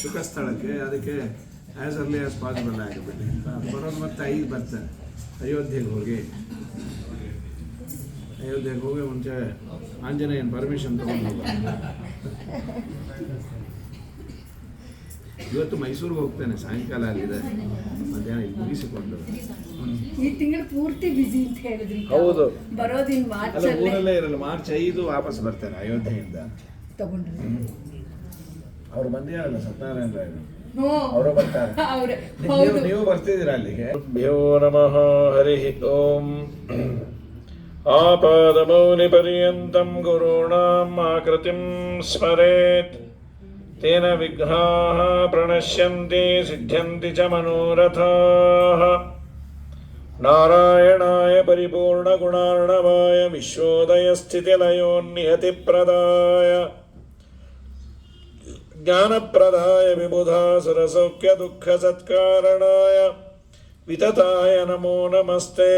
ಸುಖಸ್ಥಳಕ್ಕೆ, ಅದಕ್ಕೆ as early as possible ಆಗಿಬಿಟ್ಟು ಬರೋದು ಮತ್ತೆ 5 ಬರ್ತಾರೆ. ಅಯೋಧ್ಯೆಗೆ ಹೋಗಿ ಮುಂಚೆ ಆಂಜನೇಯನ ಪರ್ಮಿಷನ್ ತೊಗೊಂಡು ಇವತ್ತು ಮೈಸೂರಿಗೆ ಹೋಗ್ತೇನೆ, ಸಾಯಂಕಾಲ ಆಗಿದೆ, ಮಧ್ಯಾಹ್ನ ಇಲ್ಲಿ ಮುಗಿಸಿಕೊಂಡು. ಈ ತಿಂಗಳು ಪೂರ್ತಿ ಬಿಸಿ ಅಂತ ಹೇಳಿದ್ರಿ. ಹೌದು, ಬರೋದಿನ್ ಮಾರ್ಚ್ ಊರಲ್ಲೇ ಇರಲ್ಲ. ಮಾರ್ಚ್ 5 ವಾಪಸ್ ಬರ್ತಾರೆ ಅಯೋಧ್ಯೆಯಿಂದ. ತಗೊಂಡ್ರಿ ಅವ್ರು ಬಂದಿರಲ್ಲ, ಸತ್ಯನಾರಾಯಣ ರಾಯರು ಅವರು ಬರ್ತಾರೆ. ನೀವು ಬರ್ತಿದ್ದೀರಾ ಅಲ್ಲಿಗೆ? ಭ್ಯೋ ನಮಃ ಹರಿ ಓಂ. ಆಪಾದಮೌನಿ ಪರ್ಯಂತಂ ಗುರುಣಾಂ ಆಕೃತಿಂ ಸ್ಮರೇತ್ ತೇನ ವಿಘ್ನಾಃ ಪ್ರಣಶ್ಯಂತಿ ಸಿದ್ಧ್ಯಂತಿ ಚ ಮನೋರಥಾಃ. ನಾರಾಯಣಾಯ ಪರಿಪೂರ್ಣಗುಣಾರ್ಣವಾಯ ವಿಶ್ವೋದಯಸ್ಥಿತಿಲಯೋನ್ನಿಯತಿಪ್ರದಾಯ ಜ್ಞಾನಪ್ರದಾಯ ವಿಬುಧಾಸುರಸೌಖ್ಯದುಃಖಸತ್ಕಾರಣಾಯ ವಿತತಾಯ ನಮೋ ನಮಸ್ತೆ.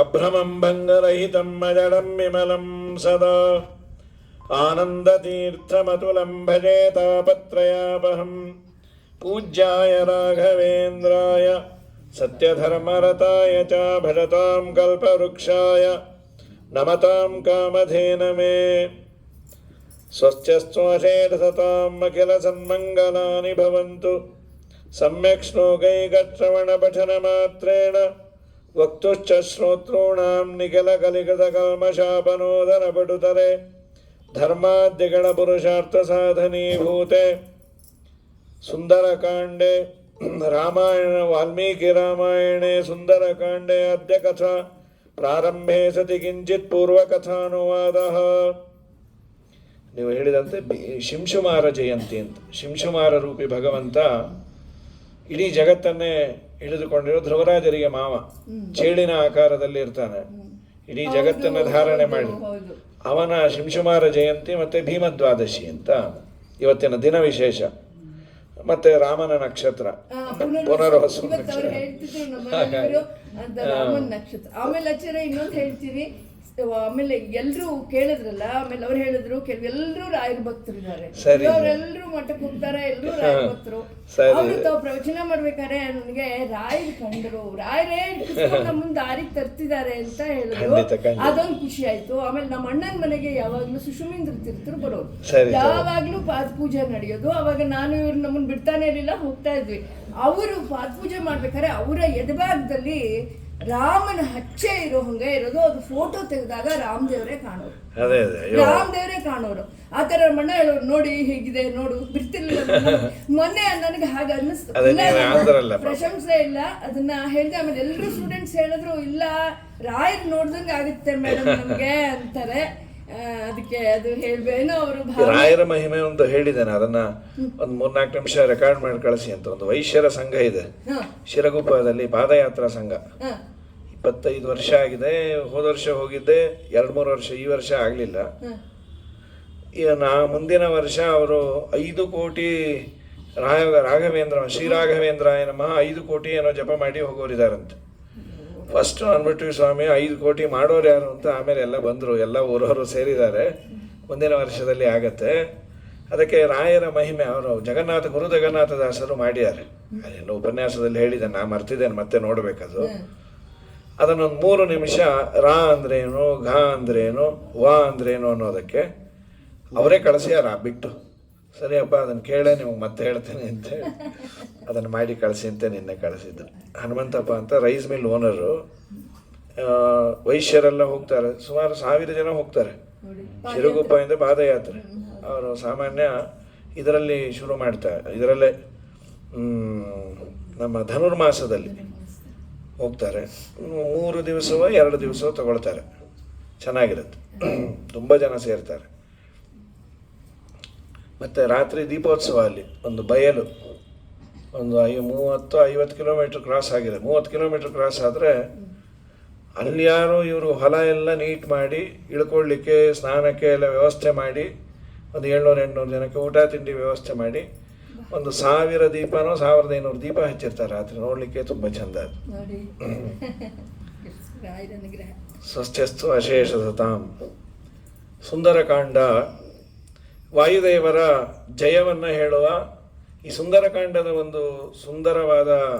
ಅಭ್ರಮಂ ಭಂಗರಹಿತಂ ಅಜಡಂ ವಿಮಲಂ ಸದಾ ಆನಂದತೀರ್ಥಮತುಲಂ ಭಜೆ ತಾಪತ್ರಯಾಪಹಂ. ಪೂಜ್ಯಾಯ ರಾಘವೇಂದ್ರಾಯ ಸತ್ಯಧರ್ಮರತಾಯ ಚ ಭಜತಾಂ ಕಲ್ಪವೃಕ್ಷಾಯ ನಮತಾಂ ಕಾಮಧೇನವೇ. ಸ್ವಸ್ತ್ಯಸ್ತ್ವಶೇಷತಾಂ ಅಖಿಲ ಸನ್ಮಂಗಲಾನಿ ಭವಂತು. ಸಮ್ಯಕ್ ಶ್ಲೋಕೈಕಶ್ರವಣ ಪಠನ ಮಾತ್ರೇಣ ವಕ್ತುಶ್ಚ ಶ್ರೋತॄಣಾಂ ನಿಖಿಲ ಕಲಿಕೃತ ಕಲ್ಮಷಾಪನೋದನ ಪಡುತರೆ ಧರ್ಮಾದ್ಯಗಣ ಪುರುಷಾರ್ಥ ಸಾಧನೀಭೂತೆ. ಸುಂದರಕಾಂಡೆ ರಾಮಾಯಣ ವಾಲ್ಮೀಕಿ ರಾಮಾಯಣೆ ಸುಂದರಕಾಂಡೆ ಅದ್ಯ ಕಥಾ ಪ್ರಾರಂಭೆ ಸತಿ ಕಿಂಚಿತ್ ಪೂರ್ವಕಥಾನುವಾದ. ನೀವು ಹೇಳಿದಂತೆ ಶಿಂಶುಮಾರ ಜಯಂತಿ ಅಂತ, ಶಿಂಶುಮಾರ ರೂಪಿ ಭಗವಂತ ಇಡೀ ಜಗತ್ತನ್ನೇ ಹಿಡಿದುಕೊಂಡಿರೋ ಧ್ರುವರಾಜರಿಗೆ ಮಾವ, ಚೇಳಿನ ಆಕಾರದಲ್ಲಿ ಇರ್ತಾನೆ, ಇಡೀ ಜಗತ್ತನ್ನು ಧಾರಣೆ ಮಾಡಿ. ಅವನ ಶಿಂಶುಮಾರ ಜಯಂತಿ ಮತ್ತು ಭೀಮದ್ವಾದಶಿ ಅಂತ ಇವತ್ತಿನ ದಿನ ವಿಶೇಷ. ಮತ್ತೆ ರಾಮನ ನಕ್ಷತ್ರ ಪುನರ್ವಸು ನಕ್ಷತ್ರ. ಆಮೇಲೆ ಆಚಾರ್ಯ ಇನ್ನೊಂದು ಹೇಳ್ತೀರಿ. ಆಮೇಲೆ ಎಲ್ರು ಕೇಳಿದ್ರಲ್ಲ, ಆಮೇಲೆ ಅವ್ರು ಹೇಳಿದ್ರು ಎಲ್ಲರೂ ರಾಯರ ಭಕ್ತರು ಇದ್ದಾರೆ, ಅವರೆಲ್ಲರೂ ಮಠಕ್ಕೆ ಹೋಗ್ತಾರೆ, ಎಲ್ಲರೂ ರಾಯರ ಭಕ್ತರು. ಅವ್ರು ತಾವು ಪ್ರವಚನ ಮಾಡ್ಬೇಕಾದ್ರೆ ನನಗೆ ರಾಯರು ಕಂಡರು, ರಾಯರೇ ನಮ್ಮನ್ನ ದಾರಿಗೆ ತರ್ತಿದ್ದಾರೆ ಅಂತ ಹೇಳಿದ್ರು. ಅದೊಂದು ಖುಷಿ ಆಯ್ತು. ಆಮೇಲೆ ನಮ್ಮ ಅಣ್ಣನ ಮನೆಗೆ ಯಾವಾಗ್ಲೂ ಸುಷುಮೇಂದ್ರ ತೀರ್ಥರು ಬರೋರು, ಯಾವಾಗ್ಲೂ ಪಾದ ಪೂಜೆ ನಡೆಯೋದು. ಅವಾಗ ನಾನು ಇವ್ರು ನಮ್ಮನ್ನ ಬಿಡ್ತಾನೆ ಇರ್ಲಿಲ್ಲ, ಹೋಗ್ತಾ ಇದ್ವಿ. ಅವರು ಪಾದ ಪೂಜೆ ಮಾಡ್ಬೇಕಾದ್ರೆ ಅವರ ಎಡಭಾಗದಲ್ಲಿ ರಾಮನ ಹಚ್ಚೆ ಇರೋ ಹಂಗೆ ಇರೋದು. ಅದು ಫೋಟೋ ತೆಗೆದಾಗ ರಾಮದೇವರೇ ಕಾಣೋರು, ರಾಮದೇವರೇ ಕಾಣೋರು. ಆ ತರ ಮಣ್ಣ ಹೇಳೋರು, ನೋಡಿ ಹೀಗಿದೆ ನೋಡು, ಬಿಡ್ತಿರ್ಲಿಲ್ಲ. ಮೊನ್ನೆ ನನಗೆ ಹಾಗೆ ಅನ್ನಿಸ್ತು, ಪ್ರಶಂಸೆ ಇಲ್ಲ ಅದನ್ನ ಹೇಳಿದೆ. ಆಮೇಲೆ ಎಲ್ಲರೂ ಸ್ಟೂಡೆಂಟ್ಸ್ ಹೇಳಿದ್ರು, ಇಲ್ಲ ರಾಯರ್ ನೋಡ್ದಂಗೆ ಆಗುತ್ತೆ ಮೇಡಮ್ ನಮ್ಗೆ ಅಂತಾರೆ. ಅದಕ್ಕೆ ಅದು ಹೇಳ್ಬೇನೋ ಅವರು ರಾಯರ ಮಹಿಮೆ ಒಂದು ಹೇಳಿದ್ದೇನೆ, ಅದನ್ನ ಒಂದು 3-4 ನಿಮಿಷ ರೆಕಾರ್ಡ್ ಮಾಡಿ ಕಳಿಸಿ ಅಂತ. ಒಂದು ವೈಶ್ಯರ ಸಂಘ ಇದೆ ಶಿರಗುಪ್ಪದಲ್ಲಿ, ಪಾದಯಾತ್ರಾ ಸಂಘ. 25 ವರ್ಷ ಆಗಿದೆ. ಹೋದ ವರ್ಷ ಹೋಗಿದ್ದೆ, 2-3 ವರ್ಷ, ಈ ವರ್ಷ ಆಗ್ಲಿಲ್ಲ. ಮುಂದಿನ ವರ್ಷ ಅವರು 5 ಕೋಟಿ ರಾಘವೇಂದ್ರ ಶ್ರೀರಾಘವೇಂದ್ರಾಯ ನಮಃ 5 ಕೋಟಿ ಏನೋ ಜಪ ಮಾಡಿ ಹೋಗೋರಿದಾರಂತೆ. ಫಸ್ಟ್ ಅಂದ್ಬಿಟ್ಟು ಸ್ವಾಮಿ 5 ಕೋಟಿ ಮಾಡೋರು ಯಾರು ಅಂತ. ಆಮೇಲೆ ಎಲ್ಲ ಬಂದರು, ಎಲ್ಲ ಊರವರು ಸೇರಿದ್ದಾರೆ. ಮುಂದಿನ ವರ್ಷದಲ್ಲಿ ಆಗತ್ತೆ. ಅದಕ್ಕೆ ರಾಯರ ಮಹಿಮೆ ಅವರು ಗುರು ಜಗನ್ನಾಥದಾಸರು ಮಾಡಿದ್ದಾರೆ. ಅದೆಲ್ಲ ಉಪನ್ಯಾಸದಲ್ಲಿ ಹೇಳಿದೆ, ನಾ ಮರ್ತಿದ್ದೇನೆ, ಮತ್ತೆ ನೋಡಬೇಕದು. ಅದನ್ನೊಂದು 3 ನಿಮಿಷ ರಾ ಅಂದ್ರೇನು, ಘ ಅಂದ್ರೇನು, ವಾ ಅಂದ್ರೇನು ಅನ್ನೋದಕ್ಕೆ ಅವರೇ ಕಳಿಸ್ಯಾರ ಬಿಟ್ಟು. ಸರಿಯಪ್ಪ ಅದನ್ನು ಕೇಳೇ ನಿಮಗೆ ಮತ್ತೆ ಹೇಳ್ತೇನೆ ಅಂತೇಳಿ ಅದನ್ನು ಮಾಡಿ ಕಳಿಸಿ ಅಂತ ನಿನ್ನೆ ಕಳಿಸಿದ್ದು. ಹನುಮಂತಪ್ಪ ಅಂತ ರೈಸ್ ಮಿಲ್ ಓನರು. ವೈಶ್ಯರೆಲ್ಲ ಹೋಗ್ತಾರೆ, ಸುಮಾರು 1000 ಜನ ಹೋಗ್ತಾರೆ ಶಿರಗುಪ್ಪದಿಂದ ಪಾದಯಾತ್ರೆ. ಅವರು ಸಾಮಾನ್ಯ ಇದರಲ್ಲಿ ಶುರು ಮಾಡ್ತಾರೆ, ಇದರಲ್ಲೇ ನಮ್ಮ ಧನುರ್ಮಾಸದಲ್ಲಿ ಹೋಗ್ತಾರೆ. 3 ದಿವಸವೋ 2 ದಿವಸವೋ ತಗೊಳ್ತಾರೆ. ಚೆನ್ನಾಗಿರುತ್ತೆ, ತುಂಬ ಜನ ಸೇರ್ತಾರೆ. ಮತ್ತು ರಾತ್ರಿ ದೀಪೋತ್ಸವ ಅಲ್ಲಿ ಒಂದು ಬಯಲು, ಒಂದು 30-50 ಕಿಲೋಮೀಟ್ರ್ ಕ್ರಾಸ್ ಆಗಿದೆ. 30 ಕಿಲೋಮೀಟ್ರ್ ಕ್ರಾಸ್ ಆದರೆ ಅಲ್ಲಿ ಯಾರು ಇವರು ಹೊಲ ಎಲ್ಲ ನೀಟ್ ಮಾಡಿ ಇಳ್ಕೊಳ್ಳಿಕ್ಕೆ ಸ್ನಾನಕ್ಕೆ ಎಲ್ಲ ವ್ಯವಸ್ಥೆ ಮಾಡಿ ಒಂದು 700-800 ಜನಕ್ಕೆ ಊಟ ತಿಂಡಿ ವ್ಯವಸ್ಥೆ ಮಾಡಿ ಒಂದು 1000 ದೀಪನೋ 1500 ದೀಪ ಹಚ್ಚಿರ್ತಾರೆ ರಾತ್ರಿ. ನೋಡಲಿಕ್ಕೆ ತುಂಬ ಚೆಂದ ಅದು. ಸ್ವಸ್ಥಸ್ತು ಅಶೇಷ ಸತಾಂ. ಸುಂದರಕಾಂಡ ವಾಯುದೇವರ ಜಯವನ್ನು ಹೇಳುವ ಈ ಸುಂದರಕಾಂಡದ ಒಂದು ಸುಂದರವಾದ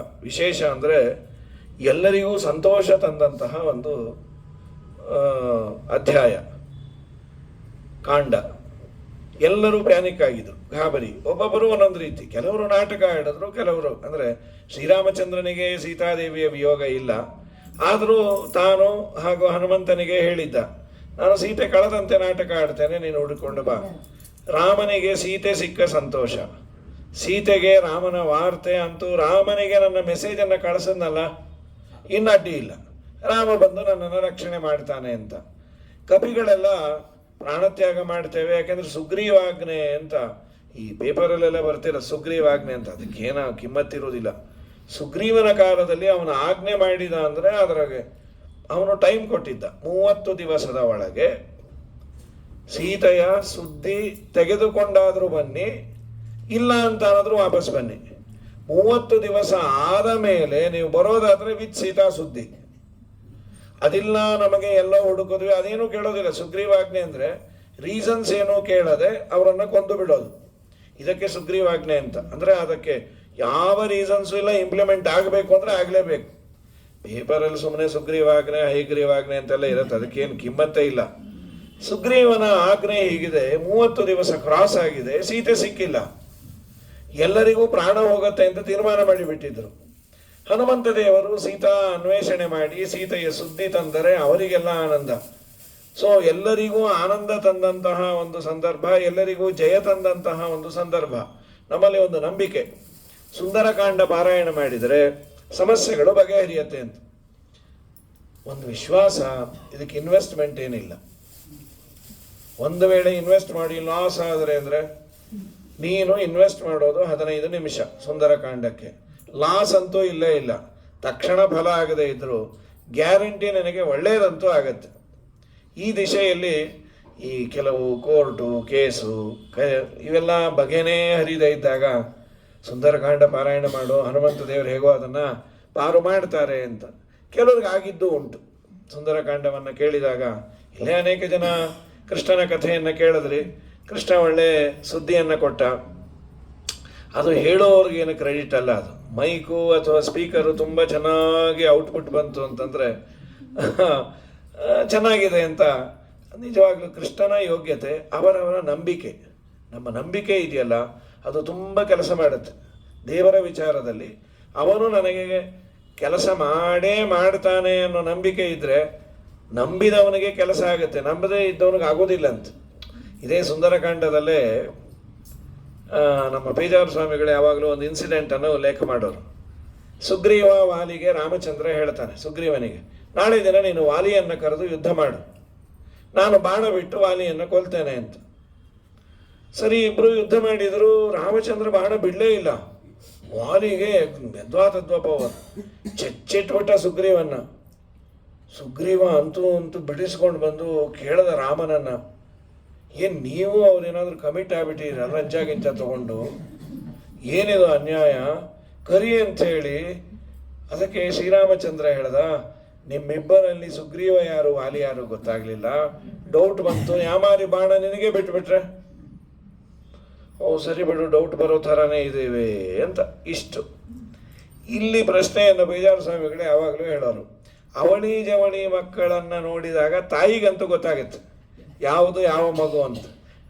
ವಿಶೇಷ ಅಂದರೆ ಎಲ್ಲರಿಗೂ ಸಂತೋಷ ತಂದಂತಹ ಒಂದು ಅಧ್ಯಾಯ ಕಾಂಡ. ಎಲ್ಲರೂ ಪ್ಯಾನಿಕ್ ಆಗಿದ್ರು, ಗಾಬರಿ. ಒಬ್ಬೊಬ್ಬರು ಒಂದೊಂದು ರೀತಿ. ಕೆಲವರು ನಾಟಕ ಆಡಿದ್ರು, ಕೆಲವರು ಅಂದರೆ ಶ್ರೀರಾಮಚಂದ್ರನಿಗೆ ಸೀತಾದೇವಿಯ ವಿಯೋಗ ಇಲ್ಲ, ಆದರೂ ತಾನು ಹಾಗೂ ಹನುಮಂತನಿಗೆ ಹೇಳಿದ್ದ, ನಾನು ಸೀತೆ ಕಳೆದಂತೆ ನಾಟಕ ಆಡ್ತೇನೆ, ನೀನು ಹುಡುಕೊಂಡು ಬಾ. ರಾಮನಿಗೆ ಸೀತೆ ಸಿಕ್ಕ ಸಂತೋಷ, ಸೀತೆಗೆ ರಾಮನ ವಾರ್ತೆ ಅಂತೂ, ರಾಮನಿಗೆ ನನ್ನ ಮೆಸೇಜನ್ನು ಕಳಿಸದ್ನಲ್ಲ, ಇನ್ನು ಅಡ್ಡಿ ಇಲ್ಲ, ರಾಮ ಬಂದು ನನ್ನನ್ನು ರಕ್ಷಣೆ ಮಾಡ್ತಾನೆ ಅಂತ. ಕಪಿಗಳೆಲ್ಲ ಪ್ರಾಣತ್ಯಾಗ ಮಾಡ್ತೇವೆ, ಯಾಕೆಂದ್ರೆ ಸುಗ್ರೀವಾಜ್ಞೆ ಅಂತ ಈ ಪೇಪರಲ್ಲೆಲ್ಲ ಬರ್ತಿರ, ಸುಗ್ರೀವಾಜ್ಞೆ ಅಂತ. ಅದಕ್ಕೇನ ಕಿಮ್ಮತ್ತಿರೋದಿಲ್ಲ. ಸುಗ್ರೀವನ ಕಾಲದಲ್ಲಿ ಅವನ ಆಜ್ಞೆ ಮಾಡಿದ ಅಂದರೆ ಅದರಾಗೆ ಅವನು ಟೈಮ್ ಕೊಟ್ಟಿದ್ದ, 30 ದಿವಸದ ಒಳಗೆ ಸೀತೆಯ ಸುದ್ದಿ ತೆಗೆದುಕೊಂಡಾದರೂ ಬನ್ನಿ, ಇಲ್ಲ ಅಂತ ಅನ್ನೋದ್ರು ವಾಪಸ್ ಬನ್ನಿ. 30 ದಿವಸ ಆದ ಮೇಲೆ ನೀವು ಬರೋದಾದ್ರೆ ವಿತ್ ಸೀತಾ ಸುದ್ದಿ. ಅದಿಲ್ಲ ನಮಗೆ ಎಲ್ಲ ಹುಡುಕೋದ್ವಿ, ಅದೇನು ಕೇಳೋದಿಲ್ಲ. ಸುಗ್ರೀವಾಜ್ಞೆ ಅಂದರೆ ರೀಸನ್ಸ್ ಏನೂ ಕೇಳದೆ ಅವರನ್ನು ಕೊಂದು ಬಿಡೋದು, ಇದಕ್ಕೆ ಸುಗ್ರೀವಾಜ್ಞೆ ಅಂತ. ಅಂದರೆ ಅದಕ್ಕೆ ಯಾವ ರೀಸನ್ಸು ಇಲ್ಲ, ಇಂಪ್ಲಿಮೆಂಟ್ ಆಗಬೇಕು ಅಂದರೆ ಆಗಲೇಬೇಕು. ಪೇಪರಲ್ಲಿ ಸುಮ್ಮನೆ ಸುಗ್ರೀವಾಜ್ಞೆ ಹೈಗ್ರೀವಾಜ್ಞೆ ಅಂತೆಲ್ಲ ಇರುತ್ತೆ, ಅದಕ್ಕೇನು ಕಿಮ್ಮತ್ತೇ ಇಲ್ಲ. ಸುಗ್ರೀವನ ಆಜ್ಞೆ ಹೀಗಿದೆ, 30 ದಿವಸ ಕ್ರಾಸ್ ಆಗಿದೆ, ಸೀತೆ ಸಿಕ್ಕಿಲ್ಲ, ಎಲ್ಲರಿಗೂ ಪ್ರಾಣ ಹೋಗುತ್ತೆ ಅಂತ ತೀರ್ಮಾನ ಮಾಡಿಬಿಟ್ಟಿದ್ರು. ಹನುಮಂತ ದೇವರು ಸೀತಾ ಅನ್ವೇಷಣೆ ಮಾಡಿ ಸೀತೆಯ ಸುದ್ದಿ ತಂದರೆ ಅವರಿಗೆಲ್ಲ ಆನಂದ. ಸೊ ಎಲ್ಲರಿಗೂ ಆನಂದ ತಂದಂತಹ ಒಂದು ಸಂದರ್ಭ, ಎಲ್ಲರಿಗೂ ಜಯ ತಂದಂತಹ ಒಂದು ಸಂದರ್ಭ. ನಮ್ಮಲ್ಲಿ ಒಂದು ನಂಬಿಕೆ, ಸುಂದರಕಾಂಡ ಪಾರಾಯಣ ಮಾಡಿದರೆ ಸಮಸ್ಯೆಗಳು ಬಗೆಹರಿಯುತ್ತೆ ಅಂತ ಒಂದು ವಿಶ್ವಾಸ. ಇದಕ್ಕೆ ಇನ್ವೆಸ್ಟ್ಮೆಂಟ್ ಏನಿಲ್ಲ. ಒಂದು ವೇಳೆ ಇನ್ವೆಸ್ಟ್ ಮಾಡಿ ಲಾಸ್ ಆದರೆ ಅಂದರೆ ನೀನು ಇನ್ವೆಸ್ಟ್ ಮಾಡೋದು 15 ನಿಮಿಷ ಸುಂದರಕಾಂಡಕ್ಕೆ, ಲಾಸ್ ಅಂತೂ ಇಲ್ಲೇ ಇಲ್ಲ. ತಕ್ಷಣ ಫಲ ಆಗದೆ ಇದ್ದರೂ ಗ್ಯಾರಂಟಿ ನನಗೆ ಒಳ್ಳೆಯದಂತೂ ಆಗತ್ತೆ. ಈ ದಿಶೆಯಲ್ಲಿ ಈ ಕೆಲವು ಕೋರ್ಟು ಕೇಸು ಇವೆಲ್ಲ ಬಗೆನೇ ಹರಿದೇ ಇದ್ದಾಗ ಸುಂದರಕಾಂಡ ಪಾರಾಯಣ ಮಾಡು, ಹನುಮಂತ ದೇವರು ಹೇಗೋ ಅದನ್ನು ಪಾರು ಮಾಡ್ತಾರೆ ಅಂತ ಕೆಲವ್ರಿಗೆ ಆಗಿದ್ದು ಉಂಟು. ಸುಂದರಕಾಂಡವನ್ನು ಕೇಳಿದಾಗ ಇಲ್ಲೇ ಅನೇಕ ಜನ ಕೃಷ್ಣನ ಕಥೆಯನ್ನು ಕೇಳಿದ್ರಿ, ಕೃಷ್ಣ ಒಳ್ಳೆ ಸುದ್ದಿಯನ್ನು ಕೊಟ್ಟ. ಅದು ಹೇಳೋವ್ರಿಗೇನು ಕ್ರೆಡಿಟ್ ಅಲ್ಲ, ಅದು ಮೈಕು ಅಥವಾ ಸ್ಪೀಕರು ತುಂಬ ಚೆನ್ನಾಗಿ ಔಟ್ಪುಟ್ ಬಂತು ಅಂತಂದರೆ ಚೆನ್ನಾಗಿದೆ ಅಂತ. ನಿಜವಾಗ್ಲೂ ಕೃಷ್ಣನ ಯೋಗ್ಯತೆ, ಅವರವರ ನಂಬಿಕೆ. ನಮ್ಮ ನಂಬಿಕೆ ಇದೆಯಲ್ಲ, ಅದು ತುಂಬ ಕೆಲಸ ಮಾಡುತ್ತೆ ದೇವರ ವಿಚಾರದಲ್ಲಿ. ಅವನು ನನಗೆ ಕೆಲಸ ಮಾಡೇ ಮಾಡ್ತಾನೆ ಅನ್ನೋ ನಂಬಿಕೆ ಇದ್ದರೆ ನಂಬಿದವನಿಗೆ ಕೆಲಸ ಆಗುತ್ತೆ, ನಂಬದೇ ಇದ್ದವನಿಗೆ ಆಗೋದಿಲ್ಲ ಅಂತ. ಇದೇ ಸುಂದರಕಾಂಡದಲ್ಲೇ ನಮ್ಮ ಪೇಜಾವರ ಸ್ವಾಮಿಗಳು ಯಾವಾಗಲೂ ಒಂದು ಇನ್ಸಿಡೆಂಟನ್ನು ಉಲ್ಲೇಖ ಮಾಡೋರು. ಸುಗ್ರೀವ ವಾಲಿಗೆ ರಾಮಚಂದ್ರ ಹೇಳ್ತಾನೆ ಸುಗ್ರೀವನಿಗೆ, ನಾಳೆ ದಿನ ನೀನು ವಾಲಿಯನ್ನು ಕರೆದು ಯುದ್ಧ ಮಾಡು, ನಾನು ಬಾಣ ಬಿಟ್ಟು ವಾಲಿಯನ್ನು ಕೊಲ್ತೇನೆ ಅಂತ. ಸರಿ, ಇಬ್ಬರು ಯುದ್ಧ ಮಾಡಿದರು. ರಾಮಚಂದ್ರ ಬಾಣ ಬಿಡಲೇ ಇಲ್ಲ. ವಾಲಿಗೆ ಯದ್ವಾ ಪವರ್ ಚೆಚ್ಚಿಟ್ಬಿಟ್ಟ ಸುಗ್ರೀವನ್ನ. ಸುಗ್ರೀವ ಅಂತೂ ಬಿಡಿಸ್ಕೊಂಡು ಬಂದು ಕೇಳದ ರಾಮನನ್ನ, ಏನು ನೀವು ಅವ್ರೇನಾದ್ರೂ ಕಮಿಟ್ ಆಗ್ಬಿಟ್ಟಿರ ಲಂಚ ಗಿಂಚ ತಗೊಂಡು, ಏನಿದು ಅನ್ಯಾಯ, ಕರಿ ಅಂತ ಹೇಳಿ. ಅದಕ್ಕೆ ಶ್ರೀರಾಮಚಂದ್ರ ಹೇಳ್ದ, ನಿಮ್ಮಿಬ್ಬರಲ್ಲಿ ಸುಗ್ರೀವ ಯಾರು ವಾಲಿ ಯಾರು ಗೊತ್ತಾಗ್ಲಿಲ್ಲ, ಡೌಟ್ ಬಂತು, ಯಾಮಾರಿ ಬಾಣ ನಿನಗೆ ಬಿಟ್ಬಿಟ್ರೆ, ಓ ಸರಿ ಬಿಡು, ಡೌಟ್ ಬರೋ ಥರನೇ ಇದ್ದೇವೆ ಅಂತ. ಇಷ್ಟು ಇಲ್ಲಿ ಪ್ರಶ್ನೆಯನ್ನು ಬೇಜಾರು ಸ್ವಾಮಿಗಳೇ ಯಾವಾಗಲೂ ಹೇಳೋರು. ಅವಳಿ ಜವಳಿ ಮಕ್ಕಳನ್ನು ನೋಡಿದಾಗ ತಾಯಿಗಂತೂ ಗೊತ್ತಾಗುತ್ತೆ ಯಾವುದು ಯಾವ ಮಗು ಅಂತ.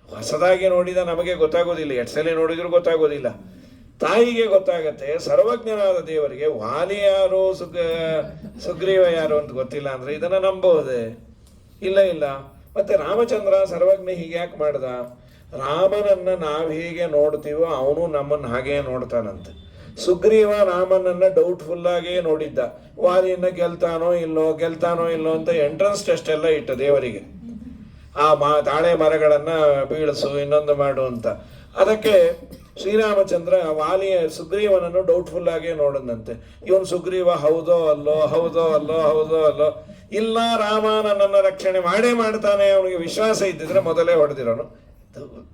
ಹೊಸದಾಗಿ ನೋಡಿದ ನಮಗೆ ಗೊತ್ತಾಗೋದಿಲ್ಲ, ಎಷ್ಟು ಸಲ ನೋಡಿದ್ರು ಗೊತ್ತಾಗೋದಿಲ್ಲ. ತಾಯಿಗೆ ಗೊತ್ತಾಗತ್ತೆ. ಸರ್ವಜ್ಞನಾದ ದೇವರಿಗೆ ವಾಲಿ ಯಾರು ಸುಗ್ರೀವ ಯಾರು ಅಂತ ಗೊತ್ತಿಲ್ಲ ಅಂದರೆ ಇದನ್ನು ನಂಬೋದೆ? ಇಲ್ಲ. ಮತ್ತೆ ರಾಮಚಂದ್ರ ಸರ್ವಜ್ಞ ಹೀಗೆ ಯಾಕೆ ಮಾಡ್ದ? ರಾಮನನ್ನು ನಾವು ಹೇಗೆ ನೋಡ್ತೀವೋ ಅವನು ನಮ್ಮನ್ನು ಹಾಗೇ ನೋಡ್ತಾನಂತೆ. ಸುಗ್ರೀವ ರಾಮನನ್ನು ಡೌಟ್ಫುಲ್ಲಾಗೇ ನೋಡಿದ್ದ, ವಾಲಿಯನ್ನು ಗೆಲ್ತಾನೋ ಇಲ್ಲೋ ಅಂತ ಎಂಟ್ರೆನ್ಸ್ ಟೆಸ್ಟ್ ಎಲ್ಲ ಇಟ್ಟ ದೇವರಿಗೆ. ಆ ತಾಳೆ ಮರಗಳನ್ನು ಬೀಳಿಸು, ಇನ್ನೊಂದು ಮಾಡು ಅಂತ. ಅದಕ್ಕೆ ಶ್ರೀರಾಮಚಂದ್ರ ಸುಗ್ರೀವನನ್ನು ಡೌಟ್ಫುಲ್ ಆಗೇ ನೋಡದಂತೆ. ಇವನು ಸುಗ್ರೀವ ಹೌದೋ ಅಲ್ಲೋ ಇಲ್ಲ, ರಾಮ ನನ್ನನ್ನು ರಕ್ಷಣೆ ಮಾಡೇ ಮಾಡ್ತಾನೆ, ಅವನಿಗೆ ವಿಶ್ವಾಸ ಇದ್ದಿದ್ರೆ ಮೊದಲೇ ಹೊಡೆದಿರೋನು.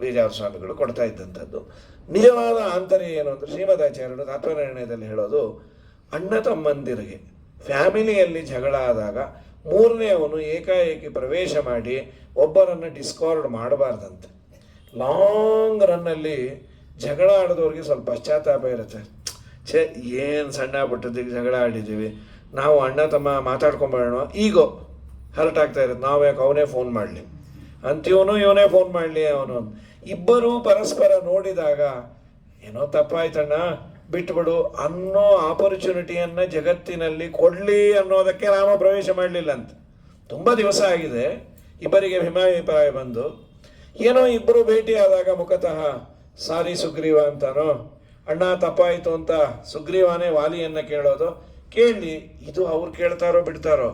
ಬೇಜಾರು ಸ್ವಾಮಿಗಳು ಕೊಡ್ತಾ ಇದ್ದಂಥದ್ದು. ನಿಜವಾದ ಆಂತರ್ಯ ಏನು ಅಂದರೆ ಶ್ರೀಮದಾಚಾರ್ಯರು ತಾತ್ಪರ್ಯನಿರ್ಣಯದಲ್ಲಿ ಹೇಳೋದು, ಅಣ್ಣ ತಮ್ಮಂದಿರಿಗೆ ಫ್ಯಾಮಿಲಿಯಲ್ಲಿ ಜಗಳ ಆದಾಗ ಮೂರನೇ ಅವನು ಏಕಾಏಕಿ ಪ್ರವೇಶ ಮಾಡಿ ಒಬ್ಬರನ್ನು ಡಿಸ್ಕಾರ್ಡ್ ಮಾಡಬಾರ್ದಂತೆ. ಲಾಂಗ್ ರನ್ನಲ್ಲಿ ಜಗಳ ಆಡಿದವ್ರಿಗೆ ಸ್ವಲ್ಪ ಪಶ್ಚಾತ್ತಾಪ ಇರುತ್ತೆ. ಏನು ಸಣ್ಣ ಪುಟ್ಟದಿಗೆ ಜಗಳ ಆಡಿದ್ದೀವಿ, ನಾವು ಅಣ್ಣ ತಮ್ಮ ಮಾತಾಡ್ಕೊಂಬರೋಣ, ಈಗೋ ಹರ್ಟ್ ಆಗ್ತಾ ಇರುತ್ತೆ, ನಾವು ಯಾಕೆ ಅವನೇ ಫೋನ್ ಮಾಡಲಿ ಅಂತೀವನು, ಇವನೇ ಫೋನ್ ಮಾಡಲಿ ಅವನು. ಇಬ್ಬರೂ ಪರಸ್ಪರ ನೋಡಿದಾಗ ಏನೋ ತಪ್ಪಾಯ್ತಣ್ಣ ಬಿಟ್ಬಿಡು ಅನ್ನೋ ಆಪರ್ಚುನಿಟಿಯನ್ನು ಜಗತ್ತಿನಲ್ಲಿ ಕೊಡಲಿ ಅನ್ನೋದಕ್ಕೆ ರಾಮ ಪ್ರವೇಶ ಮಾಡಲಿಲ್ಲ ಅಂತ. ತುಂಬ ದಿವಸ ಆಗಿದೆ ಇಬ್ಬರಿಗೆ ಭಿನ್ನಾಭಿಪ್ರಾಯ ಬಂದು, ಏನೋ ಇಬ್ಬರು ಭೇಟಿಯಾದಾಗ ಮುಖತಃ ಸಾರಿ ಸುಗ್ರೀವ ಅಂತಾನೋ, ಅಣ್ಣ ತಪ್ಪಾಯಿತು ಅಂತ ಸುಗ್ರೀವನೇ ವಾಲಿಯನ್ನು ಕೇಳೋದು. ಕೇಳಲಿ, ಇದು ಅವ್ರು ಕೇಳ್ತಾರೋ ಬಿಡ್ತಾರೋ,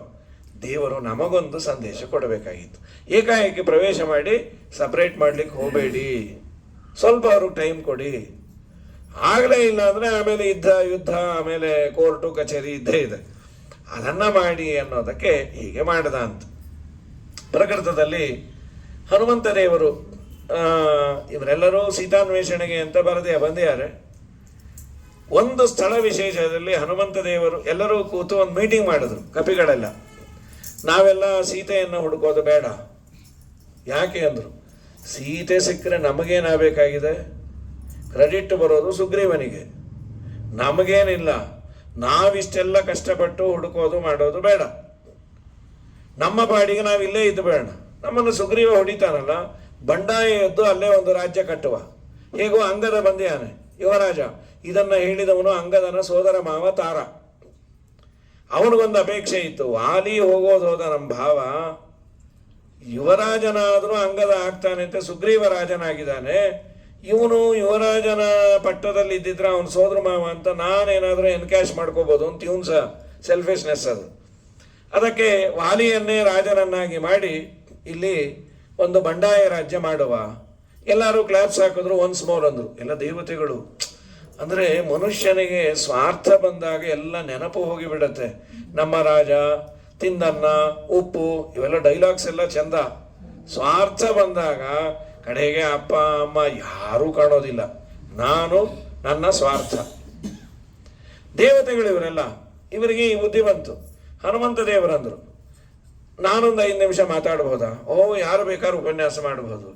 ದೇವರು ನಮಗೊಂದು ಸಂದೇಶ ಕೊಡಬೇಕಾಗಿತ್ತು. ಏಕಾಏಕಿ ಪ್ರವೇಶ ಮಾಡಿ ಸಪ್ರೇಟ್ ಮಾಡಲಿಕ್ಕೆ ಹೋಗಬೇಡಿ, ಸ್ವಲ್ಪ ಅವ್ರಿಗೆ ಟೈಮ್ ಕೊಡಿ. ಆಗಲೇ ಇಲ್ಲ ಅಂದರೆ ಆಮೇಲೆ ಯುದ್ಧ, ಆಮೇಲೆ ಕೋರ್ಟು ಕಚೇರಿ ಇದ್ದೇ ಇದೆ, ಅದನ್ನು ಮಾಡಿ ಅನ್ನೋದಕ್ಕೆ ಹೀಗೆ ಮಾಡ್ದ ಅಂತ. ಪ್ರಕೃತದಲ್ಲಿ ಹನುಮಂತ ದೇವರು ಇವರೆಲ್ಲರೂ ಸೀತಾನ್ವೇಷಣೆಗೆ ಅಂತ ಬಂದಿದ್ದಾರೆ. ಒಂದು ಸ್ಥಳ ವಿಶೇಷದಲ್ಲಿ ಹನುಮಂತ ದೇವರು ಎಲ್ಲರೂ ಕೂತು ಒಂದು ಮೀಟಿಂಗ್ ಮಾಡಿದ್ರು, ಕಪಿಗಳೆಲ್ಲ. ನಾವೆಲ್ಲ ಸೀತೆಯನ್ನು ಹುಡುಕೋದು ಬೇಡ, ಯಾಕೆ ಅಂದರು, ಸೀತೆ ಸಿಕ್ಕರೆ ನಮಗೇನಾಗಬೇಕಾಗಿದೆ, ಕ್ರೆಡಿಟ್ ಬರೋದು ಸುಗ್ರೀವನಿಗೆ, ನಮಗೇನಿಲ್ಲ, ನಾವಿಷ್ಟೆಲ್ಲ ಕಷ್ಟಪಟ್ಟು ಹುಡುಕೋದು ಮಾಡೋದು ಬೇಡ, ನಮ್ಮ ಪಾಡಿಗೆ ನಾವಿಲ್ಲೇ ಇದ್ದು ಬೇಡ. ನಮ್ಮನ್ನು ಸುಗ್ರೀವ ಹೊಡಿತಾನಲ್ಲ, ಬಂಡಾಯ ಎದ್ದು ಅಲ್ಲೇ ಒಂದು ರಾಜ್ಯ ಕಟ್ಟುವ, ಹೇಗೋ ಅಂಗದ ಬಂದಿಯಾನೆ ಯುವರಾಜ. ಇದನ್ನು ಹೇಳಿದವನು ಅಂಗದನ ಸೋದರ ಮಾವ ತಾರ. ಅವನಿಗೊಂದು ಅಪೇಕ್ಷೆ ಇತ್ತು, ವಾಲಿ ಹೋಗೋದು ಹೋದ ನಮ್ಮ ಭಾವ, ಯುವರಾಜನಾದರೂ ಅಂಗದ ಆಗ್ತಾನೆ ಅಂತ ಸುಗ್ರೀವ ರಾಜನಾಗಿದ್ದಾನೆ, ಇವನು ಯುವರಾಜನ ಪಟ್ಟದಲ್ಲಿ ಇದ್ದಿದ್ರೆ ಅವನು ಸೋದರ ಮಾವ ಅಂತ ನಾನೇನಾದರೂ ಎನ್ಕ್ಯಾಶ್ ಮಾಡ್ಕೋಬೋದು ಅಂತ ಇವನು ಸಹ ಸೆಲ್ಫಿಶ್ನೆಸ್ ಅದು. ಅದಕ್ಕೆ ವಾಲಿಯನ್ನೇ ರಾಜನನ್ನಾಗಿ ಮಾಡಿ ಇಲ್ಲಿ ಒಂದು ಬಂಡಾಯ ರಾಜ್ಯ ಮಾಡುವ. ಎಲ್ಲರೂ ಕ್ಲಾಪ್ಸ್ ಹಾಕಿದ್ರು, ಒನ್ಸ್ ಮೋರ್ ಅಂದರು ಎಲ್ಲ ದೇವತೆಗಳು. ಅಂದರೆ ಮನುಷ್ಯನಿಗೆ ಸ್ವಾರ್ಥ ಬಂದಾಗ ಎಲ್ಲ ನೆನಪು ಹೋಗಿಬಿಡತ್ತೆ. ನಮ್ಮ ರಾಜ, ತಿಂದನ್ನ, ಉಪ್ಪು, ಇವೆಲ್ಲ ಡೈಲಾಗ್ಸ್ ಎಲ್ಲ ಚಂದ. ಸ್ವಾರ್ಥ ಬಂದಾಗ ಕಡೆಗೆ ಅಪ್ಪ ಅಮ್ಮ ಯಾರೂ ಕಾಣೋದಿಲ್ಲ, ನಾನು ನನ್ನ ಸ್ವಾರ್ಥ. ದೇವತೆಗಳು ಇವರೆಲ್ಲ, ಇವರಿಗೆ ಈ ಬುದ್ಧಿ ಬಂತು. ಹನುಮಂತ ದೇವರಂದರು, ನಾನೊಂದು 5 ನಿಮಿಷ ಮಾತಾಡ್ಬೋದಾ? ಯಾರು ಬೇಕಾದ್ರೂ ಉಪನ್ಯಾಸ ಮಾಡಬಹುದು.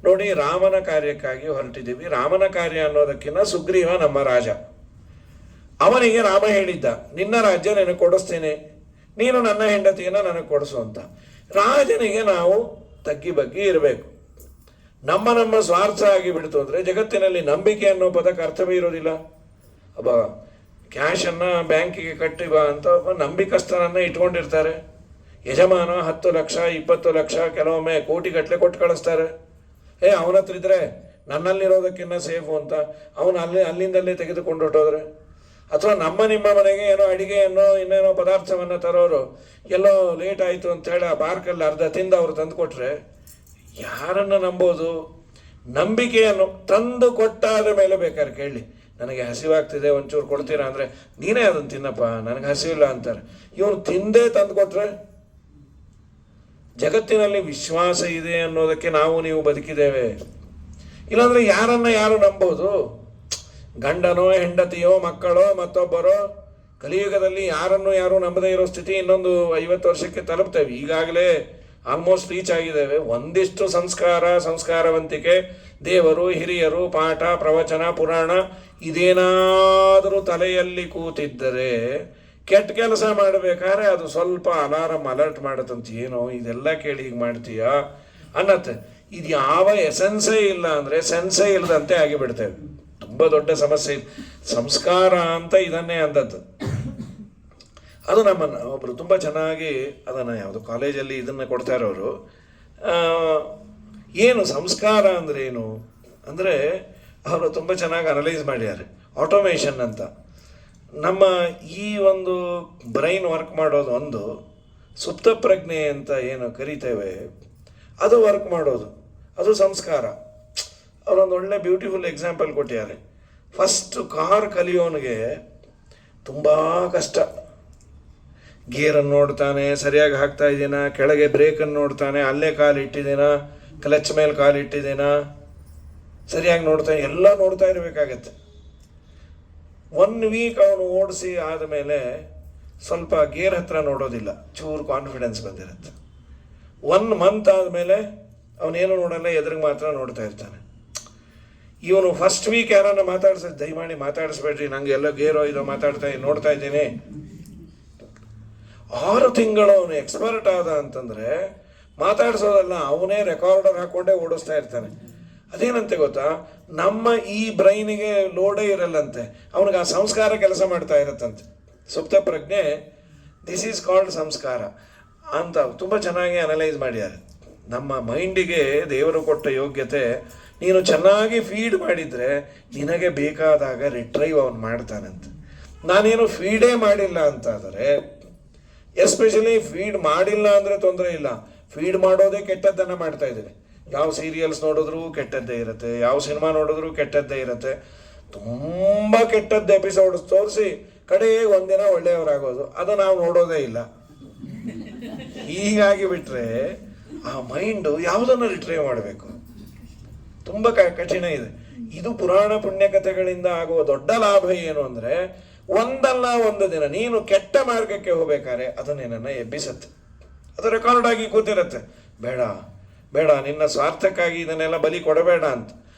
ನೋಡಿ, ರಾಮನ ಕಾರ್ಯಕ್ಕಾಗಿ ಹೊರಟಿದ್ದೀವಿ. ರಾಮನ ಕಾರ್ಯ ಅನ್ನೋದಕ್ಕಿಂತ ಸುಗ್ರೀವ ನಮ್ಮ ರಾಜ. ಅವನಿಗೆ ರಾಮ ಹೇಳಿದ್ದ, ನಿನ್ನ ರಾಜ್ಯ ನನಗೆ ಕೊಡಿಸ್ತೇನೆ, ನೀನು ನನ್ನ ಹೆಂಡತಿಯನ್ನು ನನಗೆ ಕೊಡಿಸು ಅಂತ. ರಾಜನಿಗೆ ನಾವು ತಗ್ಗಿ ಬಗ್ಗಿ ಇರಬೇಕು. ನಮ್ಮ ಸ್ವಾರ್ಥ ಆಗಿ ಬಿಡ್ತು ಅಂದರೆ ಜಗತ್ತಿನಲ್ಲಿ ನಂಬಿಕೆ ಅನ್ನೋ ಪದಕ್ಕೆ ಅರ್ಥವೇ ಇರೋದಿಲ್ಲ. ಒಬ್ಬ ಕ್ಯಾಶನ್ನು ಬ್ಯಾಂಕಿಗೆ ಕಟ್ಟಿವ ಅಂತ ಒಬ್ಬ ನಂಬಿಕಸ್ಥನನ್ನು ಇಟ್ಕೊಂಡಿರ್ತಾರೆ. ಯಜಮಾನ 10 ಲಕ್ಷ 20 ಲಕ್ಷ ಕೆಲವೊಮ್ಮೆ ಕೋಟಿಗಟ್ಟಲೆ ಕೊಟ್ಟು ಕಳಿಸ್ತಾರೆ. ಅವನ ಹತ್ರ ಇದ್ರೆ ನನ್ನಲ್ಲಿರೋದಕ್ಕಿಂತ ಸೇಫು ಅಂತ ಅವನು ಅಲ್ಲಿಂದಲೇ ತೆಗೆದುಕೊಂಡು ಹೊಟ್ಟೋದ್ರೆ, ಅಥವಾ ನಿಮ್ಮ ಮನೆಗೆ ಏನೋ ಅಡಿಗೆಯನ್ನು ಇನ್ನೇನೋ ಪದಾರ್ಥವನ್ನು ತರೋರು ಎಲ್ಲೋ ಲೇಟ್ ಆಯಿತು ಅಂತೇಳಿ ಆ ಪಾರ್ಕಲ್ಲಿ ಅರ್ಧ ತಿಂದು ಅವರು ತಂದು ಕೊಟ್ಟರೆ ಯಾರನ್ನು ನಂಬೋದು? ನಂಬಿಕೆಯನ್ನು ತಂದು ಕೊಟ್ಟಾದ ಮೇಲೆ ಬೇಕಾದ್ರೆ ಕೇಳಿ, ನನಗೆ ಹಸಿವಾಗ್ತಿದೆ ಒಂಚೂರು ಕೊಡ್ತೀರಾ ಅಂದರೆ ನೀನೇ ಅದನ್ನು ತಿನ್ನಪ್ಪ, ನನಗೆ ಹಸಿವಿಲ್ಲ ಅಂತಾರೆ. ಇವನು ತಿಂದೇ ತಂದು ಕೊಟ್ರೆ ಜಗತ್ತಿನಲ್ಲಿ ವಿಶ್ವಾಸ ಇದೆ ಅನ್ನೋದಕ್ಕೆ ನಾವು ನೀವು ಬದುಕಿದ್ದೇವೆ. ಇಲ್ಲಾಂದರೆ ಯಾರು ನಂಬೋದು? ಗಂಡನೋ ಹೆಂಡತಿಯೋ ಮಕ್ಕಳೋ ಮತ್ತೊಬ್ಬರೋ. ಕಲಿಯುಗದಲ್ಲಿ ಯಾರು ನಂಬದೇ ಇರೋ ಸ್ಥಿತಿ ಇನ್ನೊಂದು 50 ವರ್ಷಕ್ಕೆ ತಲುಪ್ತೇವೆ. ಈಗಾಗಲೇ ಆಲ್ಮೋಸ್ಟ್ ರೀಚ್ ಆಗಿದ್ದೇವೆ. ಒಂದಿಷ್ಟು ಸಂಸ್ಕಾರವಂತಿಕೆ, ದೇವರು, ಹಿರಿಯರು, ಪಾಠ, ಪ್ರವಚನ, ಪುರಾಣ ಇದೇನಾದರೂ ತಲೆಯಲ್ಲಿ ಕೂತಿದ್ದರೆ ಕೆಟ್ಟ ಕೆಲಸ ಮಾಡಬೇಕಾದ್ರೆ ಅದು ಸ್ವಲ್ಪ ಅಲರ್ಟ್ ಮಾಡುತ್ತಂತ, ಏನೋ ಇದೆಲ್ಲ ಕೇಳಿ ಹೀಗೆ ಮಾಡ್ತೀಯಾ ಅನ್ನತ್ತೆ. ಇದು ಯಾವ ಎಸೆನ್ಸೇ ಇಲ್ಲ ಅಂದರೆ ಸೆನ್ಸೇ ಇಲ್ಲದಂತೆ ಆಗಿಬಿಡ್ತೇವೆ. ತುಂಬ ದೊಡ್ಡ ಸಮಸ್ಯೆ ಇದೆ. ಸಂಸ್ಕಾರ ಅಂತ ಇದನ್ನೇ ಅಂದದ್ದು. ಅದು ನಮ್ಮನ್ನು ಒಬ್ಬರು ತುಂಬ ಚೆನ್ನಾಗಿ ಅದನ್ನು ಯಾವುದೋ ಕಾಲೇಜಲ್ಲಿ ಇದನ್ನು ಕೊಡ್ತಾ ಇರೋರು, ಏನು ಸಂಸ್ಕಾರ ಅಂದರೆ ಏನು ಅಂದರೆ ಅವರು ತುಂಬ ಚೆನ್ನಾಗಿ ಅನಲೈಸ್ ಮಾಡಿದ್ದಾರೆ. ಆಟೋಮೇಷನ್ ಅಂತ ನಮ್ಮ ಈ ಒಂದು ಬ್ರೈನ್ ವರ್ಕ್ ಮಾಡೋದು ಒಂದು, ಸುಪ್ತ ಪ್ರಜ್ಞೆ ಅಂತ ಏನು ಕರಿತೇವೆ ಅದು ವರ್ಕ್ ಮಾಡೋದು, ಅದು ಸಂಸ್ಕಾರ. ಅವರೊಂದು ಒಳ್ಳೆ ಬ್ಯೂಟಿಫುಲ್ ಎಕ್ಸಾಂಪಲ್ ಕೊಟ್ಟಿದ್ದಾರೆ. ಫಸ್ಟ್ ಕಾರ್ ಕಲಿಯೋನಿಗೆ ತುಂಬ ಕಷ್ಟ. ಗೇರನ್ನು ನೋಡ್ತಾನೆ, ಸರಿಯಾಗಿ ಹಾಕ್ತಾ ಇದ್ದೀನ, ಕೆಳಗೆ ಬ್ರೇಕನ್ನು ನೋಡ್ತಾನೆ, ಅಲ್ಲೇ ಕಾಲು ಇಟ್ಟಿದ್ದೀನ, ಕ್ಲಚ್ ಮೇಲೆ ಕಾಲು ಇಟ್ಟಿದ್ದೀನ, ಸರಿಯಾಗಿ ನೋಡ್ತಾನೆ, ಎಲ್ಲ ನೋಡ್ತಾ ಇರಬೇಕಾಗತ್ತೆ. 1 ವೀಕ್ ಅವನು ಓಡಿಸಿ ಆದಮೇಲೆ ಸ್ವಲ್ಪ ಗೇರ್ ಹತ್ರ ನೋಡೋದಿಲ್ಲ, ಚೂರು ಕಾನ್ಫಿಡೆನ್ಸ್ ಬಂದಿರುತ್ತೆ. 1 ಮಂತ್ ಆದಮೇಲೆ ಅವನೇನು ನೋಡಲ್ಲ, ಎದುರಿಗೆ ಮಾತ್ರ ನೋಡ್ತಾ ಇರ್ತಾನೆ. ಇವನು ಫಸ್ಟ್ ವೀಕ್ ಯಾರನ್ನ ದಯಮಾಡಿ ಮಾತಾಡಿಸ್ಬೇಡ್ರಿ, ನಂಗೆ ಎಲ್ಲ ಗೇರೋ ಇದೋ ನೋಡ್ತಾ ಇದ್ದೀನಿ. 6 ತಿಂಗಳು ಅವನು ಎಕ್ಸ್ಪರ್ಟ್ ಆದ ಅಂತಂದರೆ ಮಾತಾಡಿಸೋದಲ್ಲ, ಅವನೇ ರೆಕಾರ್ಡರ್ ಹಾಕ್ಕೊಂಡೇ ಓಡಿಸ್ತಾ ಇರ್ತಾನೆ. ಅದೇನಂತೆ ಗೊತ್ತಾ, ನಮ್ಮ ಈ ಬ್ರೈನಿಗೆ ಲೋಡೇ ಇರಲ್ಲಂತೆ, ಅವನಿಗೆ ಆ ಸಂಸ್ಕಾರ ಕೆಲಸ ಮಾಡ್ತಾ ಇರತ್ತಂತೆ. ಸುಪ್ತ ಪ್ರಜ್ಞೆ, ದಿಸ್ ಈಸ್ ಕಾಲ್ಡ್ ಸಂಸ್ಕಾರ ಅಂತ ತುಂಬ ಚೆನ್ನಾಗಿ ಅನಲೈಸ್ ಮಾಡ್ಯಾರೆ. ನಮ್ಮ ಮೈಂಡಿಗೆ ದೇವರು ಕೊಟ್ಟ ಯೋಗ್ಯತೆ, ನೀನು ಚೆನ್ನಾಗಿ ಫೀಡ್ ಮಾಡಿದರೆ ನಿನಗೆ ಬೇಕಾದಾಗ ರಿಟ್ರೈವ್ ಅವನು ಮಾಡ್ತಾನಂತೆ. ನಾನೇನು ಫೀಡೇ ಮಾಡಿಲ್ಲ ಅಂತಾದರೆ, ಎಸ್ಪೆಷಲಿ ಫೀಡ್ ಮಾಡಿಲ್ಲ ಅಂದರೆ ತೊಂದರೆ ಇಲ್ಲ, ಫೀಡ್ ಮಾಡೋದೇ ಕೆಟ್ಟದ್ದನ್ನು ಮಾಡ್ತಾ ಇದ್ದೀನಿ. ಯಾವ ಸೀರಿಯಲ್ಸ್ ನೋಡಿದ್ರೂ ಕೆಟ್ಟದ್ದೇ ಇರುತ್ತೆ, ಯಾವ ಸಿನಿಮಾ ನೋಡಿದ್ರೂ ಕೆಟ್ಟದ್ದೇ ಇರುತ್ತೆ. ತುಂಬ ಕೆಟ್ಟದ್ದು ಎಪಿಸೋಡ್ಸ್ ತೋರಿಸಿ ಕಡೆಗೆ ಒಂದಿನ ಒಳ್ಳೆಯವರಾಗೋದು, ಅದು ನಾವು ನೋಡೋದೇ ಇಲ್ಲ. ಹೀಗಾಗಿ ಬಿಟ್ಟರೆ ಆ ಮೈಂಡು ಯಾವುದನ್ನು ರಿಟ್ರೈವ್ ಮಾಡಬೇಕು, ತುಂಬ ಕಠಿಣ ಇದೆ. ಇದು ಪುರಾಣ ಪುಣ್ಯಕಥೆಗಳಿಂದ ಆಗುವ ದೊಡ್ಡ ಲಾಭ ಏನು ಅಂದರೆ, ಒಂದಲ್ಲ ಒಂದು ದಿನ ನೀನು ಕೆಟ್ಟ ಮಾರ್ಗಕ್ಕೆ ಹೋಗ್ಬೇಕಾದ್ರೆ ಅದು ನಿನ್ನನ್ನು ಎಬ್ಬಿಸತ್ತೆ. ಅದು ರೆಕಾರ್ಡ್ ಆಗಿ ಕೂತಿರತ್ತೆ, ಬೇಡ ಬೇಡ, ನಿನ್ನ ಸ್ವಾರ್ಥಕ್ಕಾಗಿ ಇದನ್ನೆಲ್ಲ ಬಲಿ ಕೊಡಬೇಡ ಅಂತ.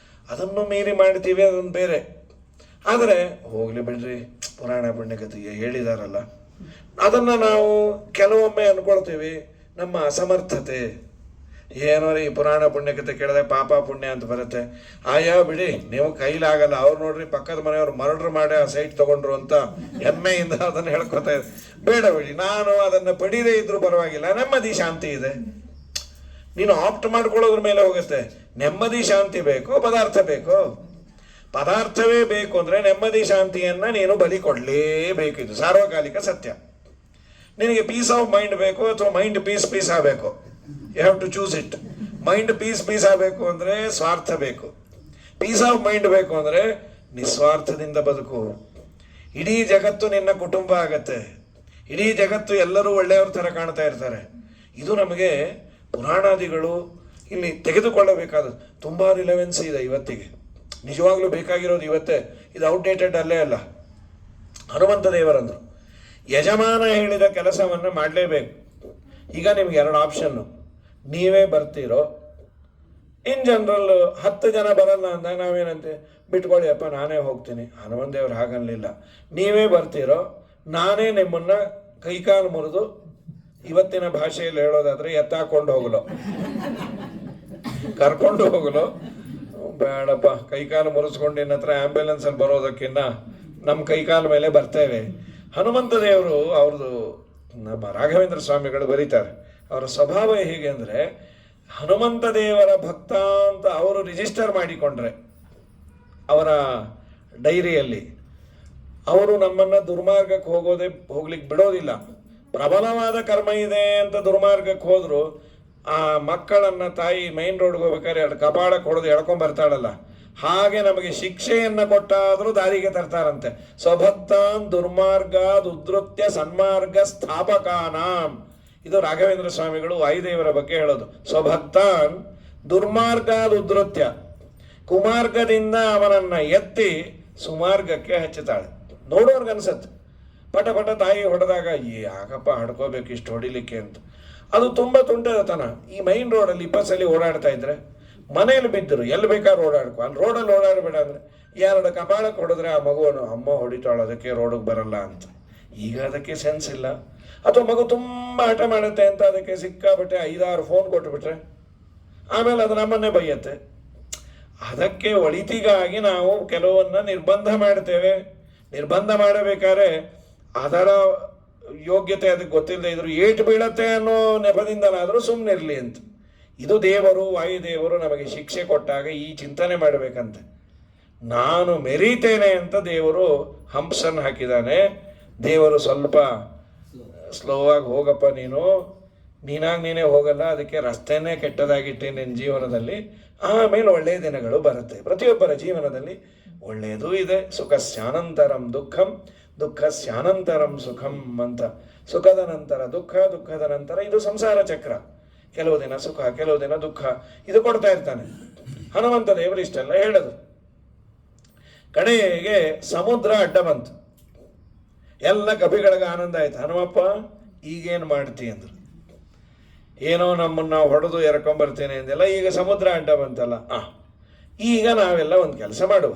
ಅದನ್ನು ಮೀರಿ ಮಾಡ್ತೀವಿ, ಅದೊಂದು ಬೇರೆ. ಆದರೆ ಹೋಗ್ಲಿ ಬಿಡ್ರಿ, ಪುರಾಣ ಪುಣ್ಯಕಥೆಗೆ ಹೇಳಿದಾರಲ್ಲ, ಅದನ್ನು ನಾವು ಕೆಲವೊಮ್ಮೆ ಅಂದ್ಕೊಳ್ತೀವಿ ನಮ್ಮ ಅಸಮರ್ಥತೆ. ಏನೋ ರೀ ಪುರಾಣ ಪುಣ್ಯಕಥೆ ಕೇಳಿದ್ರೆ ಪಾಪ ಪುಣ್ಯ ಅಂತ ಬರುತ್ತೆ, ಆಯಾ ಬಿಡಿ ನೀವು ಕೈಲಾಗಲ್ಲ, ಅವ್ರು ನೋಡ್ರಿ ಪಕ್ಕದ ಮನೆಯವ್ರು ಮರ್ಡರ್ ಮಾಡಿ ಆ ಸೈಟ್ ತಗೊಂಡ್ರು ಅಂತ ಹೆಮ್ಮೆಯಿಂದ ಅದನ್ನು ಹೇಳ್ಕೊತಾ ಇದೆ. ಬೇಡ ಬಿಡಿ, ನಾನು ಅದನ್ನು ಪಡೀದೇ ಇದ್ರೂ ಪರವಾಗಿಲ್ಲ, ನೆಮ್ಮದಿ ಶಾಂತಿ ಇದೆ. ನೀನು ಆಪ್ಟ್ ಮಾಡ್ಕೊಳ್ಳೋದ್ರ ಮೇಲೆ ಹೋಗುತ್ತೆ. ನೆಮ್ಮದಿ ಶಾಂತಿ ಬೇಕು, ಪದಾರ್ಥ ಬೇಕು. ಪದಾರ್ಥವೇ ಬೇಕು ಅಂದರೆ ನೆಮ್ಮದಿ ಶಾಂತಿಯನ್ನು ನೀನು ಬಲಿ ಕೊಡಲೇಬೇಕು, ಇದು ಸಾರ್ವಕಾಲಿಕ ಸತ್ಯ. ನಿನಗೆ ಪೀಸ್ ಆಫ್ ಮೈಂಡ್ ಬೇಕು ಅಥವಾ ಮೈಂಡ್ ಪೀಸ್ ಆಗಬೇಕು, you have to choose it. Mind peace ಆಗಬೇಕು ಅಂದರೆ ಸ್ವಾರ್ಥ ಬೇಕು, ಪೀಸ್ ಆಫ್ ಮೈಂಡ್ ಬೇಕು ಅಂದರೆ ನಿಸ್ವಾರ್ಥದಿಂದ ಬದುಕು. ಇಡೀ ಜಗತ್ತು ನಿನ್ನ ಕುಟುಂಬ ಆಗತ್ತೆ, ಇಡೀ ಜಗತ್ತು ಎಲ್ಲರೂ ಒಳ್ಳೆಯವ್ರ ಥರ ಕಾಣ್ತಾ ಇರ್ತಾರೆ. ಇದು ನಮಗೆ ಪುರಾಣಾದಿಗಳು ಇಲ್ಲಿ ತೆಗೆದುಕೊಳ್ಳಬೇಕಾದ ತುಂಬ ರಿಲೆವೆನ್ಸ್ ಇದೆ ಇವತ್ತಿಗೆ. ನಿಜವಾಗ್ಲೂ ಬೇಕಾಗಿರೋದು ಇವತ್ತೇ, ಇದು ಔಟ್ಡೇಟೆಡ್ ಅಲ್ಲೇ ಅಲ್ಲ. ಹನುಮಂತ ದೇವರಂದರು ಯಜಮಾನ ಹೇಳಿದ ಕೆಲಸವನ್ನು ಮಾಡಲೇಬೇಕು. ಈಗ ನಿಮ್ಗೆ 2 ಆಪ್ಷನ್ನು, ನೀವೇ ಬರ್ತೀರೋ, ಇನ್ ಜನರಲ್ 10 ಜನ ಬರಲ್ಲ ಅಂದಾಗ ನಾವೇನಂತೆ, ಬಿಟ್ಕೊಳ್ಳಿ ಅಪ್ಪ ನಾನೇ ಹೋಗ್ತೀನಿ. ಹನುಮಂತ ದೇವ್ರು ಹಾಗನ್ಲಿಲ್ಲ, ನೀವೇ ಬರ್ತೀರೋ, ನಾನೇ ನಿಮ್ಮನ್ನು ಕೈಕಾಲು ಮುರಿದು, ಇವತ್ತಿನ ಭಾಷೆಯಲ್ಲಿ ಹೇಳೋದಾದ್ರೆ ಎತ್ತಾಕೊಂಡು ಹೋಗಲು, ಕರ್ಕೊಂಡು ಹೋಗಲು. ಬೇಡಪ್ಪ, ಕೈಕಾಲು ಮುರಿಸ್ಕೊಂಡು ನಿನ್ನ ಹತ್ರ ಆ್ಯಂಬುಲೆನ್ಸಲ್ಲಿ ಬರೋದಕ್ಕಿಂತ ನಮ್ಮ ಕೈಕಾಲ ಮೇಲೆ ಬರ್ತೇವೆ. ಹನುಮಂತ ದೇವರು ಅವ್ರದ್ದು ನಮ್ಮ ರಾಘವೇಂದ್ರ ಸ್ವಾಮಿಗಳು ಬರೀತಾರೆ, ಅವರ ಸ್ವಭಾವ ಹೇಗೆ ಅಂದರೆ, ಹನುಮಂತ ದೇವರ ಭಕ್ತ ಅಂತ ಅವರು ರಿಜಿಸ್ಟರ್ ಮಾಡಿಕೊಂಡ್ರೆ ಅವರ ಡೈರಿಯಲ್ಲಿ, ಅವರು ನಮ್ಮನ್ನು ದುರ್ಮಾರ್ಗಕ್ಕೆ ಹೋಗ್ಲಿಕ್ಕೆ ಬಿಡೋದಿಲ್ಲ. ಪ್ರಬಲವಾದ ಕರ್ಮ ಇದೆ ಅಂತ ದುರ್ಮಾರ್ಗಕ್ಕೆ ಹೋದ್ರು, ಆ ಮಕ್ಕಳನ್ನು ತಾಯಿ ಮೈನ್ ರೋಡ್ಗೆ ಹೋಗ್ಬೇಕಾದ್ರೆ 2 ಕಪಾಳಕ್ಕೆ ಹೊಡೆದು ಎಳ್ಕೊಂಬರ್ತಾಳಲ್ಲ, ಹಾಗೆ ನಮಗೆ ಶಿಕ್ಷೆಯನ್ನು ಕೊಟ್ಟಾದರೂ ದಾರಿಗೆ ತರ್ತಾರಂತೆ. ಸ್ವಭಕ್ತಾನ್ ದುರ್ಮಾರ್ಗಾದ್ ಉದ್ಧೃತ್ಯ ಸನ್ಮಾರ್ಗ ಸ್ಥಾಪಕಾನಾಂ. ಇದು ರಾಘವೇಂದ್ರ ಸ್ವಾಮಿಗಳು ವಾಯುದೇವರ ಬಗ್ಗೆ ಹೇಳೋದು. ಸ್ವಭಕ್ತಾನ್ ದುರ್ಮಾರ್ಗಾದ್ ಉದ್ಧೃತ್ಯ, ಕುಮಾರ್ಗದಿಂದ ಅವನನ್ನು ಎತ್ತಿ ಸುಮಾರ್ಗಕ್ಕೆ ಹಚ್ಚುತ್ತಾಳೆ. ನೋಡೋರ್ಗನ್ಸತ್ತೆ, ಪಟ ಪಟ ತಾಯಿ ಹೊಡೆದಾಗ ಯಾಕಪ್ಪ ಹಡ್ಕೋಬೇಕು ಇಷ್ಟು ಹೊಡಿಲಿಕ್ಕೆ ಅಂತ. ಅದು ತುಂಬ ತುಂಟತನ. ಈ ಮೈನ್ ರೋಡಲ್ಲಿ 20 ಸಲ ಓಡಾಡ್ತಾ ಇದ್ರೆ, ಮನೇಲಿ ಬಿದ್ದರು ಎಲ್ಲಿ ಬೇಕಾದ್ರೂ ಓಡಾಡ್ಕೊ, ಅಲ್ಲಿ ರೋಡಲ್ಲಿ ಓಡಾಡಬೇಡ ಅಂದರೆ 2 ಕಪಾಳಕ್ಕೆ ಹೊಡೆದ್ರೆ ಆ ಮಗುವನ್ನು ಅಮ್ಮ ಹೊಡಿತಾಳು, ಅದಕ್ಕೆ ರೋಡಿಗೆ ಬರಲ್ಲ ಅಂತ. ಈಗ ಅದಕ್ಕೆ ಸೆನ್ಸ್ ಇಲ್ಲ. ಅಥವಾ ಮಗು ತುಂಬ ಆಟ ಮಾಡುತ್ತೆ ಅಂತ ಅದಕ್ಕೆ ಸಿಕ್ಕಾಬಿಟ್ಟೆ 5-6 ಫೋನ್ ಕೊಟ್ಟುಬಿಟ್ರೆ ಆಮೇಲೆ ಅದು ನಮ್ಮನ್ನೇ ಬೈಯತ್ತೆ. ಅದಕ್ಕೆ ಒಳಿತಿಗಾಗಿ ನಾವು ಕೆಲವನ್ನ ನಿರ್ಬಂಧ ಮಾಡ್ತೇವೆ. ನಿರ್ಬಂಧ ಮಾಡಬೇಕಾದ್ರೆ ಅದರ ಯೋಗ್ಯತೆ ಅದಕ್ಕೆ ಗೊತ್ತಿಲ್ಲದೆ ಇದ್ರು ಏಟು ಬೀಳತ್ತೆ ಅನ್ನೋ ನೆಪದಿಂದಲಾದರೂ ಸುಮ್ಮನಿರಲಿ ಅಂತ. ಇದು ದೇವರು, ವಾಯುದೇವರು ನಮಗೆ ಶಿಕ್ಷೆ ಕೊಟ್ಟಾಗ ಈ ಚಿಂತನೆ ಮಾಡಬೇಕಂತೆ. ನಾನು ಮೆರೀತೇನೆ ಅಂತ ದೇವರು ಹಂಸನ್ನು ಹಾಕಿದ್ದಾನೆ. ದೇವರು ಸ್ವಲ್ಪ ಸ್ಲೋ ಆಗಿ ಹೋಗಪ್ಪ, ನೀನಾಗಿ ನೀನೇ ಹೋಗಲ್ಲ, ಅದಕ್ಕೆ ರಸ್ತೆನೇ ಕೆಟ್ಟದಾಗಿಟ್ಟೆ ನಿನ್ನ ಜೀವನದಲ್ಲಿ, ಆಮೇಲೆ ಒಳ್ಳೆಯ ದಿನಗಳು ಬರುತ್ತೆ. ಪ್ರತಿಯೊಬ್ಬರ ಜೀವನದಲ್ಲಿ ಒಳ್ಳೆಯದೂ ಇದೆ. ಸುಖಸ್ಯಾನಂತರಂ ದುಃಖಂ, ದುಃಖಸ್ಯಾನಂತರಂ ಸುಖಂ ಅಂತ. ಸುಖದ ನಂತರ ದುಃಖ, ದುಃಖದ ನಂತರ ಇದು ಸಂಸಾರ ಚಕ್ರ. ಕೆಲವು ದಿನ ಸುಖ, ಕೆಲವು ದಿನ ದುಃಖ, ಇದು ಕೊಡ್ತಾ ಇರ್ತಾನೆ. ಹನುಮಂತ ದೇವರು ಇಷ್ಟೆಲ್ಲ ಹೇಳೋದು. ಕಡೆಗೆ ಸಮುದ್ರ ಅಡ್ಡ ಬಂತು. ಎಲ್ಲ ಕವಿಗಳಿಗೆ ಆನಂದ ಆಯ್ತು. ಹನುಮಪ್ಪ ಈಗೇನು ಮಾಡ್ತಿ ಅಂದ್ರು. ಏನೋ ನಮ್ಮನ್ನು ಹೊಡೆದು ಎರ್ಕೊಂಬರ್ತೇನೆ ಅಂದೆಲ್ಲ, ಈಗ ಸಮುದ್ರ ಅಡ್ಡ ಬಂತಲ್ಲ. ಈಗ ನಾವೆಲ್ಲ ಒಂದು ಕೆಲಸ ಮಾಡುವ,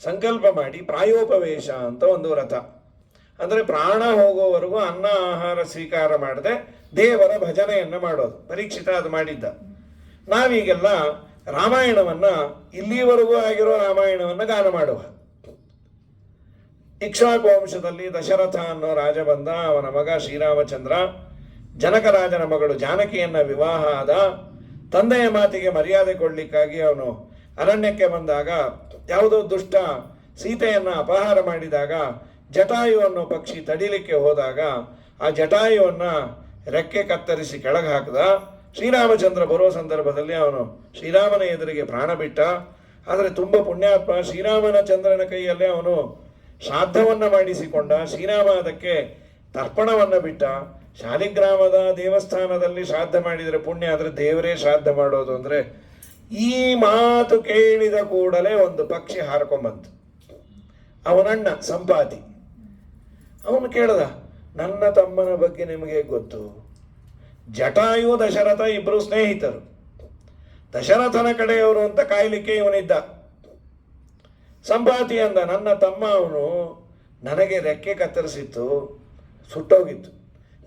ಸಂಕಲ್ಪ ಮಾಡಿ ಪ್ರಾಯೋಪವೇಶ ಅಂತ ಒಂದು ವ್ರತ, ಅಂದರೆ ಪ್ರಾಣ ಹೋಗೋವರೆಗೂ ಅನ್ನ ಆಹಾರ ಸ್ವೀಕಾರ ಮಾಡದೆ ದೇವರ ಭಜನೆಯನ್ನು ಮಾಡೋದು. ಪರೀಕ್ಷಿತ ಅದು ಮಾಡಿದ್ದ. ನಾವೀಗೆಲ್ಲ ರಾಮಾಯಣವನ್ನು, ಇಲ್ಲಿವರೆಗೂ ಆಗಿರೋ ರಾಮಾಯಣವನ್ನು ಗಾನ ಮಾಡುವ. ಇಕ್ಷ್ವಾಕು ವಂಶದಲ್ಲಿ ದಶರಥ ಅನ್ನೋ ರಾಜ ಬಂದ. ಅವನ ಮಗ ಶ್ರೀರಾಮಚಂದ್ರ ಜನಕರಾಜನ ಮಗಳು ಜಾನಕಿಯನ್ನು ವಿವಾಹ ಆದ. ತಂದೆಯ ಮಾತಿಗೆ ಮರ್ಯಾದೆ ಕೊಡಲಿಕ್ಕಾಗಿ ಅವನು ಅರಣ್ಯಕ್ಕೆ ಬಂದಾಗ, ಯಾವುದೋ ದುಷ್ಟ ಸೀತೆಯನ್ನು ಅಪಹಾರ ಮಾಡಿದಾಗ, ಜಟಾಯು ಅನ್ನೋ ಪಕ್ಷಿ ತಡಿಲಿಕ್ಕೆ ಹೋದಾಗ ಆ ಜಟಾಯುವನ್ನು ರೆಕ್ಕೆ ಕತ್ತರಿಸಿ ಕೆಳಗೆ ಹಾಕಿದ. ಶ್ರೀರಾಮಚಂದ್ರ ಬರೋ ಸಂದರ್ಭದಲ್ಲಿ ಅವನು ಶ್ರೀರಾಮನ ಎದುರಿಗೆ ಪ್ರಾಣ ಬಿಟ್ಟ. ಆದರೆ ತುಂಬ ಪುಣ್ಯಾತ್ಮ, ಶ್ರೀರಾಮನ ಚಂದ್ರನ ಕೈಯಲ್ಲೇ ಅವನು ಶ್ರಾದ್ದವನ್ನು ಮಾಡಿಸಿಕೊಂಡ. ಶ್ರೀರಾಮ ಅದಕ್ಕೆ ತರ್ಪಣವನ್ನು ಬಿಟ್ಟ. ಶಾಲಿಗ್ರಾಮದ ದೇವಸ್ಥಾನದಲ್ಲಿ ಶ್ರಾದ್ದ ಮಾಡಿದರೆ ಪುಣ್ಯ, ಆದರೆ ದೇವರೇ ಶ್ರಾದ್ದ ಮಾಡೋದು ಅಂದರೆ. ಈ ಮಾತು ಕೇಳಿದ ಕೂಡಲೇ ಒಂದು ಪಕ್ಷಿ ಹಾರ್ಕೊಂಬಂತು. ಅವನಣ್ಣ ಸಂಪಾತಿ. ಅವನು ಕೇಳ್ದ, ನನ್ನ ತಮ್ಮನ ಬಗ್ಗೆ ನಿಮಗೆ ಗೊತ್ತು? ಜಟಾಯು ದಶರಥ ಇಬ್ಬರು ಸ್ನೇಹಿತರು, ದಶರಥನ ಕಡೆಯವರು ಅಂತ ಕಾಯ್ಲಿಕ್ಕೆ ಇವನಿದ್ದ. ಸಂಪಾತಿ ಅಂದ, ನನ್ನ ತಮ್ಮ ಅವನು ನನಗೆ ರೆಕ್ಕೆ ಕತ್ತರಿಸಿತ್ತು, ಸುಟ್ಟೋಗಿತ್ತು.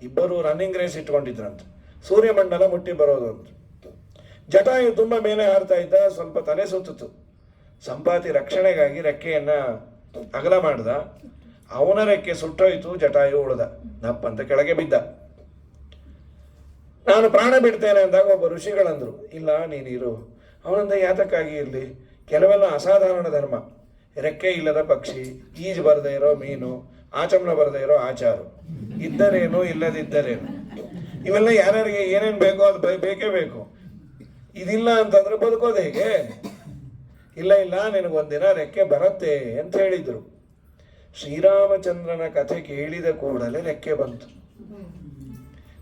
ಇಬ್ಬರು ರನ್ನಿಂಗ್ ರೇಸ್ ಇಟ್ಕೊಂಡಿದ್ರಂತ, ಸೂರ್ಯಮಂಡಲ ಮುಟ್ಟಿ ಬರೋದು ಅಂತ. ಜಟಾಯು ತುಂಬ ಮೇಲೆ ಹಾರ್ತಾ ಇದ್ದ, ಸ್ವಲ್ಪ ತಲೆ ಸುತ್ತಿತು. ಸಂಪಾತಿ ರಕ್ಷಣೆಗಾಗಿ ರೆಕ್ಕೆಯನ್ನು ಅಗಲ ಮಾಡ್ದ. ಅವನ ರೆಕ್ಕೆ ಸುಟ್ಟೋಯ್ತು, ಜಟಾಯು ಉಳ್ದ, ನಪ್ಪಂತ ಕೆಳಗೆ ಬಿದ್ದ. ನಾನು ಪ್ರಾಣ ಬಿಡ್ತೇನೆ ಅಂದಾಗ ಒಬ್ಬ ಋಷಿಗಳಂದ್ರು, ಇಲ್ಲ ನೀನಿರು. ಅವನಂದ, ಯಾತಕ್ಕಾಗಿ ಇರಲಿ, ಕೆಲವೆಲ್ಲ ಅಸಾಧಾರಣ ಧರ್ಮ. ರೆಕ್ಕೆ ಇಲ್ಲದ ಪಕ್ಷಿ, ಈಜು ಬರದೇ ಇರೋ ಮೀನು, ಆಚಮನ ಬರದೇ ಇರೋ ಆಚಾರ, ಇದ್ದರೇನು ಇಲ್ಲದಿದ್ದರೇನು, ಇವೆಲ್ಲ ಯಾರ್ಯಾರಿಗೆ ಏನೇನು ಬೇಕೋ ಅದು ಬೇಕೇ ಬೇಕು. ಇದಿಲ್ಲ ಅಂತಂದ್ರೆ ಬದುಕೋದು ಹೇಗೆ? ಇಲ್ಲ ನಿನಗೊಂದಿನ ರೆಕ್ಕೆ ಬರುತ್ತೆ ಅಂತ ಹೇಳಿದರು. ಶ್ರೀರಾಮಚಂದ್ರನ ಕಥೆ ಕೇಳಿದ ಕೂಡಲೇ ರೆಕ್ಕೆ ಬಂತು.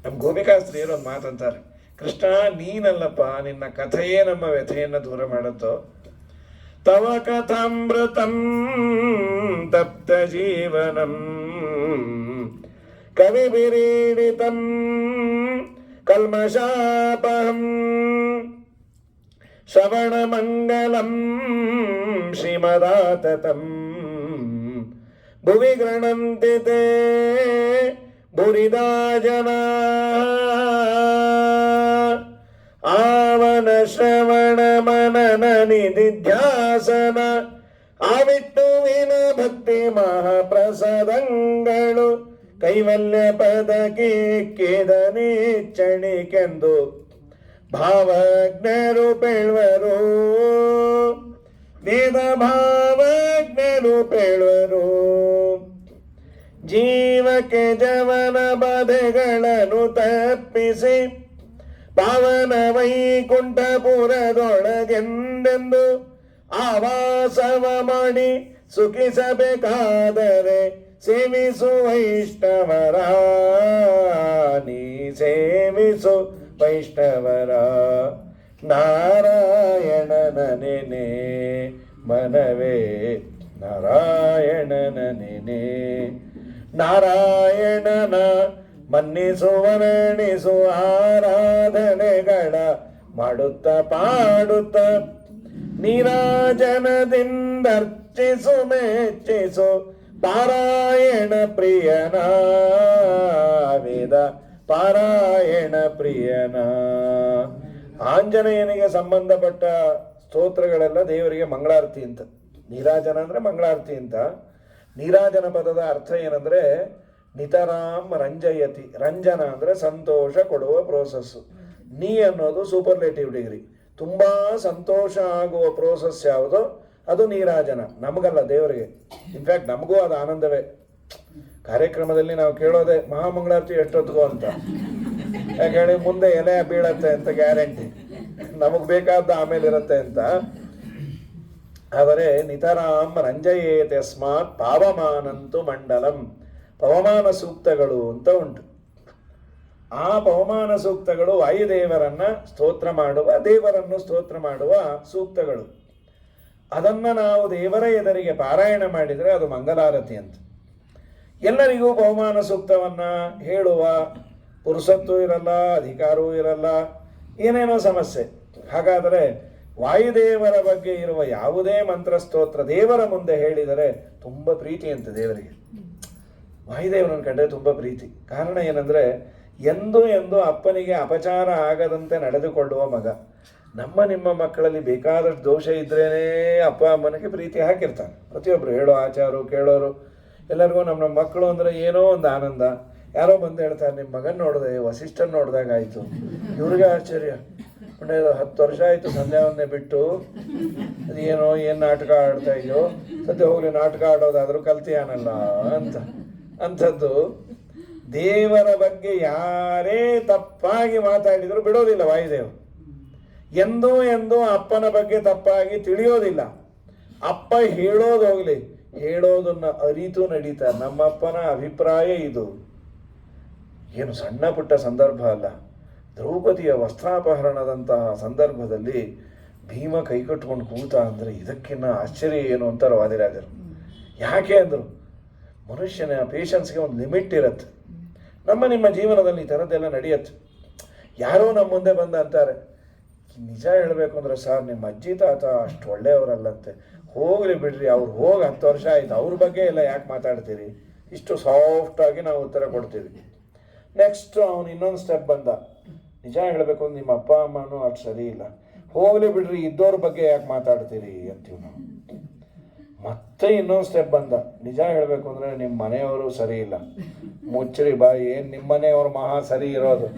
ನಮ್ಮ ಗೋಪಿಕಾಸ್ತ್ರೀಯರು ಒಂದು ಮಾತಂತಾರೆ, ಕೃಷ್ಣ ನೀನಲ್ಲಪ್ಪ, ನಿನ್ನ ಕಥೆಯೇ ನಮ್ಮ ವ್ಯಥೆಯನ್ನು ದೂರ ಮಾಡುತ್ತೋ. ತವ ಕಥಾಮೃತಂ ತಪ್ತ ಜೀವನಂ ಕವಿಭಿರೀಡಿತಂ ಕಲ್ಮಷಾಪಹಂ ಶ್ರವಣಮಂಗಲಂ ಶ್ರೀಮದಾತತಂ ಭುವಿ ಗೃಣಂತಿ ತೇ ಭುರಿದಾ ಜನಾ ಆವನ ಶ್ರವಣ ಮನನ ನಿಧಿಧ್ಯಾಸನ ಆವಿಟ್ಟುವಿನ ಭಕ್ತಿ ಮಹಾಪ್ರಸಾದಂಗಳು ಕೈವಲ್ಯ ಪದಕ್ಕೆ ಕೇದನೇಚ್ಚಣಿಕೆಂದು ಭಾವಜ್ಞರು ಪೇಳ್ವರು, ವೇದ ಭಾವಜ್ಞರು ಪೇಳ್ವರು. ಜೀವಕ್ಕೆ ಜವನ ಬಾಧೆಗಳನ್ನು ತಪ್ಪಿಸಿ ಪಾವನ ವೈಕುಂಠಪುರದೊಳಗೆಂದೆಂದು ಆವಾಸವ ಮಾಡಿ ಸುಖಿಸಬೇಕಾದರೆ ಸೇವಿಸು ವೈಷ್ಣವರ, ನೀ ಸೇವಿಸು ವೈಷ್ಣವರ. ನಾರಾಯಣನ ನೆನೆ ಮನವೇ, ನಾರಾಯಣನ ನೆನೆ. ನಾರಾಯಣನ ಮನ್ನಿಸು ವರ್ಣಿಸು ಆರಾಧನೆಗಳ ಮಾಡುತ್ತ ಪಾಡುತ್ತ ನೀರಾಜನದಿಂದರ್ಚಿಸು ಮೆಚ್ಚಿಸು ಪಾರಾಯಣ ಪ್ರಿಯನ, ವೇದ ಪಾರಾಯಣ ಪ್ರಿಯನ. ಆಂಜನೇಯನಿಗೆ ಸಂಬಂಧಪಟ್ಟ ಸ್ತೋತ್ರಗಳೆಲ್ಲ ದೇವರಿಗೆ ಮಂಗಳಾರತಿ ಅಂತ. ನೀರಾಜನ ಅಂದರೆ ಮಂಗಳಾರತಿ ಅಂತ. ನೀರಾಜನ ಪದದ ಅರ್ಥ ಏನಂದರೆ ನಿತರಾಮ್ ರಂಜಯತಿ. ರಂಜನ ಅಂದರೆ ಸಂತೋಷ ಕೊಡುವ ಪ್ರೋಸೆಸ್ಸು. ನೀ ಅನ್ನೋದು ಸೂಪರ್ಲೇಟಿವ್ ಡಿಗ್ರಿ. ತುಂಬ ಸಂತೋಷ ಆಗುವ ಪ್ರೋಸೆಸ್ ಯಾವುದೋ ಅದು ನೀರಾಜನ. ನಮಗಲ್ಲ, ದೇವರಿಗೆ. ಇನ್ಫ್ಯಾಕ್ಟ್ ನಮಗೂ ಅದು ಆನಂದವೇ. ಕಾರ್ಯಕ್ರಮದಲ್ಲಿ ನಾವು ಕೇಳೋದೆ ಮಹಾಮಂಗಳಾರತಿ ಎಷ್ಟೊತ್ತಿಗೋ ಅಂತ. ಯಾಕೇಳಿ ಮುಂದೆ ಎಲೆ ಬೀಳತ್ತೆ ಅಂತ ಗ್ಯಾರಂಟಿ, ನಮಗೆ ಬೇಕಾದ ಆಮೇಲೆ ಇರುತ್ತೆ ಅಂತ. ಆದರೆ ನಿತರಾಮ್ ರಂಜಯೇತೆ ಸ್ಮಾತ್ ಪಾವಮಾನಂತು ಮಂಡಲಂ. ಪವಮಾನ ಸೂಕ್ತಗಳು ಅಂತ ಉಂಟು. ಆ ಪವಮಾನ ಸೂಕ್ತಗಳು ವಾಯುದೇವರನ್ನ ಸ್ತೋತ್ರ ಮಾಡುವ, ದೇವರನ್ನು ಸ್ತೋತ್ರ ಮಾಡುವ ಸೂಕ್ತಗಳು. ಅದನ್ನು ನಾವು ದೇವರ ಎದುರಿಗೆ ಪಾರಾಯಣ ಮಾಡಿದರೆ ಅದು ಮಂಗಲಾರತಿ ಅಂತ. ಎಲ್ಲರಿಗೂ ಪವಮಾನ ಸೂಕ್ತವನ್ನು ಹೇಳುವ ಪುರುಸತ್ತೂ ಇರಲ್ಲ, ಅಧಿಕಾರವೂ ಇರಲ್ಲ, ಏನೇನೋ ಸಮಸ್ಯೆ. ಹಾಗಾದರೆ ವಾಯುದೇವರ ಬಗ್ಗೆ ಇರುವ ಯಾವುದೇ ಮಂತ್ರ ಸ್ತೋತ್ರ ದೇವರ ಮುಂದೆ ಹೇಳಿದರೆ ತುಂಬ ಪ್ರೀತಿ ಅಂತ ದೇವರಿಗೆ. ವಾಯುದೇವನನ್ನು ಕಂಡ್ರೆ ತುಂಬ ಪ್ರೀತಿ. ಕಾರಣ ಏನಂದರೆ ಎಂದು ಅಪ್ಪನಿಗೆ ಅಪಚಾರ ಆಗದಂತೆ ನಡೆದುಕೊಳ್ಳುವ ಮಗ. ನಮ್ಮ ನಿಮ್ಮ ಮಕ್ಕಳಲ್ಲಿ ಬೇಕಾದಷ್ಟು ದೋಷ ಇದ್ರೇನೇ ಅಪ್ಪ ಅಮ್ಮನಿಗೆ ಪ್ರೀತಿ ಹಾಕಿರ್ತಾನೆ. ಪ್ರತಿಯೊಬ್ಬರು ಹೇಳೋ ಆಚಾರು ಕೇಳೋರು ಎಲ್ಲರಿಗೂ ನಮ್ಮ ಮಕ್ಕಳು ಅಂದರೆ ಏನೋ ಒಂದು ಆನಂದ. ಯಾರೋ ಬಂದು ಹೇಳ್ತಾರೆ, ನಿಮ್ಮ ಮಗನ ನೋಡಿದೆ ವಸಿಷ್ಠನ್ ನೋಡಿದಾಗ ಆಯಿತು. ಇವ್ರಿಗೆ ಆಶ್ಚರ್ಯ, ಒಳ್ಳೆ 10 ವರ್ಷ ಆಯಿತು ಸಂಧ್ಯಾವನ್ನೇ ಬಿಟ್ಟು, ಅದೇನೋ ಏನು ನಾಟಕ ಆಡ್ತಾ ಇದೆಯೋ, ಸದ್ಯ ಹೋಗ್ಲಿ ನಾಟಕ ಆಡೋದಾದರೂ ಕಲ್ತಿಯಾನಲ್ಲ ಅಂಥದ್ದು. ದೇವರ ಬಗ್ಗೆ ಯಾರೇ ತಪ್ಪಾಗಿ ಮಾತಾಡಿದರೂ ಬಿಡೋದಿಲ್ಲ ವಾಯುದೇವರು. ಎಂದೂ ಅಪ್ಪನ ಬಗ್ಗೆ ತಪ್ಪಾಗಿ ತಿಳಿಯೋದಿಲ್ಲ. ಅಪ್ಪ ಹೇಳೋದೋಗ್ಲಿ, ಹೇಳೋದನ್ನ ಅರಿತು ನಡೀತಾರೆ. ನಮ್ಮಪ್ಪನ ಅಭಿಪ್ರಾಯ ಇದು. ಏನು ಸಣ್ಣ ಪುಟ್ಟ ಸಂದರ್ಭ ಅಲ್ಲ. ದ್ರೌಪದಿಯ ವಸ್ತ್ರಾಪಹರಣದಂತಹ ಸಂದರ್ಭದಲ್ಲಿ ಭೀಮ ಕೈಕಟ್ಕೊಂಡು ಕೂತ ಅಂದರೆ ಇದಕ್ಕಿನ್ನ ಆಶ್ಚರ್ಯ ಏನು ಅಂತಾರೆ ವಾದಿರಾಜರು. ಯಾಕೆ ಅಂದರು, ಮನುಷ್ಯನ ಪೇಷನ್ಸ್ಗೆ ಒಂದು ಲಿಮಿಟ್ ಇರುತ್ತೆ. ನಿಮ್ಮ ಜೀವನದಲ್ಲಿ ಈ ಥರದ್ದೆಲ್ಲ ನಡೆಯುತ್ತೆ. ಯಾರೋ ನಮ್ಮ ಮುಂದೆ ಬಂದ ಅಂತಾರೆ, ನಿಜ ಹೇಳಬೇಕು ಅಂದರೆ ಸರ್ ನಿಮ್ಮ ಅಜ್ಜಿ ತಾತ ಅಷ್ಟು ಒಳ್ಳೆಯವರಲ್ಲಂತೆ, ಹೋಗ್ಲಿ ಬಿಡ್ರಿ, ಅವ್ರು ಹೋಗಿ 10 ವರ್ಷ ಆಯಿತು, ಅವ್ರ ಬಗ್ಗೆ ಎಲ್ಲ ಯಾಕೆ ಮಾತಾಡ್ತೀರಿ? ಇಷ್ಟು ಸಾಫ್ಟಾಗಿ ನಾವು ಉತ್ತರ ಕೊಡ್ತೀವಿ. ನೆಕ್ಸ್ಟ್ ಅವನು ಇನ್ನೊಂದು ಸ್ಟೆಪ್ ಬಂದ, ನಿಜ ಹೇಳಬೇಕು ಅಂದ್ರೆ ನಿಮ್ಮ ಅಪ್ಪ ಅಮ್ಮನೂ ಅಷ್ಟು ಸರಿ ಇಲ್ಲ, ಹೋಗ್ಲಿ ಬಿಡ್ರಿ, ಇದ್ದವ್ರ ಬಗ್ಗೆ ಯಾಕೆ ಮಾತಾಡ್ತೀರಿ ಅಂತೀವಿ ನಾವು. ಮತ್ತೆ ಇನ್ನೊಂದು ಸ್ಟೆಪ್ ಬಂದ, ನಿಜ ಹೇಳಬೇಕು ಅಂದರೆ ನಿಮ್ಮ ಮನೆಯವರು ಸರಿ ಇಲ್ಲ, ಮುಚ್ಚರಿ ಬಾಯಿ, ಏನು ನಿಮ್ಮ ಮನೆಯವರು ಮಹಾ ಸರಿ ಇರೋದು.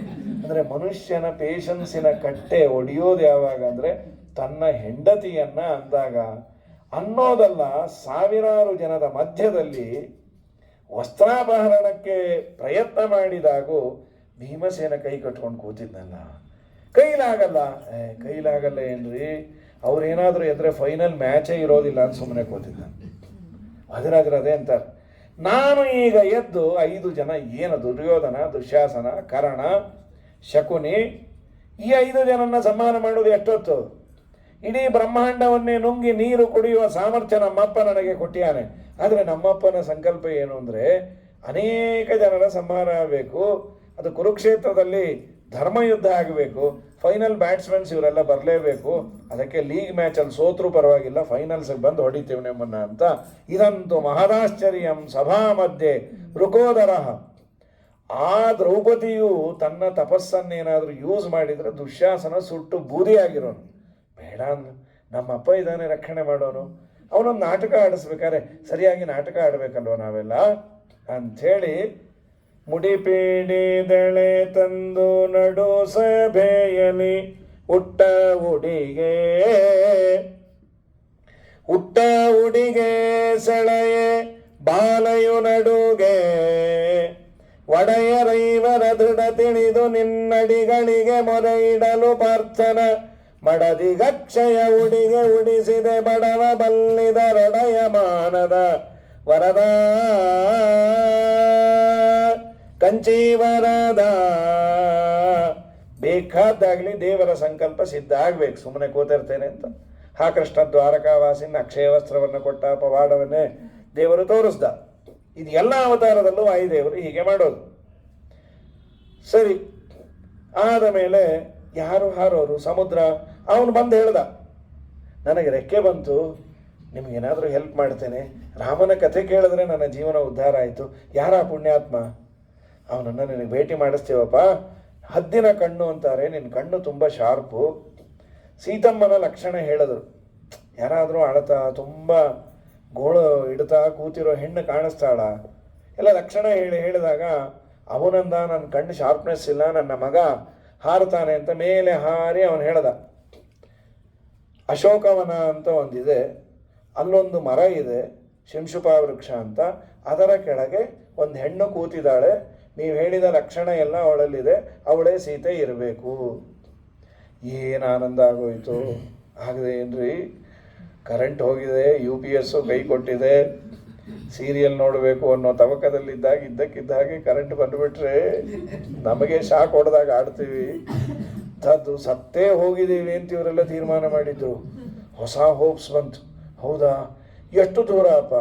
ಅಂದರೆ ಮನುಷ್ಯನ ಪೇಷನ್ಸಿನ ಕಟ್ಟೆ ಒಡೆಯೋದು ಯಾವಾಗ ಅಂದರೆ ತನ್ನ ಹೆಂಡತಿಯನ್ನ ಅಂದಾಗ ಅನ್ನೋದಲ್ಲ. ಸಾವಿರಾರು ಜನದ ಮಧ್ಯದಲ್ಲಿ ವಸ್ತ್ರಾಪಹರಣಕ್ಕೆ ಪ್ರಯತ್ನ ಮಾಡಿದಾಗೂ ಭೀಮಸೇನ ಕೈ ಕಟ್ಕೊಂಡು ಕೂತಿದ್ನಲ್ಲ. ಕೈಲಾಗಲ್ಲ ಏನ್ರಿ, ಅವ್ರೇನಾದರೂ ಎದ್ರೆ ಫೈನಲ್ ಮ್ಯಾಚೇ ಇರೋದಿಲ್ಲ ಅಂತ ಸುಮ್ಮನೆ ಕೂತಿದ್ದ. ವಾದಿರಾಜರು ಅದೇ ಅಂತಾರೆ, ನಾನು ಈಗ ಎದ್ದು 5 ಜನ, ಏನು ದುರ್ಯೋಧನ, ದುಶ್ಯಾಸನ, ಕರ್ಣ, ಶಕುನಿ, ಈ 5 ಜನನ್ನ ಸಂಹಾರ ಮಾಡೋದು ಎಷ್ಟೊತ್ತು? ಇಡೀ ಬ್ರಹ್ಮಾಂಡವನ್ನೇ ನುಂಗಿ ನೀರು ಕುಡಿಯುವ ಸಾಮರ್ಥ್ಯ ನಮ್ಮಪ್ಪ ನನಗೆ ಕೊಟ್ಟಿಯಾನೆ. ಆದರೆ ನಮ್ಮಪ್ಪನ ಸಂಕಲ್ಪ ಏನು ಅಂದರೆ ಅನೇಕ ಜನರ ಸಂಹಾರ ಆಗಬೇಕು, ಅದು ಕುರುಕ್ಷೇತ್ರದಲ್ಲಿ ಧರ್ಮಯುದ್ಧ ಆಗಬೇಕು, ಫೈನಲ್ ಬ್ಯಾಟ್ಸ್ಮನ್ಸ್ ಇವರೆಲ್ಲ ಬರಲೇಬೇಕು, ಅದಕ್ಕೆ ಲೀಗ್ ಮ್ಯಾಚಲ್ಲಿ ಸೋತ್ರೂ ಪರವಾಗಿಲ್ಲ, ಫೈನಲ್ಸ್ಗೆ ಬಂದು ಹೊಡಿತೀವಿ ನಿಮ್ಮನ್ನ ಅಂತ. ಇದಂತೂ ಮಹದಾಶ್ಚರ್ಯಂ ಸಭಾ ಮಧ್ಯೆ ರುಕೋದರ. ಆ ದ್ರೌಪದಿಯು ತನ್ನ ತಪಸ್ಸನ್ನೇನಾದರೂ ಯೂಸ್ ಮಾಡಿದರೆ ದುಶ್ಯಾಸನ ಸುಟ್ಟು ಬೂದಿಯಾಗಿರೋನು. ಬೇಡ ಅಂದು, ನಮ್ಮಪ್ಪ ಇದ್ದಾನೆ ರಕ್ಷಣೆ ಮಾಡೋನು, ಅವನೊಂದು ನಾಟಕ ಆಡಿಸ್ಬೇಕಾದ್ರೆ ಸರಿಯಾಗಿ ನಾಟಕ ಆಡಬೇಕಲ್ವ ನಾವೆಲ್ಲ ಅಂಥೇಳಿ ಮುಡಿಪೀಡಿದಳೆ ತಂದು ನಡು ಸಭೆಯಲಿ ಉಟ್ಟ ಉಡಿಗೆ ಸೆಳೆಯೆ ಬಾಲಯು ನಡುಗೆ ಒಡೆಯರೈವರ ದೃಢ ತಿಳಿದು ನಿನ್ನಡಿಗಳಿಗೆ ಮೊರೆ ಇಡಲು ಪಾರ್ಥನ ಮಡದಿಗಕ್ಷಯ ಉಡಿಗೆ ಉಡಿಸಿದೆ ಬಡವ ಬಲ್ಲಿದರೊಡೆಯ ಮಾನದ ವರದ ಕಂಚೀವರದ. ಬೇಕಾದಾಗಲಿ ದೇವರ ಸಂಕಲ್ಪ ಸಿದ್ಧ ಆಗ್ಬೇಕು, ಸುಮ್ಮನೆ ಕೂತಿರ್ತೇನೆ ಅಂತ. ಕೃಷ್ಣ ದ್ವಾರಕಾವಾಸಿನ ಅಕ್ಷಯ ವಸ್ತ್ರವನ್ನು ಕೊಟ್ಟ, ಪವಾಡವನ್ನೇ ದೇವರು ತೋರಿಸ್ದ. ಇದು ಎಲ್ಲ ಅವತಾರದಲ್ಲೂ ವಾಯುದೇವರು ಹೀಗೆ ಮಾಡೋದು. ಸರಿ, ಆದ ಮೇಲೆ ಯಾರು ಹಾರೋರು? ಸಮುದ್ರ. ಅವನು ಬಂದು ಹೇಳ್ದ, ನನಗೆ ರೆಕ್ಕೆ ಬಂತು, ನಿಮಗೇನಾದರೂ ಹೆಲ್ಪ್ ಮಾಡ್ತೇನೆ, ರಾಮನ ಕಥೆ ಕೇಳಿದ್ರೆ ನನ್ನ ಜೀವನ ಉದ್ಧಾರ ಆಯಿತು. ಯಾರ ಪುಣ್ಯಾತ್ಮ? ಅವನನ್ನು ನಿನಗೆ ಭೇಟಿ ಮಾಡಿಸ್ತೀವಪ್ಪ. ಹದ್ದಿನ ಕಣ್ಣು ಅಂತಾರೆ, ನಿನ್ನ ಕಣ್ಣು ತುಂಬ ಶಾರ್ಪು. ಸೀತಮ್ಮನ ಲಕ್ಷಣ ಹೇಳಿದ್ರು, ಯಾರಾದರೂ ಅಳತಾ ತುಂಬ ಗೋಳು ಇಡ್ತಾ ಕೂತಿರೋ ಹೆಣ್ಣು ಕಾಣಿಸ್ತಾಳ ಎಲ್ಲ ಲಕ್ಷಣ ಹೇಳಿದಾಗ ಅವನಂದ, ನನ್ನ ಕಣ್ಣು ಶಾರ್ಪ್ನೆಸ್ ಇಲ್ಲ, ನನ್ನ ಮಗ ಹಾರುತ್ತಾನೆ ಅಂತ ಮೇಲೆ ಹಾರಿ ಅವನು ಹೇಳ್ದ. ಅಶೋಕವನ ಅಂತ ಒಂದಿದೆ, ಅಲ್ಲೊಂದು ಮರ ಇದೆ, ಶಿಂಶುಪ ವೃಕ್ಷ ಅಂತ, ಅದರ ಕೆಳಗೆ ಒಂದು ಹೆಣ್ಣು ಕೂತಿದ್ದಾಳೆ, ನೀವು ಹೇಳಿದ ಲಕ್ಷಣ ಎಲ್ಲ ಅವಳಲ್ಲಿದೆ, ಅವಳೇ ಸೀತೆ ಇರಬೇಕು. ಏನು ಆನಂದ ಆಗೋಯ್ತು. ಆಗದೆ ಏನ್ರಿ, ಕರೆಂಟ್ ಹೋಗಿದೆ, UPS ಕೈ ಕೊಟ್ಟಿದೆ, ಸೀರಿಯಲ್ ನೋಡಬೇಕು ಅನ್ನೋ ತವಕದಲ್ಲಿದ್ದಾಗ ಇದ್ದಕ್ಕಿದ್ದಾಗೆ ಕರೆಂಟ್ ಬಂದುಬಿಟ್ರೆ ನಮಗೆ ಶಾಕ್ ಹೊಡೆದಾಗ ಆಡ್ತೀವಿ. ಅದು ಸತ್ತೇ ಹೋಗಿದ್ದೀವಿ ಅಂತ ಇವರೆಲ್ಲ ತೀರ್ಮಾನ ಮಾಡಿದ್ರು. ಹೊಸ ಹೋಪ್ಸ್ ಬಂತು. ಹೌದಾ, ಎಷ್ಟು ದೂರ ಅಪ್ಪ?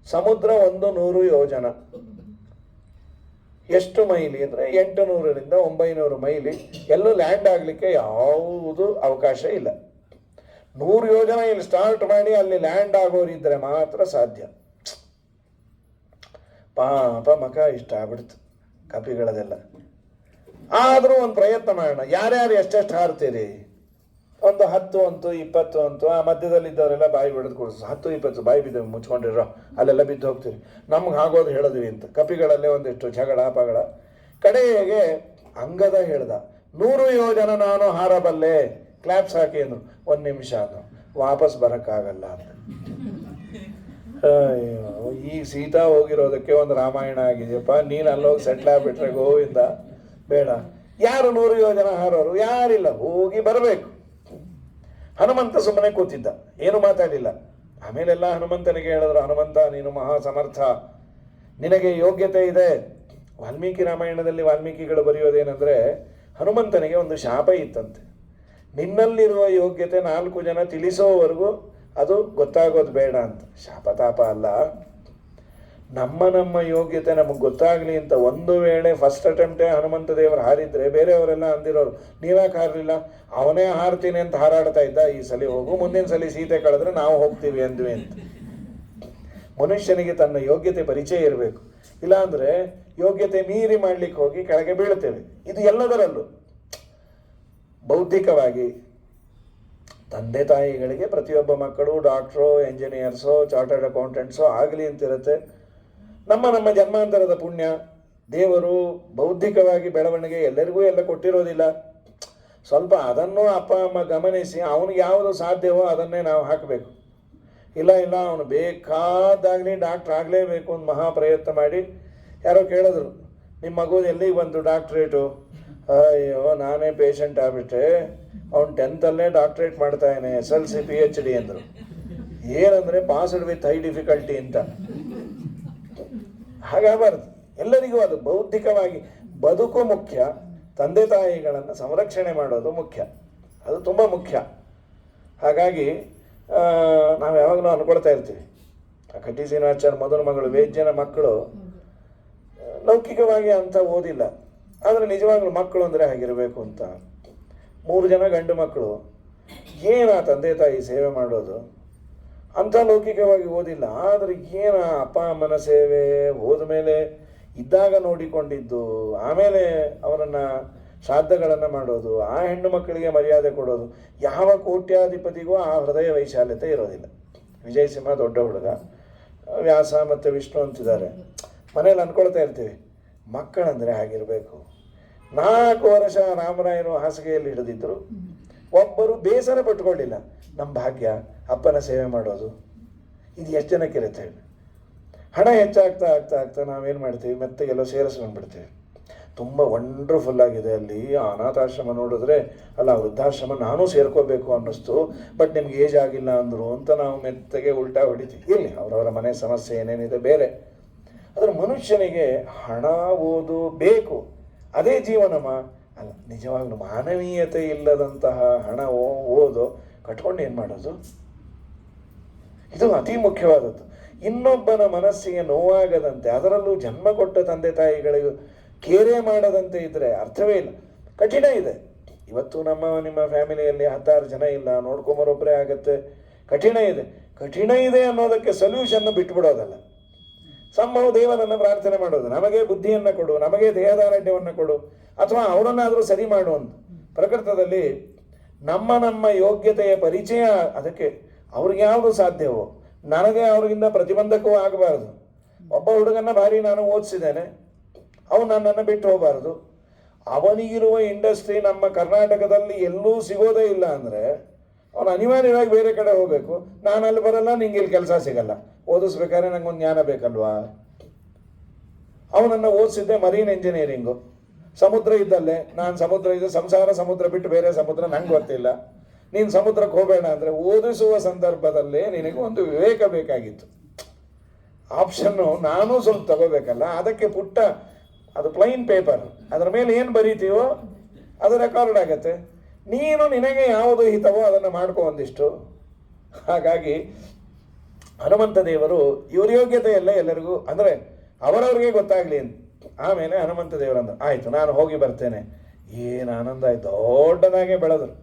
ಸಮುದ್ರ 100 ಯೋಜನ. ಎಷ್ಟು ಮೈಲಿ ಅಂದರೆ 800ರಿಂದ 900 ಮೈಲಿ ಎಲ್ಲೂ ಲ್ಯಾಂಡ್ ಆಗಲಿಕ್ಕೆ ಯಾವುದು ಅವಕಾಶ ಇಲ್ಲ. 100 ಯೋಜನೆ ಇಲ್ಲಿ ಸ್ಟಾರ್ಟ್ ಮಾಡಿ ಅಲ್ಲಿ ಲ್ಯಾಂಡ್ ಆಗೋರಿದ್ದರೆ ಮಾತ್ರ ಸಾಧ್ಯ. ಪಾಪ ಮಕ ಇಷ್ಟ ಆಗ್ಬಿಡ್ತು ಕಪಿಗಳದೆಲ್ಲ. ಆದರೂ ಒಂದು ಪ್ರಯತ್ನ ಮಾಡೋಣ. ಯಾರ್ಯಾರು ಎಷ್ಟೆಷ್ಟು ಹಾರ್ತೀರಿ? ಒಂದು 10 ಅಂತು 20 ಅಂತು. ಆ ಮಧ್ಯದಲ್ಲಿದ್ದವರೆಲ್ಲ ಬಾಯಿ ಬಿಡೋದು ಕೊಡಿಸು. 10 20 ಬಾಯಿ ಬಿದ್ದು ಮುಚ್ಕೊಂಡಿರೋ ಅಲ್ಲೆಲ್ಲ ಬಿದ್ದು ಹೋಗ್ತೀರಿ. ನಮ್ಗೆ ಆಗೋದು ಹೇಳಿದ್ವಿ ಅಂತ ಕಪಿಗಳಲ್ಲೇ ಒಂದಿಷ್ಟು ಜಗಳ ಪಗಳ. ಕಡೆಗೆ ಅಂಗದ ಹೇಳ್ದ 100 ಯೋಜನ ನಾನು ಹಾರಬಲ್ಲೆ, ಕ್ಲಾಪ್ಸ್ ಹಾಕಿ ಅಂದ್ರು. 1 ನಿಮಿಷ ಅಂದ್ರು, ವಾಪಸ್ ಬರೋಕ್ಕಾಗಲ್ಲ ಅಂತ. ಅಯ್ಯೋ, ಈ ಸೀತಾ ಹೋಗಿರೋದಕ್ಕೆ ಒಂದು ರಾಮಾಯಣ ಆಗಿದೆಯಪ್ಪ. ನೀನು ಅಲ್ಲೋಗಿ ಸೆಟ್ಲ್ ಆಗ್ಬಿಟ್ರೆ ಗೋವಿಂದ ಬೇಡ. ಯಾರು 100 ಯೋಜನ ಹಾರೋರು? ಯಾರಿಲ್ಲ, ಹೋಗಿ ಬರಬೇಕು. ಹನುಮಂತ ಸುಮ್ಮನೆ ಕೂತಿದ್ದ, ಏನು ಮಾತಾಡಿಲ್ಲ. ಆಮೇಲೆಲ್ಲ ಹನುಮಂತನಿಗೆ ಹೇಳಿದ್ರು, ಹನುಮಂತ ನೀನು ಮಹಾ ಸಮರ್ಥ, ನಿನಗೆ ಯೋಗ್ಯತೆ ಇದೆ. ವಾಲ್ಮೀಕಿ ರಾಮಾಯಣದಲ್ಲಿ ವಾಲ್ಮೀಕಿಗಳು ಬರೆಯೋದೇನೆಂದರೆ, ಹನುಮಂತನಿಗೆ ಒಂದು ಶಾಪ ಇತ್ತಂತೆ. ನಿನ್ನಲ್ಲಿರುವ ಯೋಗ್ಯತೆ 4 ಜನ ತಿಳಿಸೋವರೆಗೂ ಅದು ಗೊತ್ತಾಗೋದು ಬೇಡ ಅಂತ. ಶಾಪತಾಪ ಅಲ್ಲ, ನಮ್ಮ ಯೋಗ್ಯತೆ ನಮಗೆ ಗೊತ್ತಾಗಲಿ ಅಂತ. ಒಂದು ವೇಳೆ ಫಸ್ಟ್ ಅಟೆಂಪ್ಟೇ ಹನುಮಂತ ದೇವರು ಹಾರಿದ್ರೆ ಬೇರೆಯವರೆಲ್ಲ ಅಂದಿರೋರು, ನೀವ್ಯಾಕೆ ಹಾರಲಿಲ್ಲ? ಅವನೇ ಹಾರ್ತೀನಿ ಅಂತ ಹಾರಾಡ್ತಾ ಇದ್ದ. ಈ ಸಲ ಹೋಗು, ಮುಂದಿನ ಸಲ ಸೀತೆ ಕಳೆದ್ರೆ ನಾವು ಹೋಗ್ತೀವಿ ಅಂದ್ವಿ ಅಂತ. ಮನುಷ್ಯನಿಗೆ ತನ್ನ ಯೋಗ್ಯತೆ ಪರಿಚಯ ಇರಬೇಕು. ಇಲ್ಲಾಂದರೆ ಯೋಗ್ಯತೆ ಮೀರಿ ಮಾಡಲಿಕ್ಕೆ ಹೋಗಿ ಕೆಳಗೆ ಬೀಳ್ತೇವೆ. ಇದು ಎಲ್ಲದರಲ್ಲೂ ಬೌದ್ಧಿಕವಾಗಿ ತಂದೆ ತಾಯಿಗಳಿಗೆ ಪ್ರತಿಯೊಬ್ಬ ಮಕ್ಕಳು ಡಾಕ್ಟ್ರೋ, ಎಂಜಿನಿಯರ್ಸೋ, ಚಾರ್ಟರ್ಡ್ ಅಕೌಂಟೆಂಟ್ಸೋ ಆಗಲಿ ಅಂತಿರುತ್ತೆ. ನಮ್ಮ ಜನ್ಮಾಂತರದ ಪುಣ್ಯ, ದೇವರು ಬೌದ್ಧಿಕವಾಗಿ ಬೆಳವಣಿಗೆ ಎಲ್ಲರಿಗೂ ಎಲ್ಲ ಕೊಟ್ಟಿರೋದಿಲ್ಲ. ಸ್ವಲ್ಪ ಅದನ್ನು ಅಪ್ಪ ಅಮ್ಮ ಗಮನಿಸಿ ಅವನಿಗೆ ಯಾವುದು ಸಾಧ್ಯವೋ ಅದನ್ನೇ ನಾವು ಹಾಕಬೇಕು. ಇಲ್ಲ ಅವನು ಬೇಕಾದಾಗಲಿ ಡಾಕ್ಟ್ರ್ ಆಗಲೇಬೇಕು ಅಂತ ಮಹಾ ಪ್ರಯತ್ನ ಮಾಡಿ. ಯಾರೋ ಕೇಳಿದ್ರು, ನಿಮ್ಮ ಮಗು ಎಲ್ಲಿಗೆ ಬಂತು ಡಾಕ್ಟ್ರೇಟು? ಅಯ್ಯೋ, ನಾನೇ ಪೇಷಂಟ್ ಆಗ್ಬಿಟ್ಟೆ, ಅವ್ನು 10th ಡಾಕ್ಟ್ರೇಟ್ ಮಾಡ್ತಾಯಿದ್ದಾನೆ, SLC PhD ಅಂದರು. ಏನಂದರೆ ಪಾಸ್ಡ್ ವಿತ್ ಹೈ ಡಿಫಿಕಲ್ಟಿ ಅಂತ. ಹಾಗಾಗಬಾರ್ದು. ಎಲ್ಲರಿಗೂ ಅದು ಬೌದ್ಧಿಕವಾಗಿ ಬದುಕು ಮುಖ್ಯ, ತಂದೆ ತಾಯಿಗಳನ್ನು ಸಂರಕ್ಷಣೆ ಮಾಡೋದು ಮುಖ್ಯ, ಅದು ತುಂಬ ಮುಖ್ಯ. ಹಾಗಾಗಿ ನಾವು ಯಾವಾಗಲೂ ಅಂದ್ಕೊಳ್ತಾ ಇರ್ತೀವಿ, ಕಟ್ಟಿ ಶ್ರೀನಿವಾಚಾರ್ಯ ಮೊದಲ ಮಗಳು ವೇದ್ಯನ ಮಕ್ಕಳು ಲೌಕಿಕವಾಗಿ ಅಂತ ಓದಿಲ್ಲ, ಆದರೆ ನಿಜವಾಗ್ಲೂ ಮಕ್ಕಳು ಅಂದರೆ ಹಾಗಿರಬೇಕು ಅಂತ. 3 ಜನ ಗಂಡು ಮಕ್ಕಳು, ಏನ ತಂದೆ ತಾಯಿ ಸೇವೆ ಮಾಡೋದು ಅಂಥ ಲೌಕಿಕವಾಗಿ ಓದಿಲ್ಲ. ಆದರೆ ಏನ ಅಪ್ಪ ಅಮ್ಮನ ಸೇವೆ ಹೋದ ಮೇಲೆ ಇದ್ದಾಗ ನೋಡಿಕೊಂಡಿದ್ದು, ಆಮೇಲೆ ಅವರನ್ನು ಶ್ರಾದ್ದಗಳನ್ನು ಮಾಡೋದು, ಆ ಹೆಣ್ಣು ಮಕ್ಕಳಿಗೆ ಮರ್ಯಾದೆ ಕೊಡೋದು. ಯಾವ ಕೋಟ್ಯಾಧಿಪತಿಗೂ ಆ ಹೃದಯ ವೈಶಾಲ್ಯತೆ ಇರೋದಿಲ್ಲ. ವಿಜಯ್ ಸಿಂಹ ದೊಡ್ಡ ಹುಡುಗ, ವ್ಯಾಸ ಮತ್ತು ವಿಷ್ಣು ಅಂತಿದ್ದಾರೆ. ಮನೇಲಿ ಅಂದ್ಕೊಳ್ತಾ ಇರ್ತೀವಿ, ಮಕ್ಕಳಂದರೆ ಹಾಗಿರಬೇಕು. 4 ವರ್ಷ ರಾಮರಾಯರು ಹಾಸಿಗೆಯಲ್ಲಿ ಹಿಡಿದಿದ್ದರು, ಒಬ್ಬರು ಬೇಸರ ಪಟ್ಕೊಳ್ಳಿಲ್ಲ. ನಮ್ಮ ಭಾಗ್ಯ ಅಪ್ಪನ ಸೇವೆ ಮಾಡೋದು. ಇದು ಎಷ್ಟು ಜನಕ್ಕಿರುತ್ತೆ? ಹಣ ಹೆಚ್ಚಾಗ್ತಾ ಆಗ್ತಾ ಆಗ್ತಾ ನಾವೇನು ಮಾಡ್ತೀವಿ, ಮೆತ್ತಗೆಲ್ಲ ಸೇರಿಸ್ಕೊಂಡ್ಬಿಡ್ತೀವಿ. ತುಂಬ ವಂಡರ್ಫುಲ್ ಆಗಿದೆ ಅಲ್ಲಿ ಅನಾಥಾಶ್ರಮ ನೋಡಿದ್ರೆ, ಅಲ್ಲ ವೃದ್ಧಾಶ್ರಮ ನಾನು ಸೇರ್ಕೋಬೇಕು ಅನ್ನಿಸ್ತು, ಬಟ್ ನಿಮ್ಗೆ ಏಜ್ ಆಗಿಲ್ಲ ಅಂದರು ಅಂತ ನಾವು ಮೆತ್ತಗೆ ಉಲ್ಟಾ ಹೊಡಿತೀವಿ. ಇಲ್ಲಿ ಅವರವರ ಮನೆ ಸಮಸ್ಯೆ ಏನೇನಿದೆ ಬೇರೆ. ಆದರೆ ಮನುಷ್ಯನಿಗೆ ಹಣ ಓದು ಬೇಕು, ಅದೇ ಜೀವನಮ ಅಲ್ಲ. ನಿಜವಾಗ್ಲೂ ಮಾನವೀಯತೆ ಇಲ್ಲದಂತಹ ಹಣ ಓದು ಕಟ್ಕೊಂಡು ಏನು ಮಾಡೋದು? ಇದು ಅತಿ ಮುಖ್ಯವಾದದ್ದು. ಇನ್ನೊಬ್ಬನ ಮನಸ್ಸಿಗೆ ನೋವಾಗದಂತೆ, ಅದರಲ್ಲೂ ಜನ್ಮ ಕೊಟ್ಟ ತಂದೆ ತಾಯಿಗಳಿಗೂ ಕೇರೆ ಮಾಡದಂತೆ ಇದ್ದರೆ ಅರ್ಥವೇ ಇಲ್ಲ. ಕಠಿಣ ಇದೆ. ಇವತ್ತು ನಿಮ್ಮ ಫ್ಯಾಮಿಲಿಯಲ್ಲಿ 16 ಜನ ಇಲ್ಲ, ನೋಡ್ಕೊಂಬರೊಬ್ಬರೇ ಆಗತ್ತೆ. ಕಠಿಣ ಇದೆ ಅನ್ನೋದಕ್ಕೆ ಸೊಲ್ಯೂಷನ್ನು ಬಿಟ್ಬಿಡೋದಲ್ಲ. ಸಂಭವ ದೇವರನ್ನು ಪ್ರಾರ್ಥನೆ ಮಾಡೋದು, ನಮಗೆ ಬುದ್ಧಿಯನ್ನು ಕೊಡು, ನಮಗೆ ದೇಹದಾರಢ್ಯವನ್ನು ಕೊಡು, ಅಥವಾ ಅವರನ್ನಾದರೂ ಸರಿ ಮಾಡು ಅಂತ. ಪ್ರಕೃತದಲ್ಲಿ ನಮ್ಮ ಯೋಗ್ಯತೆಯ ಪರಿಚಯ, ಅದಕ್ಕೆ ಅವ್ರಿಗೆ ಯಾವುದು ಸಾಧ್ಯವೋ ನನಗೆ ಅವ್ರಿಗಿಂತ ಪ್ರತಿಬಂಧಕವೂ ಆಗಬಾರ್ದು. ಒಬ್ಬ ಹುಡುಗನ ಭಾರಿ ನಾನು ಓದಿಸಿದ್ದೇನೆ, ಅವನು ನನ್ನನ್ನು ಬಿಟ್ಟು ಹೋಗಬಾರ್ದು. ಅವನಿಗಿರುವ ಇಂಡಸ್ಟ್ರಿ ನಮ್ಮ ಕರ್ನಾಟಕದಲ್ಲಿ ಎಲ್ಲೂ ಸಿಗೋದೇ ಇಲ್ಲ ಅಂದರೆ ಅವನು ಅನಿವಾರ್ಯವಾಗಿ ಬೇರೆ ಕಡೆ ಹೋಗಬೇಕು. ನಾನು ಅಲ್ಲಿ ಬರಲ್ಲ, ನಿಂಗೆ ಇಲ್ಲಿ ಕೆಲಸ ಸಿಗಲ್ಲ. ಓದಿಸ್ಬೇಕಾದ್ರೆ ನಂಗೊಂದು ಜ್ಞಾನ ಬೇಕಲ್ವಾ? ಅವನನ್ನು ಓದಿಸಿದ್ದೆ ಮರೀನ್ ಇಂಜಿನಿಯರಿಂಗು. ಸಮುದ್ರ ಇದ್ದಲ್ಲೇ, ನಾನು ಸಮುದ್ರ ಇದೆ, ಸಮುದ್ರ ಬಿಟ್ಟು ಬೇರೆ ಸಮುದ್ರ ನಂಗೆ ಗೊತ್ತಿಲ್ಲ. ನೀನು ಸಮುದ್ರಕ್ಕೆ ಹೋಗಬೇಡ ಅಂದರೆ ಓದಿಸುವ ಸಂದರ್ಭದಲ್ಲೇ ನಿನಗೆ ಒಂದು ವಿವೇಕ ಬೇಕಾಗಿತ್ತು. ಆಪ್ಷನ್ನು ನಾನು ಸ್ವಲ್ಪ ತಗೋಬೇಕಲ್ಲ. ಅದಕ್ಕೆ ಪುಟ್ಟ ಅದು ಪ್ಲೈನ್ ಪೇಪರ್, ಅದರ ಮೇಲೆ ಏನು ಬರೀತೀವೋ ಅದು ರೆಕಾರ್ಡ್ ಆಗತ್ತೆ. ನೀನು ನಿನಗೆ ಯಾವುದು ಹಿತವೋ ಅದನ್ನು ಮಾಡ್ಕೊ ಒಂದಿಷ್ಟು. ಹಾಗಾಗಿ ಹನುಮಂತ ದೇವರು ಇವ್ರ ಯೋಗ್ಯತೆ ಎಲ್ಲ ಎಲ್ಲರಿಗೂ ಅಂದರೆ ಅವರವ್ರಿಗೆ ಗೊತ್ತಾಗಲಿ ಅಂತ ಆಮೇಲೆ ಹನುಮಂತ ದೇವರಂದ ಆಯಿತು ನಾನು ಹೋಗಿ ಬರ್ತೇನೆ. ಏನು ಆನಂದ ಆಯ್ತು, ದೊಡ್ಡದಾಗೆ ಬೆಳೆದರು.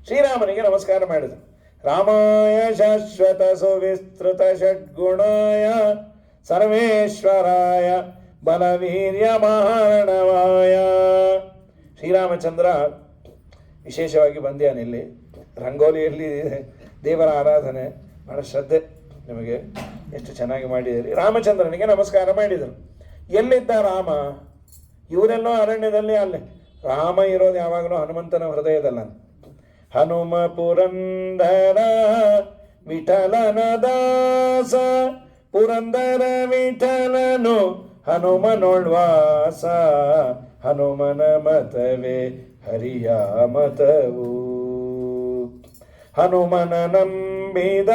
ಶ್ರೀರಾಮನಿಗೆ ನಮಸ್ಕಾರ ಮಾಡಿದರು. ರಾಮಾಯ ಶಾಶ್ವತ ಸುವಿಸ್ತೃತ ಷಡ್ಗುಣಾಯ ಸರ್ವೇಶ್ವರಾಯ ಬಲವೀರ್ಯ ಮಹಾರ್ಣವಾಯ. ಶ್ರೀರಾಮಚಂದ್ರ ವಿಶೇಷವಾಗಿ ಬಂದ್ಯಾನಿಲ್ಲಿ ರಂಗೋಲಿಯಲ್ಲಿ ದೇವರ ಆರಾಧನೆ ಬಹಳ ಶ್ರದ್ಧೆ. ನಿಮಗೆ ಎಷ್ಟು ಚೆನ್ನಾಗಿ ಮಾಡಿದ್ದೀರಿ. ರಾಮಚಂದ್ರನಿಗೆ ನಮಸ್ಕಾರ ಮಾಡಿದರು. ಎಲ್ಲಿದ್ದ ರಾಮ? ಇವರೆಲ್ಲೋ ಅರಣ್ಯದಲ್ಲಿ. ಅಲ್ಲೇ ರಾಮ ಇರೋದು ಯಾವಾಗಲೂ ಹನುಮಂತನ ಹೃದಯದಲ್ಲ. ಹನುಮ ಪುರಂದರ ವಿಠಲನ ದಾಸ, ಪುರಂದರ ವಿಠಲನು ಹನುಮನೊಳ್ವಾಸ, ಹನುಮನ ಮತವೇ ಹರಿಯ ಮತವು. ಹನುಮನ ನಂಬಿದ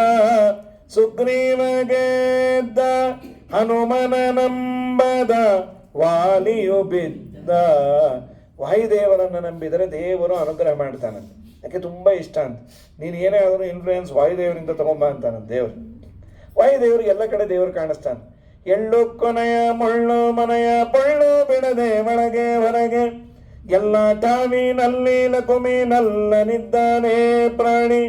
ಸುಗ್ರೀವ ಗೆದ್ದ, ಹನುಮನ ನಂಬದ ವಾಲಿಯು ಬಿದ್ದ. ವಾಯುದೇವರನ್ನು ನಂಬಿದರೆ ದೇವರು ಅನುಗ್ರಹ ಮಾಡ್ತಾನಂತೆ. ಯಾಕೆ ತುಂಬ ಇಷ್ಟ ಅಂತ. ನೀನು ಏನೇ ಆದರೂ ಇನ್ಫ್ಲೂಯೆನ್ಸ್ ವಾಯುದೇವರಿಂದ ತಗೊಂಬ ಅಂತಾನಂತ ದೇವರು. ವಾಯುದೇವರು ಎಲ್ಲ ಕಡೆ ದೇವರು ಕಾಣಿಸ್ತಾನೆ. ಎಳ್ಳು ಕೊನೆಯ ಮುಳ್ಳು ಮನೆಯ ಪೊಳ್ಳು ಬಿಡದೆ ಒಳಗೆ ಹೊರಗೆ, ಎಲ್ಲ ಠಾವಿನಲ್ಲಿ ಲಕುಮಿನಲ್ಲನಿದ್ದಾನೆ ಪ್ರಾಣಿ.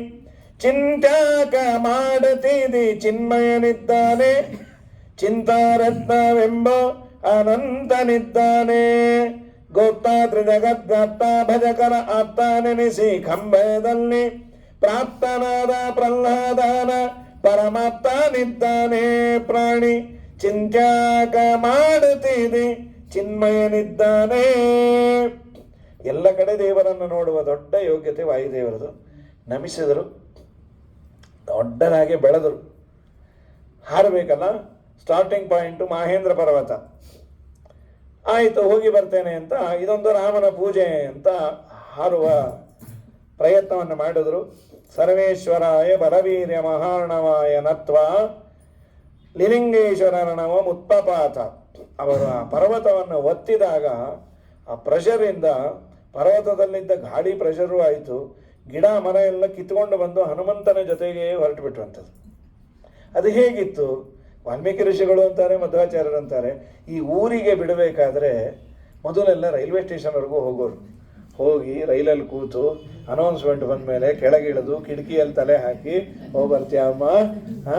ಚಿಂತ್ಯಾಕ ಮಾಡತಿದಿ ಚಿನ್ಮಯನಿದ್ದಾನೆ, ಚಿಂತಾರತ್ನವೆಂಬ ಅನಂತನಿದ್ದಾನೆ. ಗೋಪ್ತಾತ್ರ ಜಗದ್ವ್ಯಾಪ್ತ ಭಜಕರ ಆಪ್ತ ನೆನೆಸಿ ಕಂಬದಲ್ಲಿ ಪ್ರಾಪ್ತನಾದ ಪ್ರಹ್ಲಾದನ ಪರಮಾಪ್ತನಿದ್ದಾನೆ ಪ್ರಾಣಿ. ಚಿಂತ್ಯಾಕ ಮಾಡುತ್ತಿದೆ ಚಿನ್ಮಯನಿದ್ದಾನೆ. ಎಲ್ಲ ಕಡೆ ದೇವರನ್ನು ನೋಡುವ ದೊಡ್ಡ ಯೋಗ್ಯತೆ ವಾಯುದೇವರದು. ನಮಿಸಿದರು, ದೊಡ್ಡದಾಗೆ ಬೆಳೆದರು. ಹಾರಬೇಕಲ್ಲ, ಸ್ಟಾರ್ಟಿಂಗ್ ಪಾಯಿಂಟು ಮಹೇಂದ್ರ ಪರ್ವತ. ಆಯಿತು ಹೋಗಿ ಬರ್ತೇನೆ ಅಂತ ಇದೊಂದು ರಾಮನ ಪೂಜೆ ಅಂತ ಹಾರುವ ಪ್ರಯತ್ನವನ್ನು ಮಾಡಿದ್ರು. ಸರ್ವೇಶ್ವರಾಯ ಬಲವೀರ್ಯ ಮಹಾರ್ಣವಾಯ ನತ್ವ ಲಿಲಿಂಗೇಶ್ವರನವ ಮುತ್ಪಪಾತ. ಅವರು ಆ ಪರ್ವತವನ್ನು ಒತ್ತಿದಾಗ ಆ ಪ್ರೆಷರಿಂದ ಪರ್ವತದಲ್ಲಿದ್ದ ಗಾಳಿ ಪ್ರೆಷರು ಆಯಿತು. ಗಿಡ ಮರ ಎಲ್ಲ ಕಿತ್ಕೊಂಡು ಬಂದು ಹನುಮಂತನ ಜೊತೆಗೆ ಹೊರಟು ಬಿಟ್ಟುವಂಥದ್ದು. ಅದು ಹೇಗಿತ್ತು? ವಾಲ್ಮೀಕಿ ಋಷಿಗಳು ಅಂತಾರೆ, ಮಧ್ವಾಚಾರ್ಯರು ಅಂತಾರೆ, ಈ ಊರಿಗೆ ಬಿಡಬೇಕಾದ್ರೆ ಮೊದಲೆಲ್ಲ ರೈಲ್ವೆ ಸ್ಟೇಷನ್ವರೆಗೂ ಹೋಗೋರು. ಹೋಗಿ ರೈಲಲ್ಲಿ ಕೂತು ಅನೌನ್ಸ್ಮೆಂಟ್ ಬಂದ ಮೇಲೆ ಕೆಳಗಿಳಿದು ಕಿಟಕಿಯಲ್ಲಿ ತಲೆ ಹಾಕಿ ಹೋಗಿ ಬರ್ತೀಯಮ್ಮ,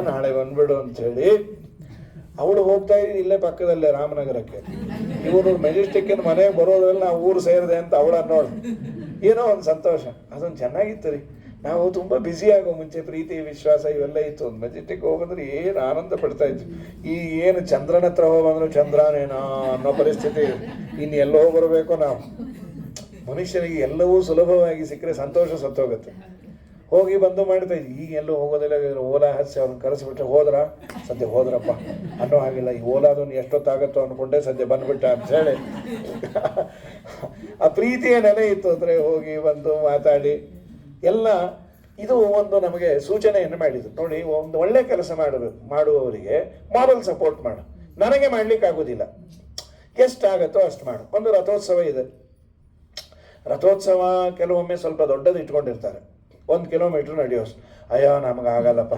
ನಾಳೆ ಬಂದ್ಬಿಡು ಅಂಥೇಳಿ. ಅವಳು ಹೋಗ್ತಾ ಇದ್ದು ಇಲ್ಲೇ ಪಕ್ಕದಲ್ಲೇ ರಾಮನಗರಕ್ಕೆ. ಇವರು ಮೆಜೆಸ್ಟಿಕ್ಕಿನ ಮನೆಗೆ ಬರೋದ್ರಲ್ಲಿ ನಾವು ಊರು ಸೇರಿದೆ ಅಂತ ಅವಳ ನೋಡಿ ಏನೋ ಒಂದು ಸಂತೋಷ. ಅದೊಂದು ಚೆನ್ನಾಗಿತ್ತು ರೀ. ನಾವು ತುಂಬ ಬ್ಯುಸಿಯಾಗೋ ಮುಂಚೆ ಪ್ರೀತಿ ವಿಶ್ವಾಸ ಇವೆಲ್ಲ ಇತ್ತು. ಒಂದು ಮೆಜೆಸ್ಟಿಕ್ ಹೋಗಂದ್ರೆ ಏನು ಆನಂದ ಪಡ್ತಾ ಇತ್ತು. ಈ ಏನು ಚಂದ್ರನ ಹತ್ರ ಹೋಗಂದ್ರೆ ಚಂದ್ರನೇನಾ ಅನ್ನೋ ಪರಿಸ್ಥಿತಿ. ಇನ್ನು ಎಲ್ಲೋ ಬರಬೇಕೋ ನಾವು. ಮನುಷ್ಯನಿಗೆ ಎಲ್ಲವೂ ಸುಲಭವಾಗಿ ಸಿಕ್ಕರೆ ಸಂತೋಷ ಸತ್ತೋಗುತ್ತೆ. ಹೋಗಿ ಬಂದು ಮಾಡ್ತಾ ಇದ್ವಿ. ಈಗ ಎಲ್ಲೂ ಹೋಗೋದಿಲ್ಲ. ಓಲಾ ಹಚ್ಚಿ ಅವ್ರನ್ನ ಕರೆಸಿಬಿಟ್ರೆ ಹೋದ್ರ ಸದ್ಯ ಹೋದ್ರಪ್ಪ ಅನ್ನೋ ಹಾಗಿಲ್ಲ. ಈ ಓಲಾದನ್ನು ಎಷ್ಟೊತ್ತಾಗತ್ತೋ ಅಂದ್ಕೊಂಡೆ ಸದ್ಯ ಬಂದ್ಬಿಟ್ಟ ಅಂಥೇಳಿ ಆ ಪ್ರೀತಿಯ ನೆಲೆ ಇತ್ತು. ಅಂದರೆ ಹೋಗಿ ಬಂದು ಮಾತಾಡಿ ಎಲ್ಲ ಇದು ಒಂದು ನಮಗೆ ಸೂಚನೆಯನ್ನು ಮಾಡಿದ್ರು. ನೋಡಿ, ಒಂದು ಒಳ್ಳೆ ಕೆಲಸ ಮಾಡುವವರಿಗೆ ಮಾರಲ್ ಸಪೋರ್ಟ್ ಮಾಡು. ನನಗೆ ಮಾಡ್ಲಿಕ್ಕೆ ಆಗೋದಿಲ್ಲ, ಎಷ್ಟಾಗತ್ತೋ ಅಷ್ಟು ಮಾಡು. ಒಂದು ರಥೋತ್ಸವ ಇದೆ. ರಥೋತ್ಸವ ಕೆಲವೊಮ್ಮೆ ಸ್ವಲ್ಪ ದೊಡ್ಡದು ಇಟ್ಕೊಂಡಿರ್ತಾರೆ. 1 ಕಿಲೋಮೀಟ್ರ್ ನಡೆಯೋ. ಅಯ್ಯೋ ನಮಗೆ ಆಗಲ್ಲಪ್ಪ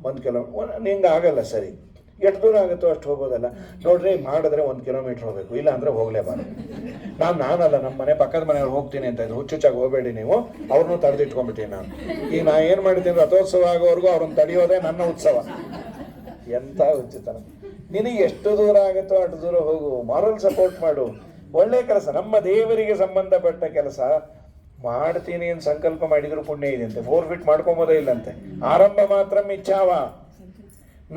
1 ಕಿಲೋಮೀಟ್ರ್ ನಿಂಗೆ ಆಗಲ್ಲ. ಸರಿ, ಎಷ್ಟು ದೂರ ಆಗುತ್ತೋ ಅಷ್ಟು ಹೋಗೋದಲ್ಲ. ನೋಡ್ರಿ, ಮಾಡಿದ್ರೆ 1 ಕಿಲೋಮೀಟ್ರ್ ಹೋಗಬೇಕು, ಇಲ್ಲ ಅಂದರೆ ಹೋಗಲೇಬಾರ್ದು. ನಾನಲ್ಲ, ನಮ್ಮ ಮನೆ ಪಕ್ಕದ ಮನೆಯವ್ರು ಹೋಗ್ತೀನಿ ಅಂತ ಇದ್ರು. ಹುಚ್ಚುಚ್ಚಾಗಿ ಹೋಗಬೇಡಿ ನೀವು, ಅವ್ರನ್ನೂ ತಡೆದಿಟ್ಕೊಂಡ್ಬಿಟ್ಟಿನಿ ನಾನು. ಈಗ ನಾ ಏನು ಮಾಡ್ತೀನಿ, ರಥೋತ್ಸವ ಆಗೋವರೆಗೂ ಅವ್ರನ್ನ ತಡೆಯೋದೇ ನನ್ನ ಉತ್ಸವ. ಎಂಥ ಹುಚ್ಚುತನ. ನಿನಗೆ ಎಷ್ಟು ದೂರ ಆಗುತ್ತೋ ಅಷ್ಟು ದೂರ ಹೋಗು. ಮಾರಲ್ ಸಪೋರ್ಟ್ ಮಾಡು. ಒಳ್ಳೆ ಕೆಲಸ, ನಮ್ಮ ದೇವರಿಗೆ ಸಂಬಂಧಪಟ್ಟ ಕೆಲಸ ಮಾಡ್ತೀನಿ ಅಂತ ಸಂಕಲ್ಪ ಮಾಡಿದ್ರು ಪುಣ್ಯ ಇದೆ ಅಂತೆ. ಫೋರ್ಫಿಟ್ ಮಾಡ್ಕೊಂಬೋದೇ ಇಲ್ಲಂತೆ. ಆರಂಭ ಮಾತ್ರ ಮಿಚ್ಛಾವ.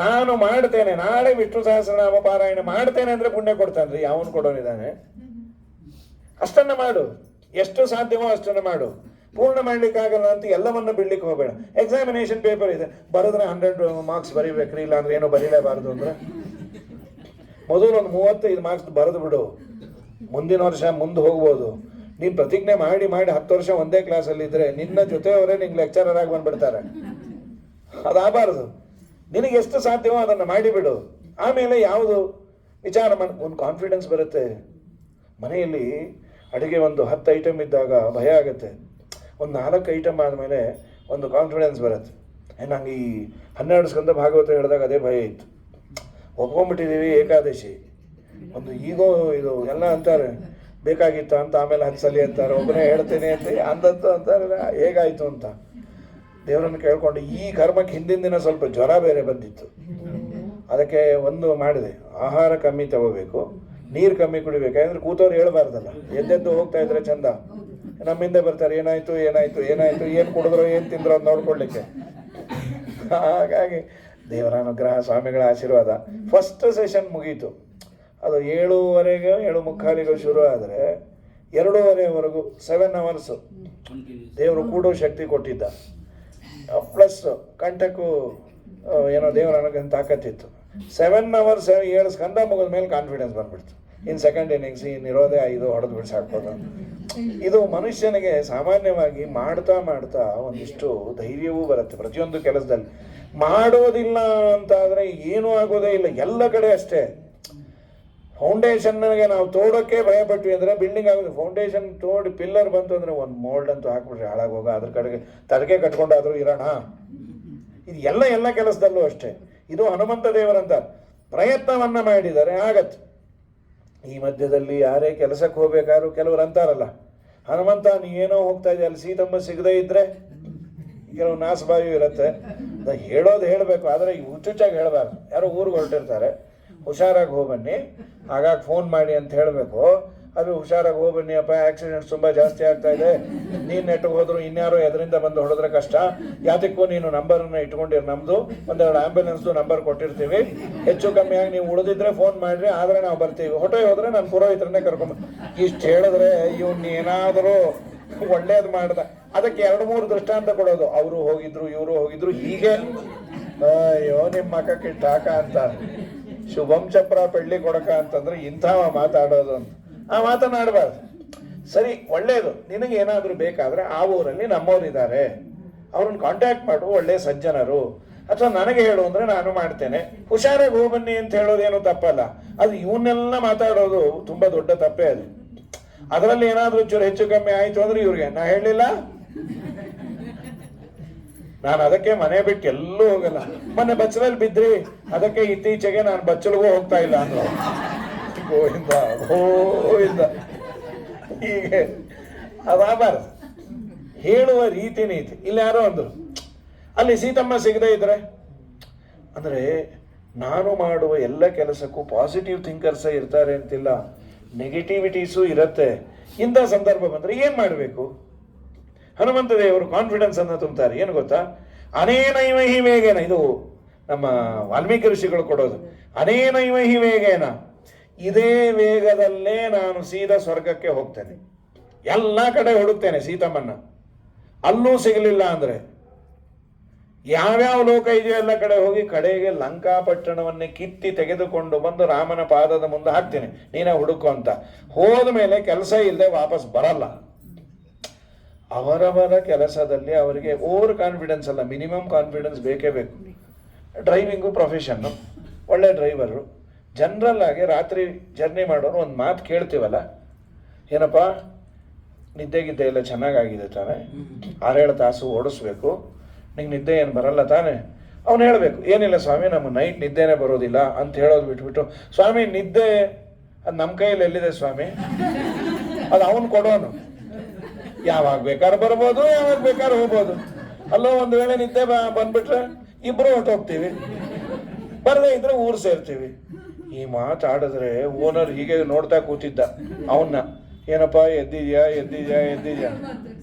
ನಾನು ಮಾಡ್ತೇನೆ, ನಾಳೆ ವಿಷ್ಣು ಸಹಸ್ರನಾಮ ಪಾರಾಯಣ ಮಾಡ್ತೇನೆ ಅಂದರೆ ಪುಣ್ಯ ಕೊಡ್ತಾನ್ರಿ. ಯಾವನು ಕೊಡೋನಿದ್ದಾನೆ? ಅಷ್ಟನ್ನು ಮಾಡು, ಎಷ್ಟು ಸಾಧ್ಯವೋ ಅಷ್ಟನ್ನು ಮಾಡು. ಪೂರ್ಣ ಮಾಡ್ಲಿಕ್ಕಾಗಲ್ಲ ಅಂತ ಎಲ್ಲವನ್ನು ಬಿಡ್ಲಿಕ್ಕೆ ಹೋಗಬೇಡ. ಎಕ್ಸಾಮಿನೇಷನ್ ಪೇಪರ್ ಇದೆ, ಬರೆದ್ರೆ 100 ಮಾರ್ಕ್ಸ್ ಬರೀಬೇಕ್ರಿ, ಇಲ್ಲ ಅಂದ್ರೆ ಏನೋ ಬರೀಲೇಬಾರ್ದು ಅಂದ್ರೆ ಮೊದಲು ಒಂದು 35 ಮಾರ್ಕ್ಸ್ ಬರೆದು ಬಿಡು. ಮುಂದಿನ ವರ್ಷ ಮುಂದೆ ಹೋಗ್ಬೋದು. ನೀನು ಪ್ರತಿಜ್ಞೆ ಮಾಡಿ 10 ವರ್ಷ ಒಂದೇ ಕ್ಲಾಸಲ್ಲಿದ್ದರೆ ನಿನ್ನ ಜೊತೆಯವರೇ ನಿಂಗೆ ಲೆಕ್ಚರರ್ ಆಗಿ ಬಂದ್ಬಿಡ್ತಾರೆ. ಅದಾಗಬಾರ್ದು. ನಿನಗೆ ಎಷ್ಟು ಸಾಧ್ಯವೋ ಅದನ್ನು ಮಾಡಿಬಿಡು. ಆಮೇಲೆ ಯಾವುದು ವಿಚಾರ ಮಾಡಿ ಒಂದು ಕಾನ್ಫಿಡೆನ್ಸ್ ಬರುತ್ತೆ. ಮನೆಯಲ್ಲಿ ಅಡುಗೆ ಒಂದು 10 ಐಟಮ್ ಇದ್ದಾಗ ಭಯ ಆಗುತ್ತೆ. ಒಂದು 4 ಐಟಮ್ ಆದಮೇಲೆ ಒಂದು ಕಾನ್ಫಿಡೆನ್ಸ್ ಬರುತ್ತೆ. ನಂಗೆ ಈ 12 ಸ್ಕಂದ ಭಾಗವತ ಹೇಳಿದಾಗ ಅದೇ ಭಯ ಇತ್ತು. ಒಪ್ಕೊಂಡ್ಬಿಟ್ಟಿದ್ದೀವಿ, ಏಕಾದಶಿ ಒಂದು ಈಗೋ ಇದು ಎಲ್ಲ ಅಂತಾರೆ ಬೇಕಾಗಿತ್ತು ಅಂತ, ಆಮೇಲೆ 10 ಸಲ ಅಂತಾರೆ, ಒಬ್ಬನೇ ಹೇಳ್ತೇನೆ ಅಂತ ಅಂದದ್ದು ಅಂತಾರೆ. ಹೇಗಾಯಿತು ಅಂತ ದೇವರನ್ನು ಕೇಳ್ಕೊಂಡು, ಈ ಕರ್ಮಕ್ಕೆ ಹಿಂದಿನ ದಿನ ಸ್ವಲ್ಪ ಜ್ವರ ಬೇರೆ ಬಂದಿತ್ತು. ಅದಕ್ಕೆ ಒಂದು ಮಾಡಿದೆ, ಆಹಾರ ಕಮ್ಮಿ ತಗೋಬೇಕು, ನೀರು ಕಮ್ಮಿ ಕುಡಿಬೇಕು. ಯಾಕಂದ್ರೆ ಕೂತವ್ರು ಹೇಳ್ಬಾರ್ದಲ್ಲ, ಎದ್ದೆದ್ದು ಹೋಗ್ತಾ ಇದ್ರೆ ಚಂದ. ನಮ್ಮಿಂದ ಬರ್ತಾರೆ, ಏನಾಯ್ತು ಏನಾಯ್ತು ಏನಾಯ್ತು, ಏನು ಕುಡಿದ್ರು ಏನು ತಿಂದ್ರು ಅಂತ ನೋಡ್ಕೊಳ್ಳಿಕ್ಕೆ. ಹಾಗಾಗಿ ದೇವರ ಅನುಗ್ರಹ, ಸ್ವಾಮಿಗಳ ಆಶೀರ್ವಾದ. ಫಸ್ಟ್ ಸೆಷನ್ ಮುಗೀತು. ಅದು 7:15 7:45 ಶುರು ಆದರೆ 2:30ವರೆಗೂ 7 hours ದೇವರು ಕೂಡೋ ಶಕ್ತಿ ಕೊಟ್ಟಿದ್ದ. ಪ್ಲಸ್ ಕಂಠಕ್ಕೂ ಏನೋ ದೇವರ ಅನುಗ್ರಹ ತಾಕತ್ತಿತ್ತು. 7 hours 7 ಸ್ಕಂದ ಮುಗಿದ ಮೇಲೆ ಕಾನ್ಫಿಡೆನ್ಸ್ ಬಂದ್ಬಿಡ್ತು. ಇನ್ನು ಸೆಕೆಂಡ್ ಇನ್ನಿಂಗ್ಸ್ ಇನ್ನಿರೋದೇ 5 ಹೊಡೆದು ಬಿಡಿಸಾಕ್ಬೋದು. ಇದು ಮನುಷ್ಯನಿಗೆ ಸಾಮಾನ್ಯವಾಗಿ ಮಾಡ್ತಾ ಮಾಡ್ತಾ ಒಂದಿಷ್ಟು ಧೈರ್ಯವೂ ಬರುತ್ತೆ. ಪ್ರತಿಯೊಂದು ಕೆಲಸದಲ್ಲಿ ಮಾಡೋದಿಲ್ಲ ಅಂತ ಆದರೆ ಏನೂ ಆಗೋದೇ ಇಲ್ಲ. ಎಲ್ಲ ಕಡೆ ಅಷ್ಟೇ. ಫೌಂಡೇಶನ್ಗೆ ನಾವು ತೋಡೋಕ್ಕೆ ಭಯಪಟ್ವಿ ಅಂದರೆ ಬಿಲ್ಡಿಂಗ್ ಆಗೋದು. ಫೌಂಡೇಶನ್ ತೋಡಿ ಪಿಲ್ಲರ್ ಬಂತು ಅಂದರೆ ಒಂದು ಮೋಲ್ಡ್ ಅಂತೂ ಹಾಕ್ಬಿಟ್ರೆ ಹಾಳಾಗೋಗ, ಅದ್ರ ಕಡೆಗೆ ತಡಕೆ ಕಟ್ಕೊಂಡಾದರೂ ಇರೋಣ. ಇದು ಎಲ್ಲ ಕೆಲಸದಲ್ಲೂ ಅಷ್ಟೇ. ಇದು ಹನುಮಂತ ದೇವರಂತ ಪ್ರಯತ್ನವನ್ನು ಮಾಡಿದರೆ ಆಗತ್ತೆ. ಈ ಮಧ್ಯದಲ್ಲಿ ಯಾರೇ ಕೆಲಸಕ್ಕೆ ಹೋಗ್ಬೇಕಾದ್ರು ಕೆಲವರು ಅಂತಾರಲ್ಲ, ಹನುಮಂತ ನೀ ಏನೋ ಹೋಗ್ತಾ ಇದೆಯಾ, ಅಲ್ಲಿ ಸೀತಮ್ಮ ಸಿಗದೇ ಇದ್ದರೆ ಕೆಲವು ನಾಸಬಾಯು ಇರುತ್ತೆ. ಹೇಳೋದು ಹೇಳಬೇಕು, ಆದರೆ ಈ ಹುಚ್ಚುಚ್ಚಾಗಿ ಹೇಳಬಾರ್ದು. ಯಾರೋ ಊರಿಗೆ ಹೊರಟಿರ್ತಾರೆ, ಹುಷಾರಾಗಿ ಹೋಗ್ಬನ್ನಿ, ಹಾಗಾಗಿ ಫೋನ್ ಮಾಡಿ ಅಂತ ಹೇಳಬೇಕು. ಅದು ಹುಷಾರಾಗಿ ಹೋಗ್ಬನ್ನಿ ಅಪ್ಪ, ಆಕ್ಸಿಡೆಂಟ್ಸ್ ತುಂಬ ಜಾಸ್ತಿ ಆಗ್ತಾ ಇದೆ, ನೀನು ನೆಟ್ಟಿಗೆ ಹೋದ್ರು ಇನ್ಯಾರೋ ಎದರಿಂದ ಬಂದು ಹೊಡೆದ್ರೆ ಕಷ್ಟ, ಯಾತಕ್ಕೂ ನೀನು ನಂಬರನ್ನು ಇಟ್ಕೊಂಡಿರಿ, ನಮ್ಮದು ಒಂದೆರಡು ಆ್ಯಂಬುಲೆನ್ಸ್ದು ನಂಬರ್ ಕೊಟ್ಟಿರ್ತೀವಿ, ಹೆಚ್ಚು ಕಮ್ಮಿಯಾಗಿ ನೀವು ಉಳಿದಿದ್ರೆ ಫೋನ್ ಮಾಡಿರಿ, ಆದರೆ ನಾವು ಬರ್ತೀವಿ, ಹೊಟ್ಟೆ ಹೋದರೆ ನಾನು ಪುರೋಹಿತರನ್ನೇ ಕರ್ಕೊಂಡು. ಇಷ್ಟು ಹೇಳಿದ್ರೆ ಇವನು ಏನಾದರೂ ಒಳ್ಳೇದು ಮಾಡ್ದ. ಅದಕ್ಕೆ 2-3 ದೃಷ್ಟಾಂತ ಕೊಡೋದು, ಅವರು ಹೋಗಿದ್ರು ಇವರು ಹೋಗಿದ್ರು ಹೀಗೆ. ಅಯ್ಯೋ ನಿಮ್ಮ ಮಕ್ಕಕ್ಕೆ ಟಾಕ ಅಂತ, ಶುಭಂ ಚಪ್ರ ಪೆಳ್ಳಿ ಕೊಡಕ ಅಂತಂದ್ರೆ ಇಂಥವ ಮಾತಾಡೋದು ಅಂತ. ಆ ಮಾತನಾಡಬಾರ್ದು. ಸರಿ, ಒಳ್ಳೇದು. ನಿನಗೆ ಏನಾದರೂ ಬೇಕಾದರೆ ಆ ಊರಲ್ಲಿ ನಮ್ಮವರಿದ್ದಾರೆ, ಅವ್ರನ್ನ ಕಾಂಟ್ಯಾಕ್ಟ್ ಮಾಡು, ಒಳ್ಳೆ ಸಜ್ಜನರು. ಅಥವಾ ನನಗೆ ಹೇಳು ಅಂದರೆ ನಾನು ಮಾಡ್ತೇನೆ, ಹುಷಾರಾಗಿ ಹೋಗ್ಬನ್ನಿ ಅಂತ ಹೇಳೋದೇನು ತಪ್ಪಲ್ಲ. ಅದು ಇವನ್ನೆಲ್ಲ ಮಾತಾಡೋದು ತುಂಬ ದೊಡ್ಡ ತಪ್ಪೇ. ಅದು ಅದರಲ್ಲಿ ಏನಾದರೂ ಚೂರು ಹೆಚ್ಚು ಕಮ್ಮಿ ಆಯಿತು ಅಂದರೆ ಇವ್ರಿಗೆ ನಾ ಹೇಳಲಿಲ್ಲ, ನಾನು ಅದಕ್ಕೆ ಮನೆ ಬಿಟ್ಟು ಎಲ್ಲೂ ಹೋಗಲ್ಲ. ಮೊನ್ನೆ ಬಚ್ಚಲಲ್ಲಿ ಬಿದ್ರಿ, ಅದಕ್ಕೆ ಇತ್ತೀಚೆಗೆ ನಾನು ಬಚ್ಚಲಿಗೂ ಹೋಗ್ತಾ ಇಲ್ಲ ಅಂದ್ರು. ಗೋವಿಂದ ಗೋವಿಂದ. ಹೀಗೆ ಅದಾಗಬಾರ್ದು. ಹೇಳುವ ರೀತಿ ನೀತಿ. ಇಲ್ಲಿ ಯಾರೋ ಅಂದರು, ಅಲ್ಲಿ ಸೀತಮ್ಮ ಸಿಗದೇ ಇದ್ರೆ ಅಂದರೆ, ನಾನು ಮಾಡುವ ಎಲ್ಲ ಕೆಲಸಕ್ಕೂ ಪಾಸಿಟಿವ್ ಥಿಂಕರ್ಸೇ ಇರ್ತಾರೆ ಅಂತಿಲ್ಲ, ನೆಗೆಟಿವಿಟೀಸು ಇರುತ್ತೆ. ಇಂಥ ಸಂದರ್ಭ ಬಂದರೆ ಏನು ಮಾಡಬೇಕು? ಹನುಮಂತ ದೇವರು ಕಾನ್ಫಿಡೆನ್ಸ್ ಅನ್ನು ತುಂಬ್ತಾರೆ. ಏನು ಗೊತ್ತಾ? ಅನೇನೈವ ಹಿ ವೇಗೇನ, ಇದು ನಮ್ಮ ವಾಲ್ಮೀಕಿ ಋಷಿಗಳು ಕೊಡೋದು. ಅನೇನೈವ ಹಿ ವೇಗೇನ, ಇದೇ ವೇಗದಲ್ಲೇ ನಾನು ಸೀದಾ ಸ್ವರ್ಗಕ್ಕೆ ಹೋಗ್ತೇನೆ, ಎಲ್ಲ ಕಡೆ ಹುಡುಕ್ತೇನೆ ಸೀತಮ್ಮನ್ನ. ಅಲ್ಲೂ ಸಿಗಲಿಲ್ಲ ಅಂದರೆ ಯಾವ್ಯಾವ ಲೋಕ ಇದೆಯೋ ಎಲ್ಲ ಕಡೆ ಹೋಗಿ ಕಡೆಗೆ ಲಂಕಾಪಟ್ಟಣವನ್ನೇ ಕಿತ್ತಿ ತೆಗೆದುಕೊಂಡು ಬಂದು ರಾಮನ ಪಾದದ ಮುಂದೆ ಹಾಕ್ತೇನೆ, ನೀನೇ ಹುಡುಕು ಅಂತ. ಹೋದ ಮೇಲೆ ಕೆಲಸ ಇಲ್ಲದೆ ವಾಪಸ್ ಬರಲ್ಲ. ಅವರವರ ಕೆಲಸದಲ್ಲಿ ಅವರಿಗೆ ಓವರ್ ಕಾನ್ಫಿಡೆನ್ಸ್ ಅಲ್ಲ, ಮಿನಿಮಮ್ ಕಾನ್ಫಿಡೆನ್ಸ್ ಬೇಕೇ ಬೇಕು. ಡ್ರೈವಿಂಗು ಪ್ರೊಫೆಷನ್ನು, ಒಳ್ಳೆ ಡ್ರೈವರು. ಜನರಲ್ ಆಗಿ ರಾತ್ರಿ ಜರ್ನಿ ಮಾಡೋರು ಒಂದು ಮಾತು ಕೇಳ್ತೀವಲ್ಲ, ಏನಪ್ಪ ನಿದ್ದೆಗಿದ್ದೆ ಎಲ್ಲ ಚೆನ್ನಾಗಾಗಿದೆ ತಾನೆ, 6-7 ತಾಸು ಓಡಿಸ್ಬೇಕು, ನಿಂಗೆ ನಿದ್ದೆ ಏನು ಬರಲ್ಲ ತಾನೆ? ಅವನು ಹೇಳಬೇಕು, ಏನಿಲ್ಲ ಸ್ವಾಮಿ ನಮಗೆ ನೈಟ್ ನಿದ್ದೆನೇ ಬರೋದಿಲ್ಲ ಅಂತ ಹೇಳೋದು ಬಿಟ್ಬಿಟ್ಟು, ಸ್ವಾಮಿ ನಿದ್ದೆ ಅದು ನಮ್ಮ ಕೈಯಲ್ಲಿ ಎಲ್ಲಿದೆ ಸ್ವಾಮಿ, ಅದು ಅವನು ಕೊಡೋನು. ಯಾವಾಗ ಬೇಕಾದ್ರೆ ಬರ್ಬೋದು, ಯಾವಾಗ ಬೇಕಾದ್ರೆ ಹೋಗ್ಬೋದು. ಅಲ್ಲೋ ಒಂದು ವೇಳೆ ನಿದ್ದೆ ಬಂದ್ಬಿಟ್ರೆ ಇಬ್ಬರು ಹೊರಟೋಗ್ತೀವಿ, ಬರದೇ ಇದ್ರೆ ಊರು ಸೇರ್ತೀವಿ. ಈ ಮಾತಾಡಿದ್ರೆ ಓನರ್ ಹೀಗೆ ನೋಡ್ತಾ ಕೂತಿದ್ದ ಅವನ್ನ, ಏನಪ್ಪ ಎದ್ದಿದ್ಯಾ ಎದ್ದಿದ್ಯಾ ಎದ್ದಿದ್ಯಾ.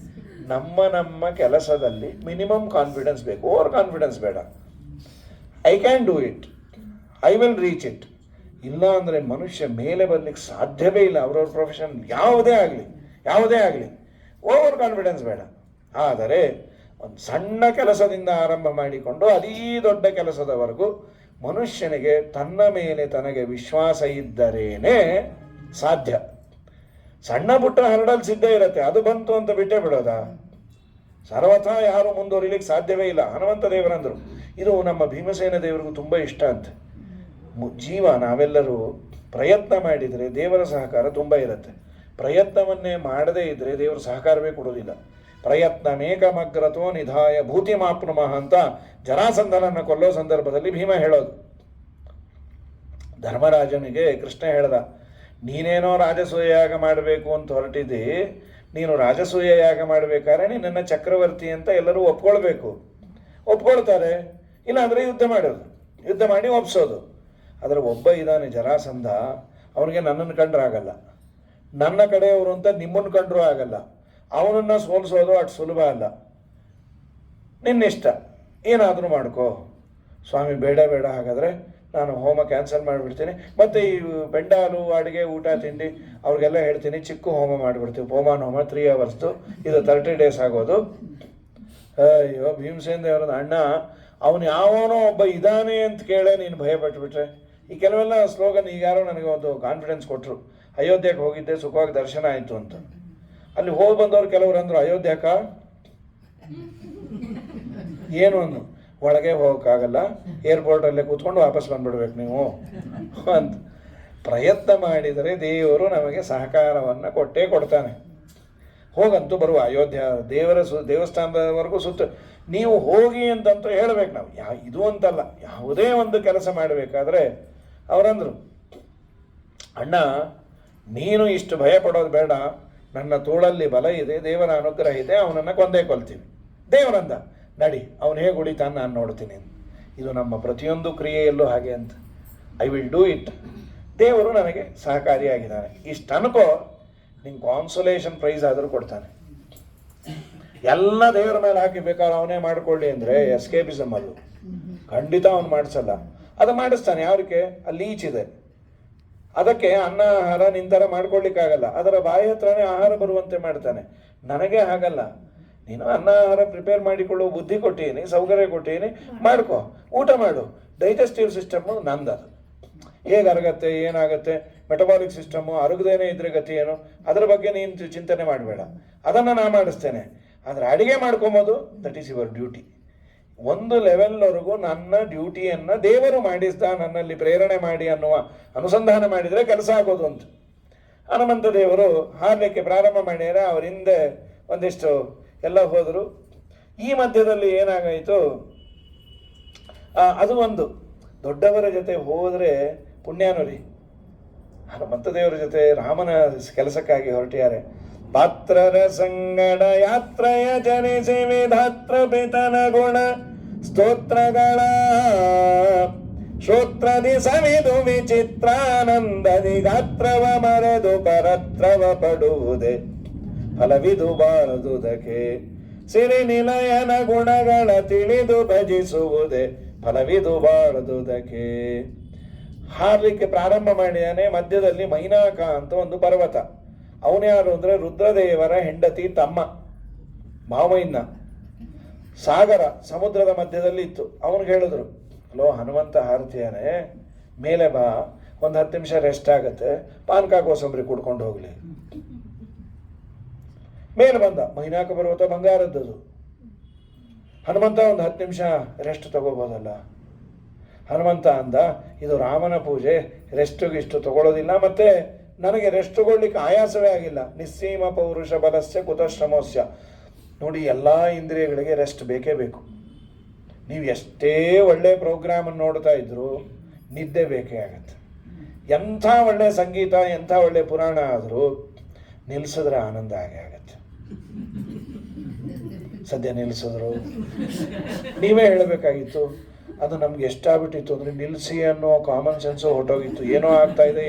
ನಮ್ಮ ಕೆಲಸದಲ್ಲಿ ಮಿನಿಮಮ್ ಕಾನ್ಫಿಡೆನ್ಸ್ ಬೇಕು, ಓವರ್ ಕಾನ್ಫಿಡೆನ್ಸ್ ಬೇಡ. I can do it, I will reach it. ಇಲ್ಲ ಅಂದರೆ ಮನುಷ್ಯ ಮೇಲೆ ಬರಲಿಕ್ಕೆ ಸಾಧ್ಯವೇ ಇಲ್ಲ. ಅವ್ರವ್ರ ಪ್ರೊಫೆಷನ್ ಯಾವುದೇ ಆಗಲಿ ಓವರ್ ಕಾನ್ಫಿಡೆನ್ಸ್ ಬೇಡ. ಆದರೆ ಒಂದು ಸಣ್ಣ ಕೆಲಸದಿಂದ ಆರಂಭ ಮಾಡಿಕೊಂಡು ಅತೀ ದೊಡ್ಡ ಕೆಲಸದವರೆಗೂ ಮನುಷ್ಯನಿಗೆ ತನ್ನ ಮೇಲೆ ತನಗೆ ವಿಶ್ವಾಸ ಇದ್ದರೇನೆ ಸಾಧ್ಯ. ಸಣ್ಣ ಪುಟ್ಟ ಹರಡಲ್ಸ್ ಇದ್ದೇ ಇರುತ್ತೆ, ಅದು ಬಂತು ಅಂತ ಬಿಟ್ಟೇ ಬಿಡೋದಾ? ಸರ್ವಥಾ ಯಾರು ಮುಂದುವರಿಲಿಕ್ಕೆ ಸಾಧ್ಯವೇ ಇಲ್ಲ. ಹನುಮಂತ ದೇವರಂದರು. ಇದು ನಮ್ಮ ಭೀಮಸೇನ ದೇವರಿಗೂ ತುಂಬ ಇಷ್ಟ ಅಂತ. ಜೀವ ನಾವೆಲ್ಲರೂ ಪ್ರಯತ್ನ ಮಾಡಿದರೆ ದೇವರ ಸಹಕಾರ ತುಂಬ ಇರುತ್ತೆ. ಪ್ರಯತ್ನವನ್ನೇ ಮಾಡದೇ ಇದ್ದರೆ ದೇವರ ಸಹಕಾರವೇ ಕೊಡೋದಿಲ್ಲ. ಪ್ರಯತ್ನಮೇಕಮಗ್ರತೋ ನಿಧಾಯ ಭೂತಿ ಮಾಪ್ನುಮಃ ಅಂತ ಜರಾಸಂಧನನ್ನು ಕೊಲ್ಲೋ ಸಂದರ್ಭದಲ್ಲಿ ಭೀಮ ಹೇಳೋದು. ಧರ್ಮರಾಜನಿಗೆ ಕೃಷ್ಣ ಹೇಳ್ದ, ನೀನೇನೋ ರಾಜಸೂಯ ಯಾಗ ಮಾಡಬೇಕು ಅಂತ ಹೊರಟಿದ್ದಿ. ನೀನು ರಾಜಸೂಯ ಯಾಗ ಮಾಡಬೇಕಾದ್ರೆ ನಿನ್ನನ್ನು ಚಕ್ರವರ್ತಿ ಅಂತ ಎಲ್ಲರೂ ಒಪ್ಕೊಳ್ಬೇಕು. ಒಪ್ಕೊಳ್ತಾರೆ, ಇಲ್ಲಾಂದರೆ ಯುದ್ಧ ಮಾಡೋದು, ಯುದ್ಧ ಮಾಡಿ ಒಪ್ಸೋದು. ಆದರೆ ಒಬ್ಬ ಇದ್ದಾನೆ ಜರಾಸಂಧ, ಅವನಿಗೆ ನನ್ನನ್ನು ಕಂಡ್ರೆ ಆಗಲ್ಲ, ನನ್ನ ಕಡೆಯವರು ಅಂತ ನಿಮ್ಮನ್ನು ಕಂಡ್ರೂ ಆಗಲ್ಲ. ಅವನನ್ನು ಸೋಲಿಸೋದು ಅಷ್ಟು ಸುಲಭ ಅಲ್ಲ. ನಿನ್ನಿಷ್ಟ, ಏನಾದರೂ ಮಾಡ್ಕೋ. ಸ್ವಾಮಿ ಬೇಡ ಬೇಡ, ಹಾಗಾದರೆ ನಾನು ಹೋಮ ಕ್ಯಾನ್ಸಲ್ ಮಾಡಿಬಿಡ್ತೀನಿ. ಮತ್ತು ಈ ಪೆಂಡಾಲು, ಅಡುಗೆ, ಊಟ, ತಿಂಡಿ ಅವ್ರಿಗೆಲ್ಲ ಹೇಳ್ತೀನಿ, ಚಿಕ್ಕ ಹೋಮ ಮಾಡಿಬಿಡ್ತೀವಿ. ಹೋಮಾನ ಹೋಮ 3 hours, ಇದು 30 days ಆಗೋದು. ಅಯ್ಯೋ ಭೀಮಸೇನ ದೇವರದ ಅಣ್ಣ, ಅವನು ಯಾವನೋ ಒಬ್ಬ ಇದ್ದಾನೆ ಅಂತ ಕೇಳೇ ನೀನು ಭಯಪಟ್ಟುಬಿಟ್ರೆ. ಈ ಕೆಲವೆಲ್ಲ ಸ್ಲೋಗನ್ ಈಗ ಯಾರೋ ನನಗೆ ಒಂದು ಕಾನ್ಫಿಡೆನ್ಸ್ ಕೊಟ್ಟರು. ಅಯೋಧ್ಯೆಗೆ ಹೋಗಿದ್ದೆ, ಸುಖವಾಗಿ ದರ್ಶನ ಆಯಿತು ಅಂತ. ಅಲ್ಲಿ ಹೋಗಿ ಬಂದವ್ರು ಕೆಲವರು ಅಂದರು, ಅಯೋಧ್ಯಕ ಏನು ಅಂದು, ಒಳಗೆ ಹೋಗೋಕ್ಕಾಗಲ್ಲ, ಏರ್ಪೋರ್ಟಲ್ಲೇ ಕೂತ್ಕೊಂಡು ವಾಪಸ್ ಬಂದುಬಿಡ್ಬೇಕು ನೀವು ಅಂತ. ಪ್ರಯತ್ನ ಮಾಡಿದರೆ ದೇವರು ನಮಗೆ ಸಹಕಾರವನ್ನು ಕೊಟ್ಟೇ ಕೊಡ್ತಾನೆ. ಹೋಗಂತೂ ಬರುವ ಅಯೋಧ್ಯ ದೇವರ ದೇವಸ್ಥಾನದವರೆಗೂ ಸುತ್ತ ನೀವು ಹೋಗಿ ಅಂತಂತೂ ಹೇಳಬೇಕು ನಾವು. ಇದು ಅಂತಲ್ಲ, ಯಾವುದೇ ಒಂದು ಕೆಲಸ ಮಾಡಬೇಕಾದ್ರೆ ಅವರಂದರು, ಅಣ್ಣ ನೀನು ಇಷ್ಟು ಭಯ ಪಡೋದು ಬೇಡ, ನನ್ನ ತೋಳಲ್ಲಿ ಬಲ ಇದೆ, ದೇವರ ಅನುಗ್ರಹ ಇದೆ, ಅವನನ್ನು ಕೊಂದೇ ಕೊಲ್ತೀವಿ. ದೇವರಂದ, ನಡಿ, ಅವನು ಹೇಗೆ ಹೊಡಿತಾನೆ ನಾನು ನೋಡ್ತೀನಿ. ಇದು ನಮ್ಮ ಪ್ರತಿಯೊಂದು ಕ್ರಿಯೆಯಲ್ಲೂ ಹಾಗೆ ಅಂತ. I will do it. ದೇವರು ನನಗೆ ಸಹಕಾರಿಯಾಗಿದ್ದಾನೆ. ಇಷ್ಟು ಅನ್ಕೋ, ನಿಂಗೆ ಕಾನ್ಸೋಲೇಷನ್ ಪ್ರೈಸ್ ಆದರೂ ಕೊಡ್ತಾನೆ. ಎಲ್ಲ ದೇವರ ಮೇಲೆ ಹಾಕಿ ಬೇಕಾದ್ರೆ ಅವನೇ ಮಾಡಿಕೊಳ್ಳಿ ಅಂದರೆ ಎಸ್ಕೇಪಿಸಮ್ ಅದು. ಖಂಡಿತ ಅವನು ಮಾಡಿಸಲ್ಲ, ಅದು ಮಾಡಿಸ್ತಾನೆ. ಯಾರಿಗೆ ಅಲ್ಲಿ ಈಚಿದೆ, ಅದಕ್ಕೆ ಅನ್ನ ಆಹಾರ ನಿಂತರ ಮಾಡ್ಕೊಳ್ಳಿಕ್ಕಾಗಲ್ಲ, ಅದರ ಬಾಯಿ ಹತ್ರನೇ ಆಹಾರ ಬರುವಂತೆ ಮಾಡ್ತಾನೆ. ನನಗೆ ಹಾಗಲ್ಲ, ನೀನು ಅನ್ನ ಆಹಾರ ಪ್ರಿಪೇರ್ ಮಾಡಿಕೊಳ್ಳುವ ಬುದ್ಧಿ ಕೊಟ್ಟೀನಿ, ಸೌಕರ್ಯ ಕೊಟ್ಟೀನಿ, ಮಾಡ್ಕೊ, ಊಟ ಮಾಡು. ಡೈಜೆಸ್ಟಿವ್ ಸಿಸ್ಟಮ್ಮು ನಂದದು. ಹೇಗೆ ಅರಗತ್ತೆ, ಏನಾಗುತ್ತೆ, ಮೆಟಬಾಲಿಕ್ ಸಿಸ್ಟಮ್ಮು ಅರಗದೇನೆ ಇದ್ರೆ ಗತಿ ಏನು, ಅದರ ಬಗ್ಗೆ ನೀನು ಚಿಂತನೆ ಮಾಡಬೇಡ, ಅದನ್ನು ನಾನು ಮಾಡಿಸ್ತೇನೆ. ಆದರೆ ಅಡುಗೆ ಮಾಡ್ಕೊಂಬೋದು, ದಟ್ ಈಸ್ ಯುವರ್ ಡ್ಯೂಟಿ. ಒಂದು ಲೆವೆಲ್ವರೆಗೂ ನನ್ನ ಡ್ಯೂಟಿಯನ್ನು ದೇವರು ಮಾಡಿಸ್ದ, ನನ್ನಲ್ಲಿ ಪ್ರೇರಣೆ ಮಾಡಿ ಅನ್ನುವ ಅನುಸಂಧಾನ ಮಾಡಿದರೆ ಕೆಲಸ ಆಗೋದು ಅಂತ. ಹನುಮಂತ ದೇವರು ಹಾರಲಿಕ್ಕೆ ಪ್ರಾರಂಭ ಮಾಡ್ಯಾರ, ಅವ್ರ ಹಿಂದೆ ಒಂದಿಷ್ಟು ಎಲ್ಲ ಹೋದರು. ಈ ಮಧ್ಯದಲ್ಲಿ ಏನಾಗಾಯಿತು, ಅದು ಒಂದು ದೊಡ್ಡವರ ಜೊತೆ ಹೋದರೆ ಪುಣ್ಯನೂ ರೀ. ಹನುಮಂತ ದೇವರ ಜೊತೆ ರಾಮನ ಕೆಲಸಕ್ಕಾಗಿ ಹೊರಟಿದ್ದಾರೆ. ಪಾತ್ರರ ಸಂಗಡ ಯಾತ್ರಯ ಜನಿಸಿ ವಿಧಾತ್ರ ಪಿತನ ಗುಣ ಸ್ತೋತ್ರಗಳ ಶ್ರೋತ್ರದಿ ಸವಿದು ವಿಚಿತ್ರಾನಂದದಿ ಗಾತ್ರವ ಮರೆದು ಪರತ್ರವ ಪಡುವುದೇ ಫಲವಿದು ಬಾರದುದಕ್ಕೆ ಸಿರಿ ನಿಲಯನ ಗುಣಗಳ ತಿಳಿದು ಭಜಿಸುವುದೇ ಫಲವಿದು ಬಾರದುದಕ್ಕೆ. ಹಾರಲಿಕ್ಕೆ ಪ್ರಾರಂಭ ಮಾಡಿದಾನೆ. ಮಧ್ಯದಲ್ಲಿ ಮೈನಾಕ ಅಂತ ಒಂದು ಪರ್ವತ. ಅವನು ಯಾರು ಅಂದರೆ ರುದ್ರದೇವರ ಹೆಂಡತಿ ತಮ್ಮ ಮಾವಯ್ಯನ. ಸಾಗರ ಸಮುದ್ರದ ಮಧ್ಯದಲ್ಲಿ ಇತ್ತು. ಅವನಿಗೆ ಹೇಳಿದ್ರು, ಹಲೋ ಹನುಮಂತ ಹಾರ್ತಿಯಾನೆ, ಮೇಲೆ ಬಾ, ಒಂದು 10 ನಿಮಿಷ ರೆಸ್ಟ್ ಆಗುತ್ತೆ, ಪಾನಕ ಕೋಸಂಬರಿ ಕುಡ್ಕೊಂಡು ಹೋಗ್ಲಿ. ಮೇಲೆ ಬಂದ. ಮೈನಾಕ ಪರ್ವತ ಬಂಗಾರದ್ದದು. ಹನುಮಂತ ಒಂದು 10 ನಿಮಿಷ ರೆಸ್ಟ್ ತಗೋಬೋದಲ್ಲ. ಹನುಮಂತ ಅಂದ, ಇದು ರಾಮನ ಪೂಜೆ, ರೆಸ್ಟುಗಿಷ್ಟು ತಗೊಳ್ಳೋದಿಲ್ಲ, ಮತ್ತೆ ನನಗೆ ರೆಸ್ಟ್ ತಗೊಳ್ಳಿಕ್ಕೆ ಆಯಾಸವೇ ಆಗಿಲ್ಲ. ನಿಸ್ಸೀಮ ಪೌರುಷ ಬಲಸ್ಯ ಕುತಶ್ರಮೋಸ್ಯ. ನೋಡಿ, ಎಲ್ಲ ಇಂದ್ರಿಯಗಳಿಗೆ ರೆಸ್ಟ್ ಬೇಕೇ ಬೇಕು. ನೀವು ಎಷ್ಟೇ ಒಳ್ಳೆ ಪ್ರೋಗ್ರಾಮನ್ನು ನೋಡ್ತಾ ಇದ್ರು ನಿದ್ದೆ ಬೇಕೇ ಆಗತ್ತೆ. ಎಂಥ ಒಳ್ಳೆ ಸಂಗೀತ, ಎಂಥ ಒಳ್ಳೆ ಪುರಾಣ ಆದರೂ ನಿಲ್ಲಿಸಿದ್ರೆ ಆನಂದ ಆಗೇ ಆಗತ್ತೆ. ಸದ್ಯ ನಿಲ್ಲಿಸಿದ್ರು, ನೀವೇ ಹೇಳಬೇಕಾಗಿತ್ತು. ಅದು ನಮ್ಗೆ ಎಷ್ಟಾಗ್ಬಿಟ್ಟಿತ್ತು ಅಂದರೆ ನಿಲ್ಲಿಸಿ ಅನ್ನೋ ಕಾಮನ್ ಸೆನ್ಸು ಹೊರಟೋಗಿತ್ತು. ಏನೋ ಆಗ್ತಾ ಇದೆ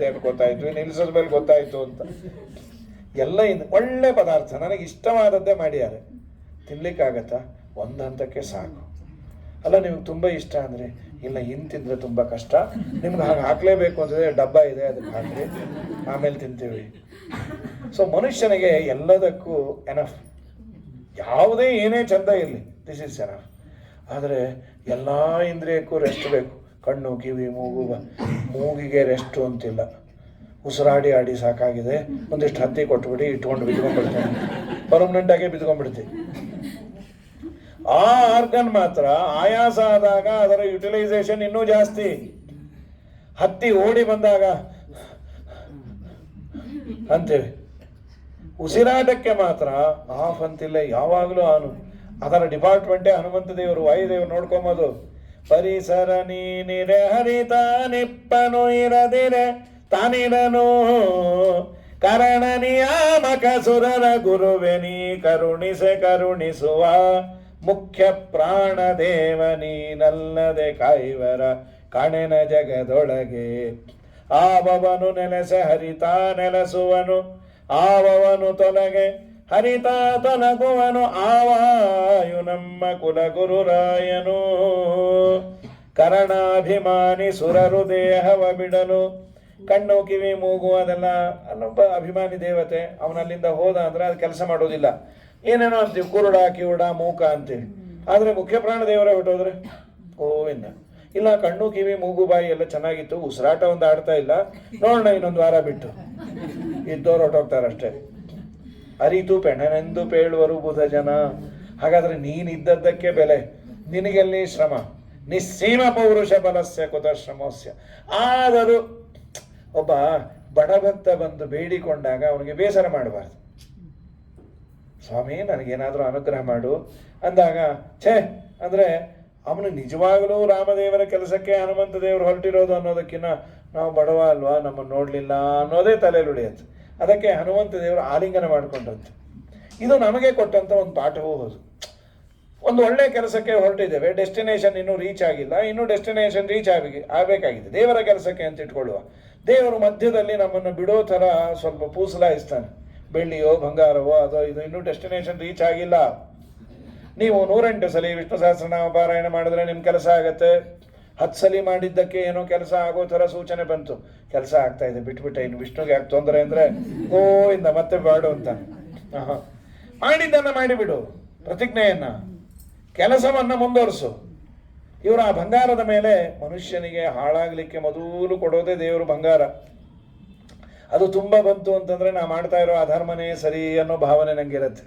ಅಂತ ಗೊತ್ತಾಯಿತು, ನಿಲ್ಲಿಸೋದ ಮೇಲೆ ಗೊತ್ತಾಯಿತು ಅಂತ. ಎಲ್ಲ ಒಳ್ಳೆ ಪದಾರ್ಥ ನನಗೆ ಇಷ್ಟವಾದದ್ದೇ ಮಾಡ್ಯಾರೆ, ತಿನ್ಲಿಕ್ಕಾಗತ್ತಾ? ಒಂದು ಹಂತಕ್ಕೆ ಸಾಕು. ಅಲ್ಲ, ನಿಮ್ಗೆ ತುಂಬ ಇಷ್ಟ ಅಂದರೆ, ಇಲ್ಲ ಇನ್ನು ತಿಂದರೆ ತುಂಬ ಕಷ್ಟ, ನಿಮ್ಗೆ ಹಾಗೆ ಹಾಕಲೇಬೇಕು ಅಂತಂದರೆ ಡಬ್ಬ ಇದೆ, ಅದಕ್ಕೆ ಹಾಕ್ರಿ, ಆಮೇಲೆ ತಿಂತೀವಿ. ಸೊ ಮನುಷ್ಯನಿಗೆ ಎಲ್ಲದಕ್ಕೂ ಎನಫ್. ಯಾವುದೇ ಏನೇ ಚಂದ ಇರಲಿ, ದಿಸ್ ಇಸ್ ಎನಫ್. ಆದರೆ ಎಲ್ಲ ಇಂದ್ರಿಯಕ್ಕೂ ರೆಸ್ಟ್ ಬೇಕು. ಕಣ್ಣು, ಕಿವಿ, ಮೂಗಿಗೆ ರೆಸ್ಟು ಅಂತಿಲ್ಲ. ಉಸಿರಾಡಿ ಆಡಿ ಸಾಕಾಗಿದೆ, ಒಂದಿಷ್ಟು ಹತ್ತಿ ಕೊಟ್ಬಿಟ್ಟು ಇಟ್ಕೊಂಡು ಬಿದ್ಕೊಂಡ್ಬಿಡ್ತೇನೆ, ಪರ್ಮನೆಂಟಾಗಿ ಬಿದ್ಕೊಂಡ್ಬಿಡ್ತೀವಿ. ಆ ಆರ್ಗನ್ ಮಾತ್ರ ಆಯಾಸ ಆದಾಗ ಅದರ ಯುಟಿಲೈಸೇಷನ್ ಇನ್ನೂ ಜಾಸ್ತಿ. ಹತ್ತಿ ಓಡಿ ಬಂದಾಗ ಅಂತೇಳಿ. ಉಸಿರಾಟಕ್ಕೆ ಮಾತ್ರ ಆಫ್ ಅಂತಿಲ್ಲ, ಯಾವಾಗಲೂ ಆನು. ಅದರ ಡಿಪಾರ್ಟ್ಮೆಂಟೇ ಹನುಮಂತ ದೇವರು, ವಾಯುದೇವರು ನೋಡ್ಕೊಂಬೋದು. ಪರಿಸರ ನೀನಿರೆ ಹರಿತ ನಿಪ್ಪನು ಇರದಿರೆ ತಾನಿರನು ಕರಣ ನಿಯಾಮಕ ಸುರರ ಗುರುವೆನಿ ಕರುಣಿಸುವ ಮುಖ್ಯ ಪ್ರಾಣ ದೇವ ನೀನಲ್ಲದೆ ಕಾಯುವರ ಕಣೆನ ಜಗದೊಳಗೆ ಆವವನು ನೆಲೆಸೆ ಹರಿತಾ ನೆಲೆಸುವನು ಆವವನು ತೊಲಗೆ ಹರಿತಾ ತೊಲಗುವನು ಆವಾಯು ನಮ್ಮ ಕುಲಗುರುರಾಯನು ಕರಣಾಭಿಮಾನಿ ಸುರರು ದೇಹವ ಬಿಡಲು ಕಣ್ಣು ಕಿವಿ ಮೂಗು ಅದೆಲ್ಲ ಅಲ್ಲೊಬ್ಬ ಅಭಿಮಾನಿ ದೇವತೆ ಅವನಲ್ಲಿಂದ ಹೋದ ಅಂದ್ರೆ ಅದು ಕೆಲಸ ಮಾಡೋದಿಲ್ಲ. ಏನೇನೋ ಅಂತೀವಿ, ಕುರುಡ ಕಿವುಡ ಮೂಕ ಅಂತೀವಿ. ಆದರೆ ಮುಖ್ಯ ಪ್ರಾಣ ದೇವರ ಬಿಟ್ಟೋದ್ರೆ ಗೋವಿಂದ. ಇಲ್ಲ, ಕಣ್ಣು ಕಿವಿ ಮೂಗು ಬಾಯಿ ಎಲ್ಲ ಚೆನ್ನಾಗಿತ್ತು, ಉಸಿರಾಟ ಒಂದು ಆಡ್ತಾ ಇಲ್ಲ, ನೋಡೋಣ ಇನ್ನೊಂದು ವಾರ ಬಿಟ್ಟು ಇದ್ದವ್ರು ಹೊಟ್ಟೋಗ್ತಾರಷ್ಟೇ. ಅರಿತು ಪೆಣನೆಂದು ಪೇಳುವರು ಬುಧ ಜನ. ಹಾಗಾದ್ರೆ ನೀನಿದ್ದದ್ದಕ್ಕೆ ಬೆಲೆ, ನಿನಗೆಲ್ಲಿ ಶ್ರಮ, ನಿಸ್ಸೀಮ ಪೌರುಷ ಬಲಸ್ಯ ಕುತ ಶ್ರಮಸ್ಯ. ಆದರೂ ಒಬ್ಬ ಬಡಭಕ್ತ ಬಂದು ಬೇಡಿಕೊಂಡಾಗ ಅವನಿಗೆ ಬೇಸರ ಮಾಡಬಾರ್ದು. ಸ್ವಾಮಿ ನನಗೇನಾದರೂ ಅನುಗ್ರಹ ಮಾಡು ಅಂದಾಗ ಛೇ ಅಂದರೆ ಅವನು ನಿಜವಾಗಲೂ ರಾಮದೇವರ ಕೆಲಸಕ್ಕೆ ಹನುಮಂತ ದೇವರು ಹೊರಟಿರೋದು ಅನ್ನೋದಕ್ಕಿಂತ ನಾವು ಬಡವ ಅಲ್ವಾ, ನಮ್ಮನ್ನು ನೋಡಲಿಲ್ಲ ಅನ್ನೋದೇ ತಲೆಯಲ್ಲಿ ಉಳಿಯುತ್ತೆ. ಅದಕ್ಕೆ ಹನುಮಂತ ದೇವರು ಆಲಿಂಗನ ಮಾಡಿಕೊಂಡಂತೆ. ಇದು ನಮಗೆ ಕೊಟ್ಟಂಥ ಒಂದು ಪಾಠವೂ ಹೌದು. ಒಂದು ಒಳ್ಳೆಯ ಕೆಲಸಕ್ಕೆ ಹೊರಟಿದ್ದೇವೆ, ಡೆಸ್ಟಿನೇಷನ್ ಇನ್ನೂ ರೀಚ್ ಆಗಿಲ್ಲ, ಇನ್ನೂ ಡೆಸ್ಟಿನೇಷನ್ ರೀಚ್ ಆಗಬೇಕಾಗಿದೆ ದೇವರ ಕೆಲಸಕ್ಕೆ ಅಂತ ಇಟ್ಕೊಳ್ಳುವ. ದೇವರು ಮಧ್ಯದಲ್ಲಿ ನಮ್ಮನ್ನು ಬಿಡೋ ಥರ ಸ್ವಲ್ಪ ಪೂಸಲಾಯಿಸ್ತಾನೆ. ಬೆಳ್ಳಿಯೋ ಬಂಗಾರವೋ ಅದೋ ಇದು, ಇನ್ನೂ ಡೆಸ್ಟಿನೇಷನ್ ರೀಚ್ ಆಗಿಲ್ಲ. ನೀವು 108 ಸಲ ವಿಷ್ಣು ಸಹಸ್ರನಾಮ ಪಾರಾಯಣ ಮಾಡಿದ್ರೆ ನಿಮ್ಮ ಕೆಲಸ ಆಗತ್ತೆ. 10 ಸಲ ಮಾಡಿದ್ದಕ್ಕೆ ಏನೋ ಕೆಲಸ ಆಗೋ ಥರ ಸೂಚನೆ ಬಂತು, ಕೆಲಸ ಆಗ್ತಾ ಇದೆ ಬಿಟ್ಬಿಟ್ಟೆ, ಇನ್ನು ವಿಷ್ಣುಗೆ ಯಾಕೆ ತೊಂದರೆ ಅಂದರೆ ಇಂದ ಮತ್ತೆ ಬಾಡು ಅಂತ. ಮಾಡಿದ್ದನ್ನು ಮಾಡಿಬಿಡು, ಪ್ರತಿಜ್ಞೆಯನ್ನ, ಕೆಲಸವನ್ನು ಮುಂದುವರಿಸು. ಇವರು ಆ ಬಂಗಾರದ ಮೇಲೆ ಮನುಷ್ಯನಿಗೆ ಹಾಳಾಗಲಿಕ್ಕೆ ಮೊದಲು ಕೊಡೋದೇ ದೇವರು ಬಂಗಾರ. ಅದು ತುಂಬ ಬಂತು ಅಂತಂದರೆ ನಾ ಮಾಡ್ತಾ ಇರೋ ಅಧರ್ಮನೇ ಸರಿ ಅನ್ನೋ ಭಾವನೆ ನನಗಿರುತ್ತೆ.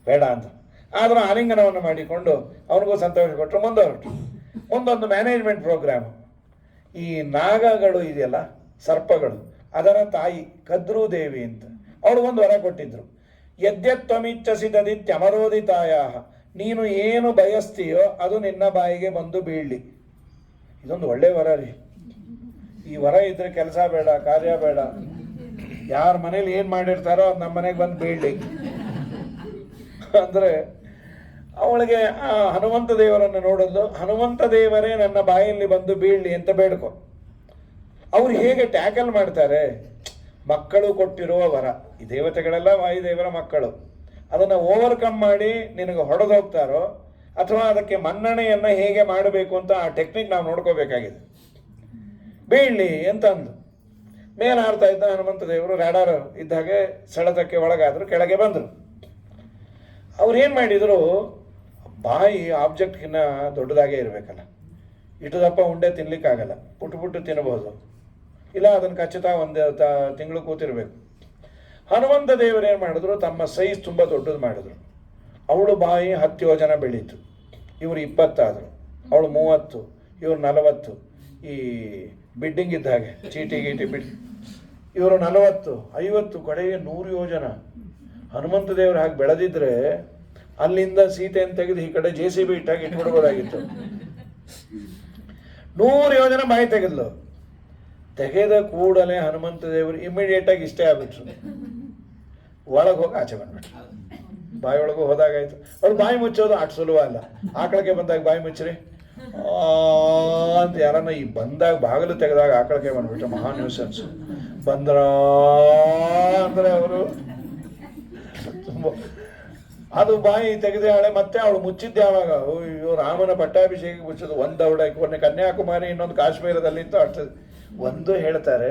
ಬೇಡ ಅಂತ. ಆದರೂ ಆಲಿಂಗನವನ್ನು ಮಾಡಿಕೊಂಡು ಅವನಿಗೂ ಸಂತೋಷ ಕೊಟ್ಟರು, ಮುಂದುವರಟು. ಒಂದೊಂದು ಮ್ಯಾನೇಜ್ಮೆಂಟ್ ಪ್ರೋಗ್ರಾಮ್. ಈ ನಾಗಗಳು ಇದೆಯಲ್ಲ, ಸರ್ಪಗಳು, ಅದರ ತಾಯಿ ಕದ್ರೂ ದೇವಿ ಅಂತ ಅವಳಿಗೊಂದು ವರ ಕೊಟ್ಟಿದ್ರು. ಯದ್ಯತ್ವಮಿಚ್ಛಸಿದದಿತ್ಯಮರೋದಿತಾಯ, ನೀನು ಏನು ಬಯಸ್ತೀಯೋ ಅದು ನಿನ್ನ ಬಾಯಿಗೆ ಬಂದು ಬೀಳಲಿ. ಇದೊಂದು ಒಳ್ಳೆ ವರ ರೀ. ಈ ವರ ಇದ್ರೆ ಕೆಲಸ ಬೇಡ, ಕಾರ್ಯ ಬೇಡ, ಯಾರ ಮನೇಲಿ ಏನು ಮಾಡಿರ್ತಾರೋ ಅದು ನಮ್ಮ ಮನೆಗೆ ಬಂದು ಬೀಳಲಿ ಅಂದರೆ ಅವಳಿಗೆ ಆ ಹನುಮಂತ ದೇವರನ್ನು ನೋಡಲು, ಹನುಮಂತ ದೇವರೇ ನನ್ನ ಬಾಯಲ್ಲಿ ಬಂದು ಬೀಳಲಿ ಅಂತ ಬೇಡ್ಕೊ. ಅವ್ರು ಹೇಗೆ ಟ್ಯಾಕಲ್ ಮಾಡ್ತಾರೆ, ಮಕ್ಕಳು ಕೊಟ್ಟಿರುವ ವರ, ಈ ದೇವತೆಗಳೆಲ್ಲ ವಾಯುದೇವರ ಮಕ್ಕಳು, ಅದನ್ನು ಓವರ್ಕಮ್ ಮಾಡಿ ನಿನಗೆ ಹೊಡೆದೋಗ್ತಾರೋ ಅಥವಾ ಅದಕ್ಕೆ ಮನ್ನಣೆಯನ್ನು ಹೇಗೆ ಮಾಡಬೇಕು ಅಂತ ಆ ಟೆಕ್ನಿಕ್ ನಾವು ನೋಡ್ಕೋಬೇಕಾಗಿದೆ. ಬೀಳಲಿ ಅಂತಂದು ಮೇಲೆ ಹಾರ್ತಾ ಇದ್ದ ಹನುಮಂತ ದೇವರು ರ್ಯಾಡಾರ್ ಇದ್ದ ಹಾಗೆ ಸೆಳೆತಕ್ಕೆ ಒಳಗಾದರು, ಕೆಳಗೆ ಬಂದರು. ಅವ್ರು ಏನು ಮಾಡಿದರು, ಬಾಯಿ ಆಬ್ಜೆಕ್ಟ್ಗಿನ್ನ ದೊಡ್ಡದಾಗೇ ಇರಬೇಕಲ್ಲ, ಇಟ್ಟು ದಪ್ಪ ಉಂಡೆ ತಿನ್ಲಿಕ್ಕಾಗಲ್ಲ, ಪುಟ್ಟು ತಿನ್ನಬಹುದು, ಇಲ್ಲ ಅದನ್ನು ಕಚ್ಚುತ್ತಾ ಒಂದು ತಿಂಗಳು ಕೂತಿರ್ಬೇಕು. ಹನುಮಂತ ದೇವರು ಏನು ಮಾಡಿದ್ರು, ತಮ್ಮ ಸೈಜ್ ತುಂಬ ದೊಡ್ಡದು ಮಾಡಿದ್ರು. ಅವಳು ಬಾಯಿ 10 ಯೋಜನ ಬೆಳೀತು. ಇವರು 20 ಆದರು, ಅವಳು 30, ಇವರು 40. ಈ ಬಿಡ್ಡಿಂಗ್ ಇದ್ದ ಹಾಗೆ ಚೀಟಿ ಗೀಟಿ ಬಿಡ್, ಇವರು 40, 50, ಕಡೆಗೆ 100 ಯೋಜನ. ಹನುಮಂತ ದೇವರು ಹಾಗೆ ಬೆಳೆದಿದ್ರೆ ಅಲ್ಲಿಂದ ಸೀತೆಯನ್ನು ತೆಗೆದು ಈ ಕಡೆ JCB ಇಟ್ಟಾಗಿ ಇಟ್ಬಿಡ್ಬೋದಾಗಿತ್ತು. 100 ಯೋಜನ ಬಾಯಿ ತೆಗೆದ್ಲು. ತೆಗೆದ ಕೂಡಲೇ ಹನುಮಂತ ದೇವರು ಇಮಿಡಿಯೇಟ್ ಆಗಿ ಇಷ್ಟೇ ಆಗ್ಬಿಟ್ರು, ಒಳಗೆ ಹೋಗಿ ಆಚೆ ಬಂದ್ಬಿಟ್ರು. ಬಾಯಿ ಒಳಗೂ ಹೋದಾಗಾಯ್ತು. ಅವ್ರು ಬಾಯಿ ಮುಚ್ಚೋದು ಅಷ್ಟು ಸುಲಭ ಅಲ್ಲ. ಆಕಳಕ್ಕೆ ಬಂದಾಗ ಬಾಯಿ ಮುಚ್ಚ್ರಿ ಅಂತ ಯಾರನ್ನ ಈ ಬಂದಾಗ ಬಾಗಿಲು ತೆಗೆದಾಗ ಆಕಳಕ್ಕೆ ಬಂದ್ಬಿಟ್ರೆ ಮಹಾ ನ್ಯೂಸೆನ್ಸ್. ಬಂದ್ರ ಅಂದ್ರೆ ಅವರು ಅದು ಬಾಯಿ ತೆಗೆದೇ ಹಳೆ. ಮತ್ತೆ ಅವಳು ಮುಚ್ಚಿದ್ದೆ ಯಾವಾಗ, ಅಯ್ಯೋ ರಾಮನ ಪಟ್ಟಾಭಿಷೇಕ ಮುಚ್ಚೋದು. ಒಂದು ಅವಳಕ್ಕೆ ಒಂದು ಕನ್ಯಾಕುಮಾರಿ, ಇನ್ನೊಂದು ಕಾಶ್ಮೀರದಲ್ಲಿತ್ತು. ಅಷ್ಟು ಒಂದು ಹೇಳ್ತಾರೆ,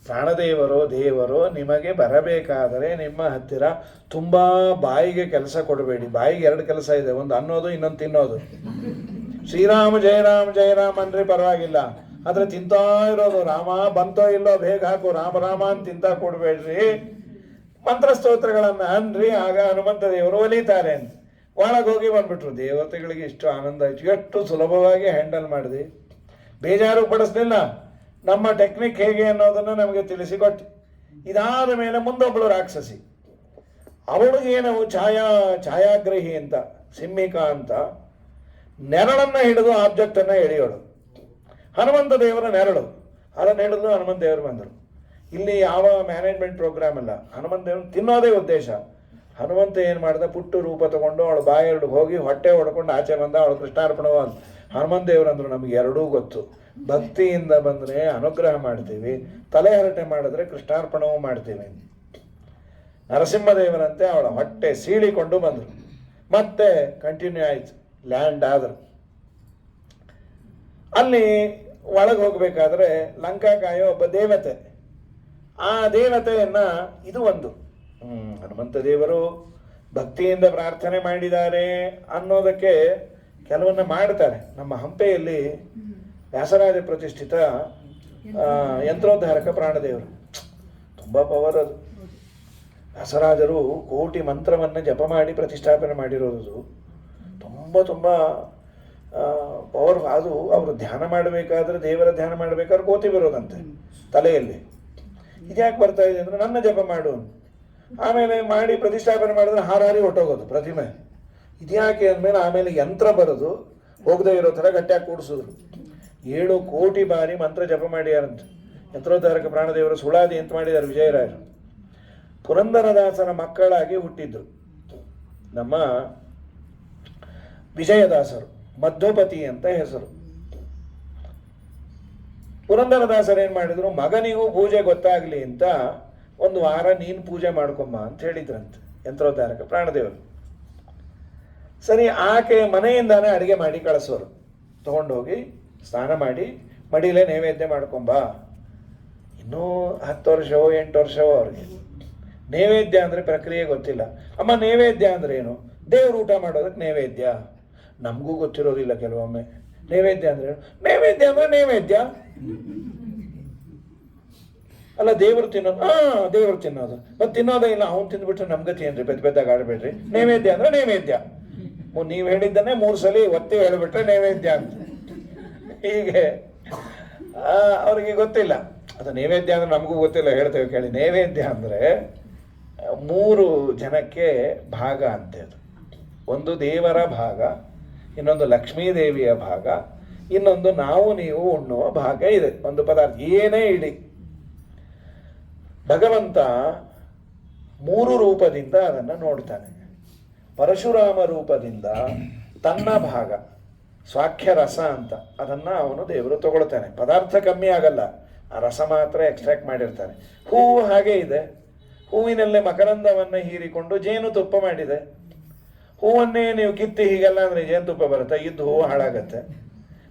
ಪ್ರಾಣದೇವರು ದೇವರು ನಿಮಗೆ ಬರಬೇಕಾದರೆ ನಿಮ್ಮ ಹತ್ತಿರ ತುಂಬ ಬಾಯಿಗೆ ಕೆಲಸ ಕೊಡಬೇಡಿ. ಬಾಯಿಗೆ 2 ಕೆಲಸ ಇದೆ, ಒಂದು ಅನ್ನೋದು, ಇನ್ನೊಂದು ತಿನ್ನೋದು. ಶ್ರೀರಾಮ ಜಯ ರಾಮ ಅಂದ್ರೆ ಪರವಾಗಿಲ್ಲ, ಆದರೆ ತಿಂತಾ ಇರೋದು ರಾಮ ಬಂತೋ ಇಲ್ಲೋ ಬೇಗ ಹಾಕು, ರಾಮ ರಾಮ ಅಂತ ತಿಂತಾ ಕೊಡಬೇಡ್ರಿ, ಮಂತ್ರಸ್ತೋತ್ರಗಳನ್ನು ಅನ್ರಿ. ಆಗ ಹನುಮಂತ ದೇವರು ಒಲಿತಾರೆ ಅಂತ ಒಳಗೆ ಹೋಗಿ ಬಂದ್ಬಿಟ್ರು. ದೇವತೆಗಳಿಗೆ ಇಷ್ಟು ಆನಂದ ಆಯಿತು, ಎಷ್ಟು ಸುಲಭವಾಗಿ ಹ್ಯಾಂಡಲ್ ಮಾಡಿದೆ, ಬೇಜಾರು ಪಡಿಸ್ಲಿಲ್ಲ. ನಮ್ಮ ಟೆಕ್ನಿಕ್ ಹೇಗೆ ಅನ್ನೋದನ್ನು ನಮಗೆ ತಿಳಿಸಿಕೊಟ್ಟು. ಇದಾದ ಮೇಲೆ ಮುಂದೊಬ್ಬಳು ರಾಕ್ಷಸಿ, ಅವಳಿಗೇನು ಛಾಯಾಗ್ರಹಿ ಅಂತ, ಸಿಂಹಿಕಾ ಅಂತ, ನೆರಳನ್ನು ಹಿಡಿದು ಆಬ್ಜೆಕ್ಟನ್ನು ಎಳೆಯೋಳು. ಹನುಮಂತ ದೇವರ ನೆರಳು, ಅದನ್ನು ಹಿಡಿದು ಹನುಮಂತ ದೇವರು ಬಂದರು. ಇಲ್ಲಿ ಯಾವ ಮ್ಯಾನೇಜ್ಮೆಂಟ್ ಪ್ರೋಗ್ರಾಮ್ ಅಲ್ಲ. ಹನುಮಂತ ದೇವ್ರನ್ನ ತಿನ್ನೋದೇ ಉದ್ದೇಶ. ಹನುಮಂತ ಏನು ಮಾಡ್ದ, ಪುಟ್ಟು ರೂಪ ತಗೊಂಡು ಅವಳು ಬಾಯೆರಡು ಹೋಗಿ ಹೊಟ್ಟೆ ಹೊಡ್ಕೊಂಡು ಆಚೆ ಬಂದ, ಅವಳು ಕೃಷ್ಣಾರ್ಪಣವ ಅಂತ. ಹನುಮಂತ ದೇವರಂದ್ರು ನಮ್ಗೆ ಎರಡೂ ಗೊತ್ತು. ಭಕ್ತಿಯಿಂದ ಬಂದರೆ ಅನುಗ್ರಹ ಮಾಡ್ತೀವಿ, ತಲೆ ಹರಟೆ ಮಾಡಿದ್ರೆ ಕೃಷ್ಣಾರ್ಪಣವೂ ಮಾಡ್ತೀವಿ. ನರಸಿಂಹದೇವರಂತೆ ಅವಳ ಹೊಟ್ಟೆ ಸೀಳಿಕೊಂಡು ಬಂದರು. ಮತ್ತೆ ಕಂಟಿನ್ಯೂ ಆಯ್ತು, ಲ್ಯಾಂಡ್ ಆದರು. ಅಲ್ಲಿ ಒಳಗೆ ಹೋಗಬೇಕಾದ್ರೆ ಲಂಕಾ ಕಾಯೋ ಒಬ್ಬ ದೇವತೆ, ಆ ದೇವತೆಯನ್ನ ಇದು ಒಂದು ಹನುಮಂತ ದೇವರು ಭಕ್ತಿಯಿಂದ ಪ್ರಾರ್ಥನೆ ಮಾಡಿದ್ದಾರೆ ಅನ್ನೋದಕ್ಕೆ ಕೆಲವನ್ನ ಮಾಡ್ತಾರೆ. ನಮ್ಮ ಹಂಪೆಯಲ್ಲಿ ವ್ಯಾಸರಾಜ ಪ್ರತಿಷ್ಠಿತ ಯಂತ್ರೋದ್ಧಾರಕ ಪ್ರಾಣದೇವರು, ತುಂಬ ಪವರ್ ಅದು. ವ್ಯಾಸರಾಜರು ಕೋಟಿ ಮಂತ್ರವನ್ನು ಜಪ ಮಾಡಿ ಪ್ರತಿಷ್ಠಾಪನೆ ಮಾಡಿರೋದು. ತುಂಬ ತುಂಬ ಪವರ್. ಅದು ಅವರು ಧ್ಯಾನ ಮಾಡಬೇಕಾದ್ರೆ, ದೇವರ ಧ್ಯಾನ ಮಾಡಬೇಕಾದ್ರೆ ಕೋತಿ ಬರೋದಂತೆ ತಲೆಯಲ್ಲಿ. ಇದ್ಯಾಕೆ ಬರ್ತಾ ಇದೆ ಅಂದರೆ ನನ್ನ ಜಪ ಮಾಡು. ಆಮೇಲೆ ಮಾಡಿ ಪ್ರತಿಷ್ಠಾಪನೆ ಮಾಡಿದ್ರೆ ಹಾರಾರಿ ಹೊಟ್ಟೋಗೋದು ಪ್ರತಿಮೆ. ಇದ್ಯಾಕೆ ಅಂದಮೇಲೆ ಆಮೇಲೆ ಯಂತ್ರ ಬರೋದು, ಹೋಗದೆ ಇರೋ ಥರ ಗಟ್ಟಿಯಾಗಿ ಕೂಡಿಸಿದ್ರು. 7 ಕೋಟಿ ಬಾರಿ ಮಂತ್ರ ಜಪ ಮಾಡ್ಯಾರಂತೆ ಯಂತ್ರೋದ್ಧಾರಕ ಪ್ರಾಣದೇವರು. ಸುಳಾದಿ ಅಂತ ಮಾಡಿದ್ದಾರೆ ವಿಜಯರಾಯರು. ಪುರಂದರದಾಸರ ಮಕ್ಕಳಾಗಿ ಹುಟ್ಟಿದ್ರು ನಮ್ಮ ವಿಜಯದಾಸರು, ಮಧ್ವಪತಿ ಅಂತ ಹೆಸರು. ಪುರಂದರದಾಸರು ಏನು ಮಾಡಿದ್ರು, ಮಗನಿಗೂ ಪೂಜೆ ಗೊತ್ತಾಗಲಿ ಅಂತ 1 ವಾರ ನೀನು ಪೂಜೆ ಮಾಡ್ಕೊಂಬ ಅಂತ ಹೇಳಿದ್ರಂತೆ ಯಂತ್ರೋದ್ಧಾರಕ ಪ್ರಾಣದೇವರು. ಸರಿ, ಆಕೆ ಮನೆಯಿಂದಾನೇ ಅಡುಗೆ ಮಾಡಿ ಕಳಿಸೋರು. ತಗೊಂಡೋಗಿ ಸ್ನಾನ ಮಾಡಿ ಮಡಿಲೇ ನೈವೇದ್ಯ ಮಾಡ್ಕೊಂಬ. ಇನ್ನೂ 10 ವರ್ಷವೋ 8 ವರ್ಷವೋ ಅವ್ರಿಗೆ. ನೈವೇದ್ಯ ಅಂದರೆ ಪ್ರಕ್ರಿಯೆ ಗೊತ್ತಿಲ್ಲ. ಅಮ್ಮ ನೈವೇದ್ಯ ಅಂದ್ರೆ ಏನು? ದೇವ್ರು ಊಟ ಮಾಡೋದಕ್ಕೆ ನೈವೇದ್ಯ. ನಮಗೂ ಗೊತ್ತಿರೋದಿಲ್ಲ ಕೆಲವೊಮ್ಮೆ. ನೈವೇದ್ಯ ಅಂದ್ರೆ ಏನು? ನೈವೇದ್ಯ ಅಂದ್ರೆ ನೈವೇದ್ಯ ಅಲ್ಲ, ದೇವರು ತಿನ್ನೋದು. ದೇವರು ತಿನ್ನೋದು ಮತ್ತೆ ತಿನ್ನೋದೇ ಇಲ್ಲ. ಅವ್ನು ತಿಂದ್ಬಿಟ್ರೆ ನಮ್ಗತಿ ಏನ್ರಿ? ಪೆದ್ದಾಗಿ ಆಡಬೇಡ್ರಿ. ನೈವೇದ್ಯ ಅಂದ್ರೆ ನೈವೇದ್ಯ. ನೀವು ಹೇಳಿದ್ದನ್ನೇ 3 ಸಲ ಒತ್ತಿ ಹೇಳಿಬಿಟ್ರೆ ನೈವೇದ್ಯ ಅಂತ. ಹೀಗೆ ಅವ್ರಿಗೆ ಗೊತ್ತಿಲ್ಲ ಅದು ನೈವೇದ್ಯ ಅಂದ್ರೆ. ನಮಗೂ ಗೊತ್ತಿಲ್ಲ, ಹೇಳ್ತೇವೆ ಕೇಳಿ. ನೈವೇದ್ಯ ಅಂದರೆ 3 ಜನಕ್ಕೆ ಭಾಗ ಅಂತೆ. ಅದು ಒಂದು ದೇವರ ಭಾಗ, ಇನ್ನೊಂದು ಲಕ್ಷ್ಮೀದೇವಿಯ ಭಾಗ, ಇನ್ನೊಂದು ನಾವು ನೀವು ಉಣ್ಣುವ ಭಾಗ ಇದೆ. ಒಂದು ಪದಾರ್ಥ ಏನೇ ಇಡಿ, ಭಗವಂತ 3 ರೂಪದಿಂದ ಅದನ್ನು ನೋಡ್ತಾನೆ. ಪರಶುರಾಮ ರೂಪದಿಂದ ತನ್ನ ಭಾಗ ಸ್ವಾಖ್ಯ ರಸ ಅಂತ ಅದನ್ನು ಅವನು ದೇವರು ತಗೊಳ್ತಾನೆ. ಪದಾರ್ಥ ಕಮ್ಮಿ ಆಗಲ್ಲ, ಆ ರಸ ಮಾತ್ರ ಎಕ್ಸ್ಟ್ರಾಕ್ಟ್ ಮಾಡಿರ್ತಾನೆ. ಹೂವು ಹಾಗೆ ಇದೆ. ಹೂವಿನಲ್ಲೇ ಮಕರಂದವನ್ನು ಹೀರಿಕೊಂಡು ಜೇನುತುಪ್ಪ ಮಾಡಿದೆ. ಹೂವನ್ನೇ ನೀವು ಕಿತ್ತಿ ಹೀಗೆಲ್ಲ ಅಂದರೆ ಜೇನುತುಪ್ಪ ಬರುತ್ತೆ, ಇದ್ದು ಹೂವು ಹಾಳಾಗತ್ತೆ.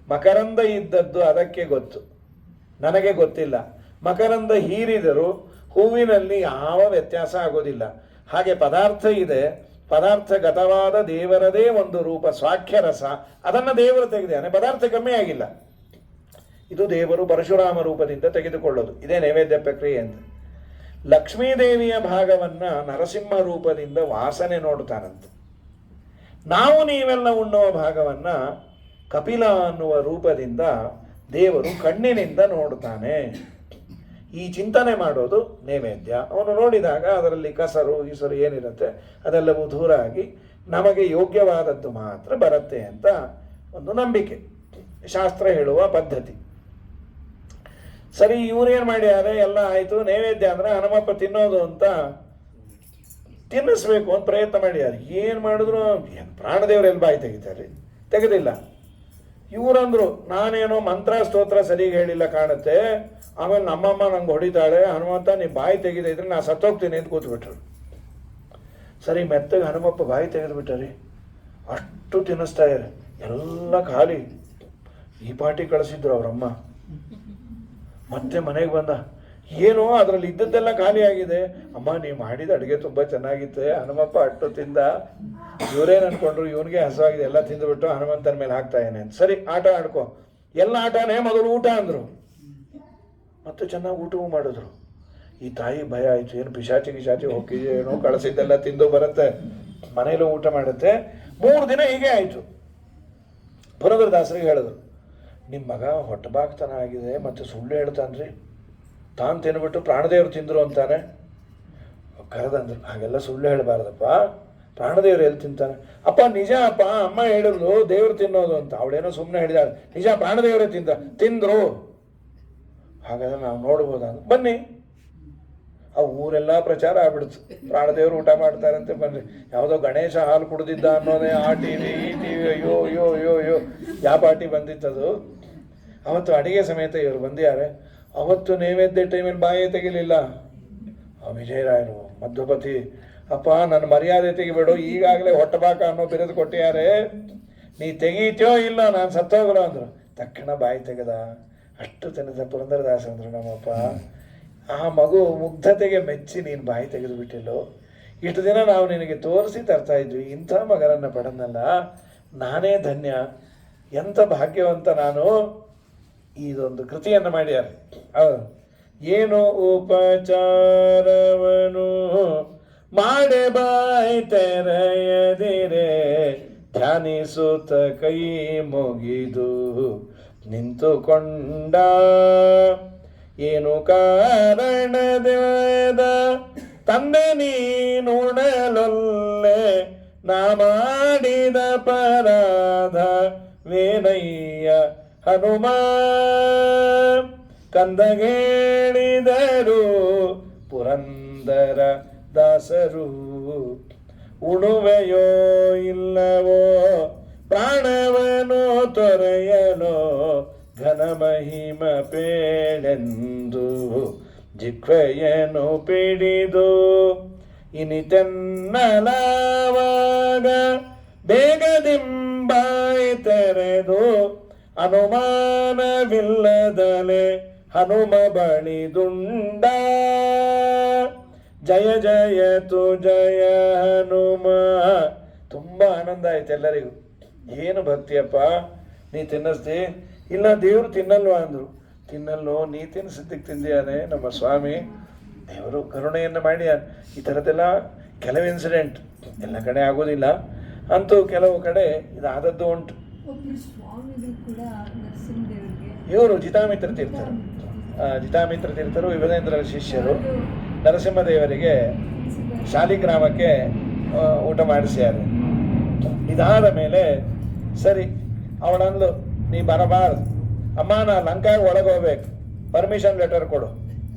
ಮಕರಂದ ಇದ್ದದ್ದು ಅದಕ್ಕೆ ಗೊತ್ತು, ನನಗೆ ಗೊತ್ತಿಲ್ಲ. ಮಕರಂದ ಹೀರಿದರೂ ಹೂವಿನಲ್ಲಿ ಯಾವ ವ್ಯತ್ಯಾಸ ಆಗೋದಿಲ್ಲ. ಹಾಗೆ ಪದಾರ್ಥ ಇದೆ, ಪದಾರ್ಥಗತವಾದ ದೇವರದೇ ಒಂದು ರೂಪ ಸ್ವಾಖ್ಯ ರಸ, ಅದನ್ನು ದೇವರು ತೆಗೆದಾನೆ. ಪದಾರ್ಥ ಕಮ್ಮಿ ಆಗಿಲ್ಲ. ಇದು ದೇವರು ಪರಶುರಾಮ ರೂಪದಿಂದ ತೆಗೆದುಕೊಳ್ಳೋದು. ಇದೇ ನೈವೇದ್ಯ ಪ್ರಕ್ರಿಯೆ ಅಂತ. ಲಕ್ಷ್ಮೀದೇವಿಯ ಭಾಗವನ್ನ ನರಸಿಂಹ ರೂಪದಿಂದ ವಾಸನೆ ನೋಡ್ತಾನಂತೆ. ನಾವು ನೀವೆಲ್ಲ ಉಣ್ಣುವ ಭಾಗವನ್ನ ಕಪಿಲ ಅನ್ನುವ ರೂಪದಿಂದ ದೇವರು ಕಣ್ಣಿನಿಂದ ನೋಡ್ತಾನೆ. ಈ ಚಿಂತನೆ ಮಾಡೋದು ನೈವೇದ್ಯ. ಅವನು ನೋಡಿದಾಗ ಅದರಲ್ಲಿ ಕಸರು ಈಸರು ಏನಿರುತ್ತೆ ಅದೆಲ್ಲವೂ ದೂರ ಆಗಿ ನಮಗೆ ಯೋಗ್ಯವಾದದ್ದು ಮಾತ್ರ ಬರುತ್ತೆ ಅಂತ ಒಂದು ನಂಬಿಕೆ, ಶಾಸ್ತ್ರ ಹೇಳುವ ಪದ್ಧತಿ. ಸರಿ, ಇವರೇನು ಮಾಡ್ಯಾರೆ? ಎಲ್ಲ ಆಯಿತು. ನೈವೇದ್ಯ ಅಂದರೆ ಹನುಮಪ್ಪ ತಿನ್ನೋದು ಅಂತ ತಿನ್ನಿಸ್ಬೇಕು ಅಂತ ಪ್ರಯತ್ನ ಮಾಡ್ಯಾರ. ಏನು ಮಾಡಿದ್ರು ಏನು ಪ್ರಾಣದೇವರು ಎಲ್ಲಿ ಬಾಯಿ ತೆಗಿತಾರೆ? ತೆಗೆದಿಲ್ಲ. ಇವರಂದ್ರು ನಾನೇನೋ ಮಂತ್ರ ಸ್ತೋತ್ರ ಸರಿಗೆ ಹೇಳಿಲ್ಲ ಕಾಣುತ್ತೆ. ಆಮೇಲೆ ನಮ್ಮಮ್ಮ ನಂಗೆ ಹೊಡಿತಾಳೆ, ಹನುಮಂತ ನೀ ಬಾಯಿ ತೆಗೆದ ಇದ್ರೆ ನಾ ಸತ್ತೋಗ್ತೀನಿ ಅಂತ ಕೂತ್ಬಿಟ್ರು. ಸರಿ, ಮೆತ್ತಗೆ ಹನುಮಪ್ಪ ಬಾಯಿ ತೆಗೆದುಬಿಟ್ಟಾರಿ. ಅಷ್ಟು ತಿನ್ನಿಸ್ತಾ ಇದ್ದಾರೆ, ಎಲ್ಲ ಖಾಲಿ. ಈ ಪಾಟಿ ಕಳಿಸಿದ್ರು ಅವರಮ್ಮ. ಮತ್ತೆ ಮನೆಗೆ ಬಂದ, ಏನೋ ಅದರಲ್ಲಿ ಇದ್ದದ್ದೆಲ್ಲ ಖಾಲಿ ಆಗಿದೆ. ಅಮ್ಮ ನೀವು ಮಾಡಿದ ಅಡುಗೆ ತುಂಬ ಚೆನ್ನಾಗಿತ್ತು. ಹನುಮಪ್ಪ ಅಟ್ಟು ತಿಂದ. ಇವರೇನು ಅನ್ಕೊಂಡ್ರು, ಇವನಿಗೆ ಹಸುವಾಗಿದೆ, ಎಲ್ಲ ತಿಂದುಬಿಟ್ಟು ಹನುಮಂತನ ಮೇಲೆ ಹಾಕ್ತಾ ಏನೇ ಅಂತ. ಸರಿ, ಆಟ ಆಡ್ಕೊ. ಎಲ್ಲ ಆಟನೇ, ಮೊದಲು ಊಟ ಅಂದರು. ಮತ್ತು ಚೆನ್ನಾಗಿ ಊಟವೂ ಮಾಡಿದ್ರು. ಈ ತಾಯಿ ಭಯ ಆಯಿತು, ಏನು ಪಿಶಾಚಿ ಗಿಶಾಚಿ ಹೋಗಿದ್ಯೋ ಏನೋ, ಕಳಿಸಿದ್ದೆಲ್ಲ ತಿಂದು ಬರುತ್ತೆ, ಮನೇಲೂ ಊಟ ಮಾಡುತ್ತೆ. 3 ದಿನ ಹೀಗೆ ಆಯಿತು. ಪುರಂದರದಾಸರಿಗೆ ಹೇಳಿದ್ರು, ನಿಮ್ಮ ಮಗ ಹೊಟ್ಟೆಬಾಗ್ತನ ಆಗಿದೆ ಮತ್ತು ಸುಳ್ಳು ಹೇಳ್ತಾನ್ರಿ, ತಾನು ತಿನ್ಬಿಟ್ಟು ಪ್ರಾಣದೇವರು ತಿಂದರು ಅಂತಾನೆ. ಕರೆದಂದ್ರು, ಹಾಗೆಲ್ಲ ಸುಳ್ಳು ಹೇಳಬಾರ್ದಪ್ಪ, ಪ್ರಾಣದೇವರು ಎಲ್ಲಿ ತಿಂತಾನೆ? ಅಪ್ಪ ನಿಜ ಅಪ್ಪ, ಅಮ್ಮ ಹೇಳಿದ್ರು ದೇವರು ತಿನ್ನೋದು ಅಂತ. ಅವಳೇನೋ ಸುಮ್ಮನೆ ಹೇಳಿದಾಳೆ. ನಿಜ, ಪ್ರಾಣದೇವರೇ ತಿಂದರು. ಹಾಗಾದ್ರೆ ನಾವು ನೋಡ್ಬೋದ? ಬನ್ನಿ ಆ ಊರೆಲ್ಲ ಪ್ರಚಾರ ಆಗ್ಬಿಡ್ತು. ಪ್ರಾಣದೇವರು ಊಟ ಮಾಡ್ತಾರಂತೆ ಬನ್ರಿ, ಯಾವುದೋ ಗಣೇಶ ಹಾಲು ಕುಡ್ದಿದ್ದ ಅನ್ನೋದೇ ಆ ಟಿವಿ ಈ ಟಿವಿ, ಅಯ್ಯೋ ಅಯ್ಯೋ ಅಯ್ಯೋ ಅಯ್ಯೋ ಯಾವ ಪಾರ್ಟಿ ಬಂದಿತ್ತದು. ಅವತ್ತು ಅಡಿಗೆ ಸಮೇತ ಇವರು ಬಂದಿದ್ದಾರೆ. ಅವತ್ತು ನೈವೇದ್ಯ ಟೈಮಲ್ಲಿ ಬಾಯೇ ತೆಗಿಲಿಲ್ಲ ಆ ವಿಜಯರಾಯರು ಮಧ್ವಪತಿ. ಅಪ್ಪ ನನ್ನ ಮರ್ಯಾದೆ ತೆಗಿಬೇಡು, ಈಗಾಗಲೇ ಹೊಟ್ಟಬಾಕ ಅನ್ನೋ ಬಿರುದು ಕೊಟ್ಟಿದ್ದಾರೆ, ನೀ ತೆಗೀತ್ಯೋ ಇಲ್ಲ ನಾನು ಸತ್ತೋಗಲು ಅಂದರು. ತಕ್ಷಣ ಬಾಯಿ ತೆಗೆದ. ಅಷ್ಟು ತಿನ್ನದ ಪುರಂದರದಾಸ ಅಂದರು ನಮ್ಮಪ್ಪ. ಆ ಮಗು ಮುಗ್ಧತೆಗೆ ಮೆಚ್ಚಿ ನೀನು ಬಾಯಿ ತೆಗೆದು ಬಿಟ್ಟಿಲ್ಲೋ. ಇಷ್ಟು ದಿನ ನಾವು ನಿನಗೆ ತೋರಿಸಿ ತರ್ತಾ ಇದ್ವಿ, ಇಂಥ ಮಗನನ್ನು ಪಡೆದಲ್ಲ, ನಾನೇ ಧನ್ಯ, ಎಂಥ ಭಾಗ್ಯವಂತ ನಾನು. ಇದೊಂದು ಕೃತಿಯನ್ನು ಮಾಡ್ಯಾರ. ಹೌದು, ಏನು ಉಪಚಾರವನು ಮಾಡೆ ಬಾಯಿ ತೆರೆಯದಿರೆ, ಧ್ಯಾನಿಸುತ್ತ ಕೈ ಮುಗಿದು ನಿಂತುಕೊಂಡ. ಏನು ಕಾರಣದ ತಂದೆ ನೀನುಣಲೊಲ್ಲೆ, ನಾ ಮಾಡಿದ ಪರಾಧ ವೇನಯ್ಯ ಹನುಮ. ಕಂದಗೇಳಿದರು ಪುರಂದರ ದಾಸರು, ಉಣುವೆಯೋ ಇಲ್ಲವೋ ಪ್ರಾಣವನು ತೊರೆಯಲೋ, ಘನ ಮಹಿಮ ಪೇಳೆಂದು ಜಿಹ್ವೆಯನ್ನು ಪಿಡಿದು ಇನಿತೆನ್ನಲವಾಗ ಬೇಗದಿಂಬಾಯಿ ತೆರೆದು, ಅನುಮಾನವಿಲ್ಲದಲೆ ಹನುಮ ಬಳಿದುಂಡ. ಜಯ ಜಯ ತು ಜಯ ಹನುಮ. ತುಂಬ ಆನಂದ ಆಯ್ತು ಎಲ್ಲರಿಗೂ. ಏನು ಭಕ್ತಿಯಪ್ಪ, ನೀ ತಿನ್ನಿಸ್ತಿ? ಇಲ್ಲ ದೇವರು ತಿನ್ನಲ್ವಾ ಅಂದರು. ತಿನ್ನಲ್ಲೋ, ನೀ ತಿನ್ನಿಸಿದ್ದಕ್ಕೆ ತಿಂದಿಯಾನೆ ನಮ್ಮ ಸ್ವಾಮಿ. ದೇವರು ಕರುಣೆಯನ್ನು ಮಾಡಿ ಈ ಥರದ್ದೆಲ್ಲ ಕೆಲವು ಇನ್ಸಿಡೆಂಟ್ ಎಲ್ಲ ಕಡೆ ಆಗೋದಿಲ್ಲ, ಅಂತೂ ಕೆಲವು ಕಡೆ ಇದಾದದ್ದು ಉಂಟು. ಇವರು ಜಿತಾಮಿತ್ರ ತೀರ್ಥರು, ಜಿತಾಮಿತ್ರ ತೀರ್ಥರು ವಿಭದೇಂದ್ರರ ಶಿಷ್ಯರು ನರಸಿಂಹದೇವರಿಗೆ ಶಾಲಿಗ್ರಾಮಕ್ಕೆ ಊಟ ಮಾಡಿಸ್ಯಾರು. ಇದಾದ ಮೇಲೆ ಸರಿ ಅವಳಂದು, ನೀ ಬರಬಾರ್ದು ಅಮ್ಮ, ನಾ ಲಂಕಾಗೆ ಒಳಗೆ ಹೋಗ್ಬೇಕು, ಪರ್ಮಿಷನ್ ಲೆಟರ್ ಕೊಡು.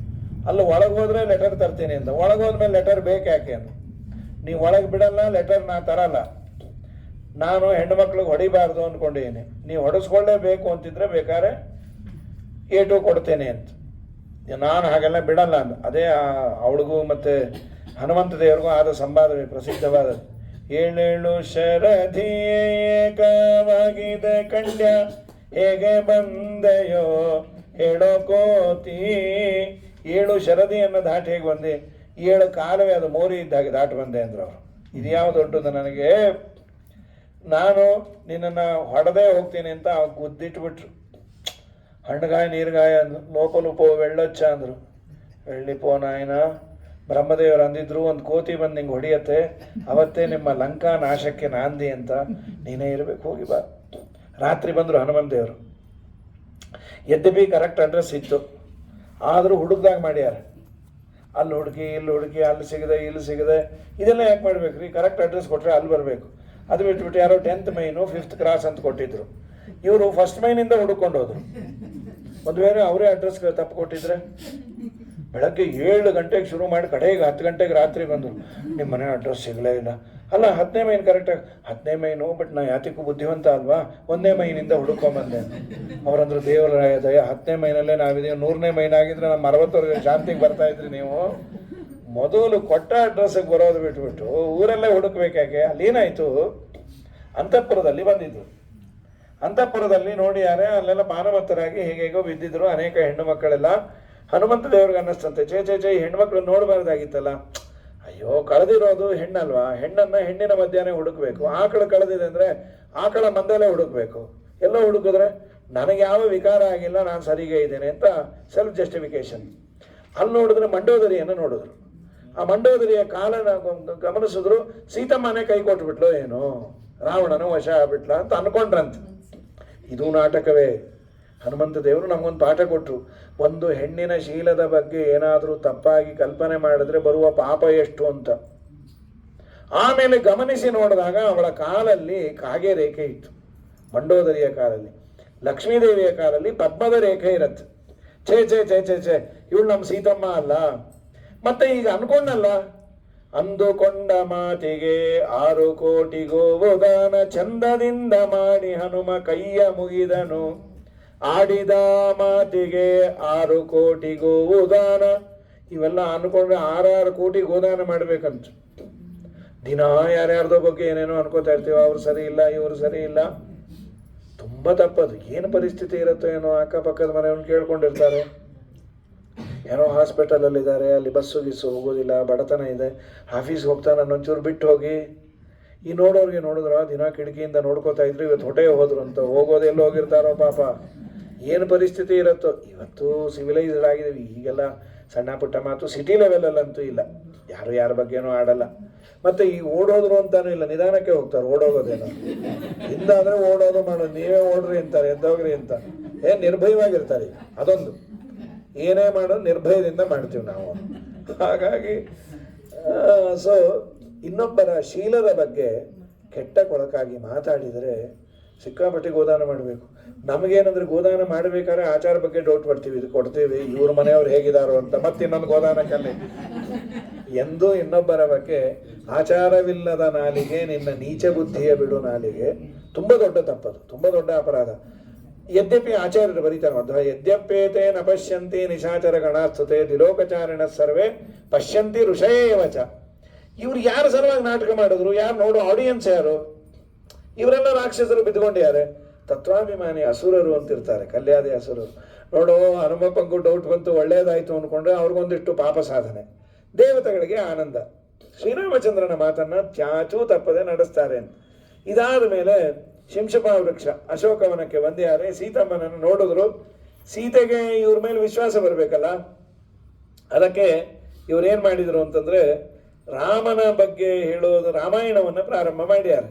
ಅಲ್ಲಿ ಒಳಗೆ ಹೋದ್ರೆ ಲೆಟರ್ ತರ್ತೀನಿ ಅಂತ. ಒಳಗೋದ್ಮೇಲೆ ಲೆಟರ್ ಬೇಕು ಯಾಕೆ ಅಂತ. ನೀವು ಒಳಗೆ ಬಿಡಲ್ಲ, ಲೆಟರ್ ನಾ ತರಲ್ಲ. ನಾನು ಹೆಣ್ಣು ಮಕ್ಳಿಗೆ ಹೊಡಿಬಾರ್ದು ಅಂದ್ಕೊಂಡಿದ್ದೀನಿ, ನೀವು ಹೊಡೆಸ್ಕೊಳ್ಳೇಬೇಕು ಅಂತಿದ್ರೆ ಬೇಕಾದ್ರೆ ಏಟು ಕೊಡ್ತೇನೆ ಅಂತ. ನಾನು ಹಾಗೆಲ್ಲ ಬಿಡಲ್ಲ ಅಂದ. ಅದೇ ಅವಳಿಗೂ ಮತ್ತು ಹನುಮಂತ ದೇವರಿಗೂ ಆದ ಸಂವಾದವೇ ಪ್ರಸಿದ್ಧವಾದದ್ದು. ಏಳೇಳು ಶರಧಿಯೇಕವಾಗಿದೆ ಕಂಡ್ಯ, ಹೇಗೆ ಬಂದೆಯೋ ಹೇಳೋ ಕೋತಿ. 7 ಶರದಿಯನ್ನು ದಾಟಿ ಹೇಗೆ ಬಂದೆ, 7 ಕಾಲವೇ ಅದು ಮೋರಿ ಇದ್ದಾಗೆ ದಾಟಿ ಬಂದೆ ಅಂದರು ಅವರು. ಇದು ಯಾವ ದೊಡ್ಡದು ನನಗೆ, ನಾನು ನಿನ್ನನ್ನು ಹೊಡೆದೇ ಹೋಗ್ತೀನಿ ಅಂತ ಗುದ್ದಿಟ್ಬಿಟ್ರು. ಹಣ್ಣುಗಾಯ ನೀರುಗಾಯ ಅಂದರು. ಲೋಪಲುಪೋ ಬೆಳ್ಳೊಚ್ಚ ಅಂದರು. ಬೆಳ್ಳಿಪೋ ನಾಯನ, ಬ್ರಹ್ಮದೇವರು ಅಂದಿದ್ರು ಒಂದು ಕೋತಿ ಬಂದು ನಿಂಗೆ ಹೊಡಿಯತ್ತೆ, ಅವತ್ತೇ ನಿಮ್ಮ ಲಂಕಾ ನಾಶಕ್ಕೆ ನಾಂದಿ ಅಂತ. ನೀನೇ ಇರಬೇಕು, ಹೋಗಿ ಬಾ. ರಾತ್ರಿ ಬಂದರು ಹನುಮಂತದೇವರು. ಯದ್ಯಪಿ ಕರೆಕ್ಟ್ ಅಡ್ರೆಸ್ ಇತ್ತು, ಆದರೂ ಹುಡುಕ್ದಾಗ ಮಾಡ್ಯಾರ. ಅಲ್ಲಿ ಹುಡುಕಿ ಇಲ್ಲಿ ಹುಡುಕಿ, ಅಲ್ಲಿ ಸಿಗದೆ ಇಲ್ಲಿ ಸಿಗದೆ, ಇದೆಲ್ಲ ಯಾಕೆ ಮಾಡ್ಬೇಕು ರೀ? ಕರೆಕ್ಟ್ ಅಡ್ರೆಸ್ ಕೊಟ್ಟರೆ ಅಲ್ಲಿ ಬರಬೇಕು. ಅದು ಬಿಟ್ಬಿಟ್ಟು ಯಾರೋ 10th ಮೈನು 5th ಕ್ರಾಸ್ ಅಂತ ಕೊಟ್ಟಿದ್ರು. ಇವರು 1st ಮೈನಿಂದ ಹುಡುಕೊಂಡು ಹೋದರು. ಒಂದು ವೇಳೆ ಅವರೇ ಅಡ್ರೆಸ್ ತಪ್ಪು ಕೊಟ್ಟಿದ್ರೆ, ಬೆಳಗ್ಗೆ 7 ಗಂಟೆಗೆ ಶುರು ಮಾಡಿ ಕಡೆಗೆ 10 ಗಂಟೆಗೆ ರಾತ್ರಿ ಬಂದರು. ನಿಮ್ಮ ಮನೆ ಅಡ್ರೆಸ್ ಸಿಗಲೇ ಇಲ್ಲ. ಅಲ್ಲ 10ನೇ ಮೈನ್ ಕರೆಕ್ಟಾಗಿ 10ನೇ ಮೈನು, ಬಟ್ ನಾ ಯಾತಿಗೂ ಬುದ್ಧಿವಂತ ಅಲ್ವಾ, 1ನೇ ಮೈನಿಂದ ಹುಡುಕೊಂಬಂದೆ. ಅವರಂದ್ರು ದೇವರ ದಯ 10ನೇ ಮೈನಲ್ಲೇ ನಾವಿದ್ದೀವಿ, 100ನೇ ಮೈನ್ ಆಗಿದ್ರೆ ನಮ್ಮ 60 ವರ್ಷ ಶಾಂತಿಗೆ ಬರ್ತಾಯಿದ್ರಿ ನೀವು. ಮೊದಲು ಕೊಟ್ಟ ಅಡ್ರೆಸ್ಸಿಗೆ ಬರೋದು ಬಿಟ್ಬಿಟ್ಟು ಊರಲ್ಲೇ ಹುಡುಕ್ಬೇಕಾಗೆ. ಅಲ್ಲೇನಾಯಿತು, ಅಂತಃಪುರದಲ್ಲಿ ಬಂದಿದ್ದು. ಅಂತಃಪುರದಲ್ಲಿ ನೋಡಿ ಯಾರೇ ಅಲ್ಲೆಲ್ಲ ಮಾನವತ್ತರಾಗಿ ಹೇಗೇಗೋ ಬಿದ್ದಿದ್ರು ಅನೇಕ ಹೆಣ್ಣು ಮಕ್ಕಳೆಲ್ಲ. ಹನುಮಂತ ದೇವ್ರಿಗೆ ಅನ್ನಿಸ್ತಂತೆ, ಚೇ ಹೆಣ್ಮಕ್ಳು ನೋಡಬಾರ್ದಾಗಿತ್ತಲ್ಲ. ಅಯ್ಯೋ, ಕಳೆದಿರೋದು ಹೆಣ್ಣಲ್ವಾ, ಹೆಣ್ಣನ್ನು ಹೆಣ್ಣಿನ ಮಧ್ಯಾಹ್ನ ಹುಡುಕಬೇಕು. ಆಕಳು ಕಳೆದಿದೆ ಅಂದರೆ ಆಕಳ ಮಂದಲೇ ಹುಡುಕಬೇಕು. ಎಲ್ಲೋ ಹುಡುಕಿದ್ರೆ ನನಗೆ ಯಾವ ವಿಕಾರ ಆಗಿಲ್ಲ, ನಾನು ಸರಿಗೆ ಇದ್ದೇನೆ ಅಂತ ಸೆಲ್ಫ್ ಜಸ್ಟಿಫಿಕೇಶನ್. ಅಲ್ಲಿ ನೋಡಿದ್ರೆ ಮಂಡೋದರಿಯನ್ನು ನೋಡಿದ್ರು. ಆ ಮಂಡೋದರಿಯ ಕಾಲನ ಗಮನಿಸಿದ್ರು, ಸೀತಮ್ಮನೇ ಕೈ ಕೊಟ್ಬಿಟ್ಲು ಏನೋ, ರಾವಣನು ವಶ ಆಗ್ಬಿಟ್ಲ ಅಂತ ಅನ್ಕೊಂಡ್ರಂತ. ಇದು ನಾಟಕವೇ. ಹನುಮಂತ ದೇವರು ನಮಗೊಂದು ಪಾಠ ಕೊಟ್ಟರು. ಒಂದು ಹೆಣ್ಣಿನ ಶೀಲದ ಬಗ್ಗೆ ಏನಾದರೂ ತಪ್ಪಾಗಿ ಕಲ್ಪನೆ ಮಾಡಿದ್ರೆ ಬರುವ ಪಾಪ ಎಷ್ಟು ಅಂತ. ಆಮೇಲೆ ಗಮನಿಸಿ ನೋಡಿದಾಗ ಅವಳ ಕಾಲಲ್ಲಿ ಕಾಗೆ ರೇಖೆ ಇತ್ತು, ಮಂಡೋದರಿಯ ಕಾಲಲ್ಲಿ. ಲಕ್ಷ್ಮೀದೇವಿಯ ಕಾಲಲ್ಲಿ ಪದ್ಮದ ರೇಖೆ ಇರತ್ತೆ. ಛೇ ಇವಳು ನಮ್ಮ ಸೀತಮ್ಮ ಅಲ್ಲ. ಮತ್ತೆ ಈಗ ಅನ್ಕೊಂಡಲ್ಲ, ಅಂದುಕೊಂಡ ಮಾತಿಗೆ 6 ಕೋಟಿ ಗೋವುದಾನ, ಚಂದದಿಂದ ಮಾಡಿ ಹನುಮ ಕೈಯ ಮುಗಿದನು. ಆಡಿದ ಮಾತಿಗೆ 6 ಕೋಟಿ ಗೋವುದಾನ. ಇವೆಲ್ಲ ಅನ್ಕೊಂಡ್ರೆ 6 ಕೋಟಿ ಗೋದಾನ ಮಾಡ್ಬೇಕಂತ. ದಿನ ಯಾರ್ಯಾರ್ದೋ ಬಗ್ಗೆ ಏನೇನೋ ಅನ್ಕೋತಾ ಇರ್ತೀವಿ, ಅವ್ರು ಸರಿ ಇಲ್ಲ, ಇವರು ಸರಿ ಇಲ್ಲ. ತುಂಬ ತಪ್ಪದು. ಏನು ಪರಿಸ್ಥಿತಿ ಇರುತ್ತೋ ಏನೋ, ಅಕ್ಕಪಕ್ಕದ ಮನೆಯವ್ನು ಕೇಳ್ಕೊಂಡಿರ್ತಾರೆ, ಏನೋ ಹಾಸ್ಪಿಟಲಲ್ಲಿದ್ದಾರೆ, ಅಲ್ಲಿ ಬಸ್ಸು ಗಿಸ್ಸು ಹೋಗೋದಿಲ್ಲ, ಬಡತನ ಇದೆ, ಆಫೀಸ್ಗೆ ಹೋಗ್ತಾನೆ, ನನ್ನೊಂಚೂರು ಬಿಟ್ಟು ಹೋಗಿ. ಈ ನೋಡೋರಿಗೆ ನೋಡಿದ್ರ ದಿನ ಕಿಟಕಿಯಿಂದ ನೋಡ್ಕೋತಾ ಇದ್ರು, ಇವತ್ತು ಹೊಟ್ಟೆ ಹೋದ್ರು ಅಂತ. ಹೋಗೋದು ಎಲ್ಲಿ ಹೋಗಿರ್ತಾರೋ ಪಾಪ, ಏನು ಪರಿಸ್ಥಿತಿ ಇರುತ್ತೋ. ಇವತ್ತು ಸಿವಿಲೈಸ್ಡ್ ಆಗಿದ್ದೀವಿ, ಈಗೆಲ್ಲ ಸಣ್ಣ ಪುಟ್ಟ ಮಾತು ಸಿಟಿ ಲೆವೆಲಲ್ಲಂತೂ ಇಲ್ಲ, ಯಾರು ಯಾರ ಬಗ್ಗೆನೂ ಆಡಲ್ಲ. ಮತ್ತು ಈಗ ಓಡೋದ್ರು ಅಂತಾನೂ ಇಲ್ಲ, ನಿಧಾನಕ್ಕೆ ಹೋಗ್ತಾರೆ, ಓಡೋಗೋದೇನೋ. ಹಿಂದಾದರೆ ಓಡೋದು ಮಾಡೋದು, ನೀವೇ ಓಡ್ರಿ ಅಂತಾರೆ, ಎದ್ದೋಗ್ರಿ ಅಂತ. ನಿರ್ಭಯವಾಗಿರ್ತಾರೆ. ಅದೊಂದು ಏನೇ ಮಾಡೋದು ನಿರ್ಭಯದಿಂದ ಮಾಡ್ತೀವಿ ನಾವು. ಹಾಗಾಗಿ ಸೊ ಇನ್ನೊಬ್ಬರ ಶೀಲದ ಬಗ್ಗೆ ಕೆಟ್ಟ ಕೊಳಕಾಗಿ ಮಾತಾಡಿದರೆ ಸಿಕ್ಕಾಪಟ್ಟೆ ಗೋದಾನ ಮಾಡಬೇಕು. ನಮಗೇನಂದ್ರೆ ಗೋದಾನ ಮಾಡಬೇಕಾದ್ರೆ ಆಚಾರ ಬಗ್ಗೆ ಡೌಟ್ ಬರ್ತೀವಿ, ಇದು ಕೊಡ್ತೀವಿ, ಇವ್ರ ಮನೆಯವ್ರು ಹೇಗಿದ್ದಾರೋ ಅಂತ, ಮತ್ತೆ ಇನ್ನೊಂದು ಗೋದಾನ ಕಲ್ಲಿ. ಎಂದೂ ಇನ್ನೊಬ್ಬರ ಬಗ್ಗೆ ಆಚಾರವಿಲ್ಲದ ನಾಲಿಗೆ, ನಿನ್ನ ನೀಚ ಬುದ್ಧಿಯ ಬಿಡು ನಾಲಿಗೆ, ತುಂಬ ದೊಡ್ಡ ತಪ್ಪದು, ತುಂಬ ದೊಡ್ಡ ಅಪರಾಧ. ಯದ್ಯಪಿ ಆಚಾರ್ಯರು ಬರೀತಾರೆ ಮಧ್ವ, ಯದ್ಯಪೇತೆ ನ ಪಶ್ಯಂತಿ ನಿಶಾಚರ ಗಣಾಸ್ತುತೆ ದಿಲೋಕಚಾರಿಣ ಸರ್ವೇ ಪಶ್ಯಂತಿ ಋಷಯೇವಚ. ಇವ್ರು ಯಾರು ಸಲುವಾಗಿ ನಾಟಕ ಮಾಡಿದ್ರು, ಯಾರು ನೋಡು ಆಡಿಯನ್ಸ್ ಯಾರು? ಇವರೆಲ್ಲ ರಾಕ್ಷಸರು ಬಿದ್ದುಕೊಂಡಿದ್ದಾರೆ. ತತ್ವಾಭಿಮಾನಿ ಅಸುರರು ಅಂತಿರ್ತಾರೆ, ಕಲ್ಯಾದಿ ಅಸುರರು. ನೋಡು ಹನುಮಪ್ಪಂಗೂ ಡೌಟ್ ಬಂತು, ಒಳ್ಳೇದಾಯ್ತು ಅಂದ್ಕೊಂಡ್ರೆ ಅವ್ರಿಗೊಂದಿಷ್ಟು ಪಾಪ ಸಾಧನೆ, ದೇವತೆಗಳಿಗೆ ಆನಂದ. ಶ್ರೀರಾಮಚಂದ್ರನ ಮಾತನ್ನ ಚಾಚೂ ತಪ್ಪದೆ ನಡೆಸ್ತಾರೆ ಅಂತ. ಇದಾದ ಮೇಲೆ ಶಿಂಶಪಾ ವೃಕ್ಷ ಅಶೋಕವನಕ್ಕೆ ಬಂದ್ಯಾರೆ, ಸೀತಮ್ಮನನ್ನು ನೋಡಿದ್ರು. ಸೀತೆಗೆ ಇವ್ರ ಮೇಲೆ ವಿಶ್ವಾಸ ಬರಬೇಕಲ್ಲ, ಅದಕ್ಕೆ ಇವ್ರೇನು ಮಾಡಿದರು ಅಂತಂದರೆ ರಾಮನ ಬಗ್ಗೆ ಹೇಳೋದು, ರಾಮಾಯಣವನ್ನು ಪ್ರಾರಂಭ ಮಾಡ್ಯಾರ.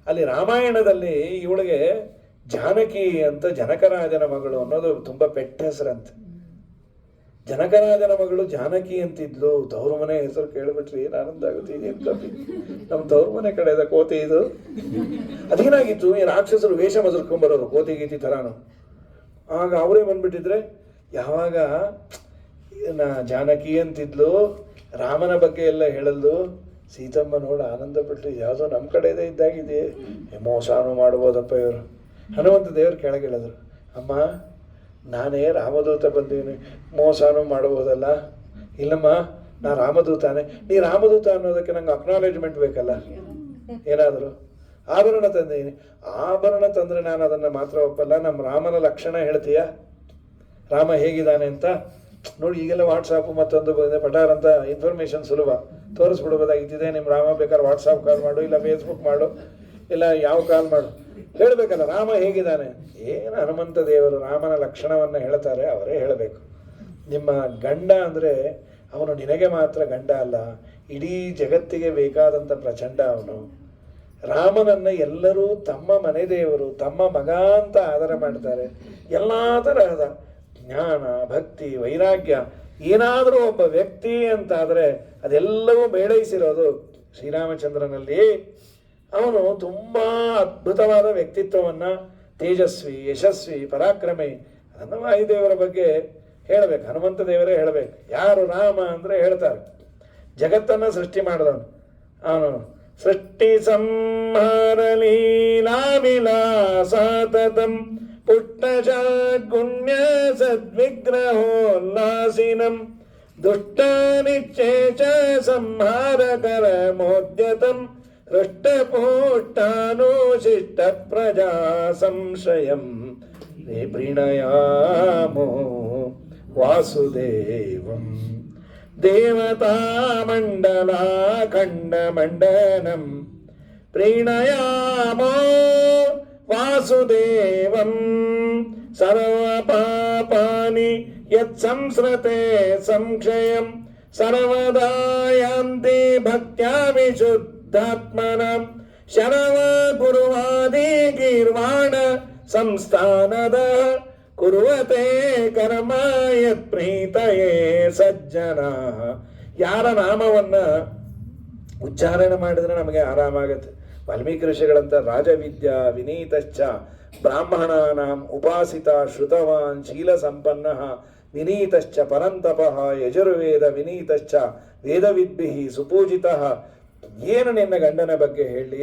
ಅಲ್ಲಿ ರಾಮಾಯಣದಲ್ಲಿ ಇವಳಿಗೆ ಜಾನಕಿ ಅಂತ ಜನಕರಾಜನ ಮಗಳು ಅನ್ನೋದು ತುಂಬ ಪೆಟ್ಟ ಹೆಸರಂತೆ. ಜನಕರಾಜನ ಮಗಳು ಜಾನಕಿ ಅಂತಿದ್ಲು. ತವ್ರ ಮನೆ ಹೆಸರು ಕೇಳಿಬಿಟ್ರಿ ಏನು ಆನಂದ ಆಗುತ್ತೆ. ಇದೇನು ಕಮ್ಮಿ, ನಮ್ಮ ತವ್ರ ಮನೆ ಕಡೆದ ಕೋತಿ ಇದು. ಅದೇನಾಗಿತ್ತು, ಈ ರಾಕ್ಷಸರು ವೇಷ ಮದುರ್ಕೊಂಬರೋರು ಕೋತಿ ಗೀತಿ ಥರಾನು. ಆಗ ಅವರೇ ಬಂದ್ಬಿಟ್ಟಿದ್ರೆ, ಯಾವಾಗ ಜಾನಕಿ ಅಂತಿದ್ಲು, ರಾಮನ ಬಗ್ಗೆ ಎಲ್ಲ ಹೇಳಲ್ದು, ಸೀತಮ್ಮ ನೋಡಿ ಆನಂದ ಪಟ್ಟು, ಯಾವುದೋ ನಮ್ಮ ಕಡೆದೇ ಇದ್ದಾಗಿದೆ, ಮೋಸಾನು ಮಾಡ್ಬೋದಪ್ಪ ಇವರು. ಹನುಮಂತ ದೇವರು ಕೆಳಗೆ ಹೇಳಿದ್ರು, ಅಮ್ಮ ನಾನೇ ರಾಮದೂತ ಬಂದೀನಿ, ಮೋಸಾನು ಮಾಡ್ಬೋದಲ್ಲ? ಇಲ್ಲಮ್ಮ ನಾ ರಾಮದೂತಾನೆ. ನೀ ರಾಮದೂತ ಅನ್ನೋದಕ್ಕೆ ನಂಗೆ ಅಕ್ನಾಲೇಜ್ಮೆಂಟ್ ಬೇಕಲ್ಲ, ಏನಾದರೂ ಆಭರಣ ತಂದೀನಿ. ಆಭರಣ ತಂದರೆ ನಾನು ಅದನ್ನು ಮಾತ್ರ ಒಪ್ಪಲ್ಲ, ನಮ್ಮ ರಾಮನ ಲಕ್ಷಣ ಹೇಳ್ತೀಯ, ರಾಮ ಹೇಗಿದ್ದಾನೆ ಅಂತ ನೋಡಿ. ಈಗೆಲ್ಲ ವಾಟ್ಸಾಪು ಮತ್ತೊಂದು ಪಟಾರ್ ಅಂತ ಇನ್ಫಾರ್ಮೇಷನ್ ಸುಲಭ ತೋರಿಸ್ಬಿಡ್ಬೋದಾಗಿದ್ದಿದೆ. ನಿಮ್ಮ ರಾಮ ಬೇಕಾದ್ರೆ ವಾಟ್ಸಾಪ್ ಕಾಲ್ ಮಾಡು, ಇಲ್ಲ ಫೇಸ್ಬುಕ್ ಮಾಡು, ಇಲ್ಲ ಯಾವ ಕಾಲ್ ಮಾಡು, ಹೇಳಬೇಕಲ್ಲ ರಾಮ ಹೇಗಿದ್ದಾನೆ. ಏನು ಹನುಮಂತ ದೇವರು ರಾಮನ ಲಕ್ಷಣವನ್ನು ಹೇಳ್ತಾರೆ, ಅವರೇ ಹೇಳಬೇಕು. ನಿಮ್ಮ ಗಂಡ ಅಂದರೆ ಅವನು ನಿನಗೆ ಮಾತ್ರ ಗಂಡ ಅಲ್ಲ, ಇಡೀ ಜಗತ್ತಿಗೆ ಬೇಕಾದಂಥ ಪ್ರಚಂಡ ಅವನು. ರಾಮನನ್ನು ಎಲ್ಲರೂ ತಮ್ಮ ಮನೆ ದೇವರು, ತಮ್ಮ ಮಗ ಅಂತ ಆದರ ಮಾಡ್ತಾರೆ. ಎಲ್ಲ ತರಹದ ಜ್ಞಾನ, ಭಕ್ತಿ, ವೈರಾಗ್ಯ ಏನಾದರೂ ಒಬ್ಬ ವ್ಯಕ್ತಿ ಅಂತಾದರೆ ಅದೆಲ್ಲವೂ ಮೇಳೈಸಿರೋದು ಶ್ರೀರಾಮಚಂದ್ರನಲ್ಲಿ. ಅವನು ತುಂಬ ಅದ್ಭುತವಾದ ವ್ಯಕ್ತಿತ್ವವನ್ನು, ತೇಜಸ್ವಿ, ಯಶಸ್ವಿ, ಪರಾಕ್ರಮಿ, ಅದನ್ನು ವಾಯುದೇವರ ಬಗ್ಗೆ ಹೇಳಬೇಕು, ಹನುಮಂತ ದೇವರೇ ಹೇಳಬೇಕು. ಯಾರು ರಾಮ ಅಂದರೆ ಹೇಳ್ತಾರೆ, ಜಗತ್ತನ್ನು ಸೃಷ್ಟಿ ಮಾಡಿದವನು ಅವನು. ಸೃಷ್ಟಿ ಸಂಹಾರ ಲೀಲಾ ವಿಲಾಸಾತತಂ ಪುಟ್ಟಜಾಗುಣ್ಯ ಸದ್ವಿಗ್ರಹೋಲ್ಲಾಸಿನಂ ದುಷ್ಟನಿಚ್ಚೇಚ ಸಂಹಾರಕರ ಮೋದ್ಯತಂ ಹೃಷ್ಟಪುಷ್ಟಾನುಶಿಷ್ಟ ಪ್ರಜಾ ಸಂಶಯಂ ಪ್ರಣಯಾಮೋ ವಾಸುದೇವಂ ದೇವತಾ ಮಂಡಲಾಖಂಡ ಮಂಡನಂ ಪ್ರಣಯಾಮೋ ವಾಸುದೇವಂ ಸರ್ವ ಪಾಪಾನಿ ಯತ್ ಸಂಸ್ರತೆ ಸಂಕ್ಷಯಂ ಸರ್ವದಾ ಯಾಂತಿ ಭಕ್ತ್ಯಾ ವಿಶುದ್ಧಾತ್ಮನಂ ಶರವ ಗುರುವಾದಿ ಗೀರ್ವಾಣ ಸಂಸ್ಥಾನದ ಕುರುವತೆ ಕರ್ಮ ಯತ್ ಪ್ರೀತಯೇ ಸಜ್ಜನ. ಯಾರ ನಾಮವನ್ನ ಉಚ್ಚಾರಣೆ ಮಾಡಿದ್ರೆ ನಮಗೆ ಆರಾಮಾಗತ್ತೆ. ವಾಲ್ಮೀಕಿ ಋಷಿಗಳಂತ ರಾಜವಿದ್ಯಾ ವಿನೀತಶ್ಚ ಬ್ರಾಹ್ಮಣಾನಾಂ ಉಪಾಸಿತ ಶ್ರುತವಾನ್ ಶೀಲ ಸಂಪನ್ನ ವಿನೀತಶ್ಚ ಪರಂತಪಃ ಯಜುರ್ವೇದ ವಿನೀತಶ್ಚ ವೇದವಿದ್ಭಿಃ ಸುಪೂಜಿತಃ. ಏನು ನಿನ್ನ ಗಂಡನ ಬಗ್ಗೆ ಹೇಳಿ.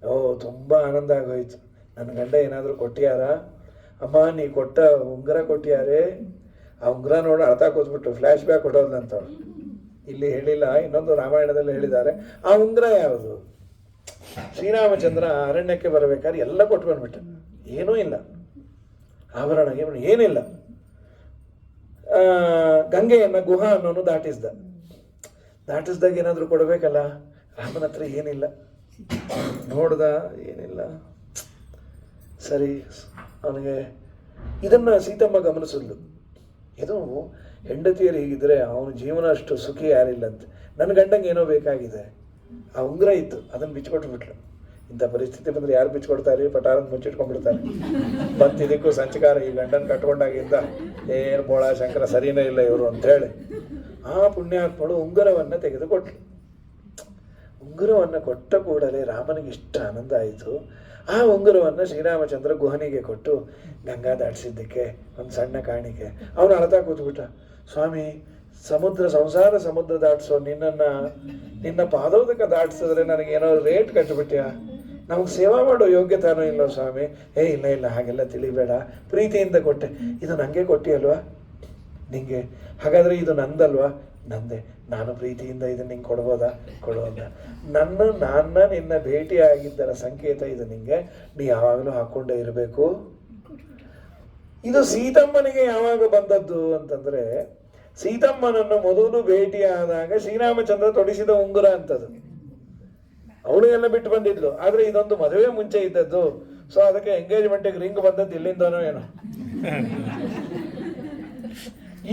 ಓ ತುಂಬ ಆನಂದ ಆಗೋಯ್ತು. ನನ್ನ ಗಂಡ ಏನಾದರೂ ಕೊಟ್ಟಿಯಾರ? ಅಮ್ಮ ನೀ ಕೊಟ್ಟ ಉಂಗುರ ಕೊಟ್ಟಿಯಾರೆ? ಆ ಉಂಗುರ ನೋಡಿ ಅಳ್ತಾ ಕೂತ್ಬಿಟ್ಟು ಫ್ಲ್ಯಾಶ್ ಬ್ಯಾಕ್ ಕೊಡೋದಂತವಳು. ಇಲ್ಲಿ ಹೇಳಿಲ್ಲ, ಇನ್ನೊಂದು ರಾಮಾಯಣದಲ್ಲಿ ಹೇಳಿದ್ದಾರೆ. ಆ ಉಂಗುರ ಯಾವುದು? ಶ್ರೀರಾಮಚಂದ್ರ ಅರಣ್ಯಕ್ಕೆ ಬರಬೇಕಾದ್ರೆ ಎಲ್ಲ ಕೊಟ್ಟು ಬಂದ್ಬಿಟ್ಟ, ಏನೂ ಇಲ್ಲ, ಆಭರಣ ಏನಿಲ್ಲ. ಗಂಗೆಯನ್ನು ಗುಹಾ ಅನ್ನೋನು ದಾಟಿಸ್ದಾಗ ಏನಾದರೂ ಕೊಡಬೇಕಲ್ಲ. ರಾಮನ ಹತ್ರ ಏನಿಲ್ಲ, ನೋಡ್ದ ಏನಿಲ್ಲ. ಸರಿ, ಅವನಿಗೆ ಇದನ್ನು ಸೀತಮ್ಮ ಗಮನಿಸಿದ್ಲು. ಇದು ಹೆಂಡತಿಯರು ಹೀಗಿದ್ರೆ ಅವನ ಜೀವನ ಅಷ್ಟು ಸುಖಿ ಯಾರಿಲ್ಲಂತೆ. ನನ್ನ ಗಂಡಂಗೆ ಏನೋ ಬೇಕಾಗಿದೆ. ಆ ಉಂಗುರ ಇತ್ತು, ಅದನ್ನು ಬಿಚ್ಕೊಟ್ಬಿಟ್ಲು. ಇಂಥ ಪರಿಸ್ಥಿತಿ ಬಂದರೆ ಯಾರು ಬಿಚ್ಕೊಡ್ತಾರೆ? ಪಟಾರನ್ನು ಮುಚ್ಚಿಟ್ಕೊಂಡ್ಬಿಡ್ತಾರೆ. ಬಂತಿದ್ದಕ್ಕೂ ಸಂಚಕಾರ ಈ ಗಂಡನ ಕಟ್ಕೊಂಡಾಗಿಂದ ಏನು ಬೋಳ ಶಂಕರ ಸರಿಯೇ ಇಲ್ಲ ಇವರು ಅಂಥೇಳಿ ಆ ಪುಣ್ಯಾತ್ಮಳು ಉಂಗುರವನ್ನು ತೆಗೆದುಕೊಟ್ಲು. ಉಂಗುರವನ್ನು ಕೊಟ್ಟ ಕೂಡಲೇ ರಾಮನಿಗೆ ಇಷ್ಟ ಆನಂದ ಆಯಿತು. ಆ ಉಂಗುರವನ್ನು ಶ್ರೀರಾಮಚಂದ್ರ ಗುಹನಿಗೆ ಕೊಟ್ಟು ಗಂಗಾ ದಾಟಿಸಿದ್ದಕ್ಕೆ ಒಂದು ಸಣ್ಣ ಕಾಣಿಕೆ. ಅವನು ಅಳ್ತಾ ಕೂತ್ಬಿಟ್ಟ. ಸ್ವಾಮಿ, ಸಂಸಾರ ಸಮುದ್ರ ದಾಟಿಸೋ ನಿನ್ನ ಪಾದೋದಕ ದಾಟಿಸಿದ್ರೆ ನನಗೇನೋ ರೇಟ್ ಕಟ್ಟಿಬಿಟ್ಯಾ? ನಮಗೆ ಸೇವಾ ಮಾಡೋ ಯೋಗ್ಯತಾನೂ ಇಲ್ಲೋ ಸ್ವಾಮಿ? ಇಲ್ಲ ಹಾಗೆಲ್ಲ ತಿಳಿಬೇಡ, ಪ್ರೀತಿಯಿಂದ ಕೊಟ್ಟೆ. ಇದು ನನಗೆ ಕೊಟ್ಟಿಯಲ್ವಾ? ನಿಂಗೆ ಹಾಗಾದರೆ ಇದು ನಂದಲ್ವಾ? ನಂದೆ. ನಾನು ಪ್ರೀತಿಯಿಂದ ಇದನ್ನು ನಿಂಗೆ ಕೊಡೋದ ನನ್ನ ನಿನ್ನ ಭೇಟಿಯಾಗಿದ್ದರ ಸಂಕೇತ ಇದು. ನಿಂಗೆ ನೀ ಯಾವಾಗಲೂ ಹಾಕ್ಕೊಂಡೇ ಇರಬೇಕು. ಇದು ಸೀತಮ್ಮನಿಗೆ ಯಾವಾಗ ಬಂದದ್ದು ಅಂತಂದರೆ, ಸೀತಮ್ಮನನ್ನು ಮೊದಲು ಭೇಟಿಯಾದಾಗ ಶ್ರೀರಾಮಚಂದ್ರ ತೊಡಿಸಿದ ಉಂಗುರ ಅಂತದು. ಅವಳಿಗೆಲ್ಲ ಬಿಟ್ಟು ಬಂದಿದ್ಲು. ಆದರೆ ಇದೊಂದು ಮದುವೆ ಮುಂಚೆ ಇದ್ದದ್ದು. ಸೊ ಅದಕ್ಕೆ ಎಂಗೇಜ್ಮೆಂಟಿಗೆ ರಿಂಗ್ ಬಂದದ್ದು ಇಲ್ಲಿಂದನೋ ಏನೋ.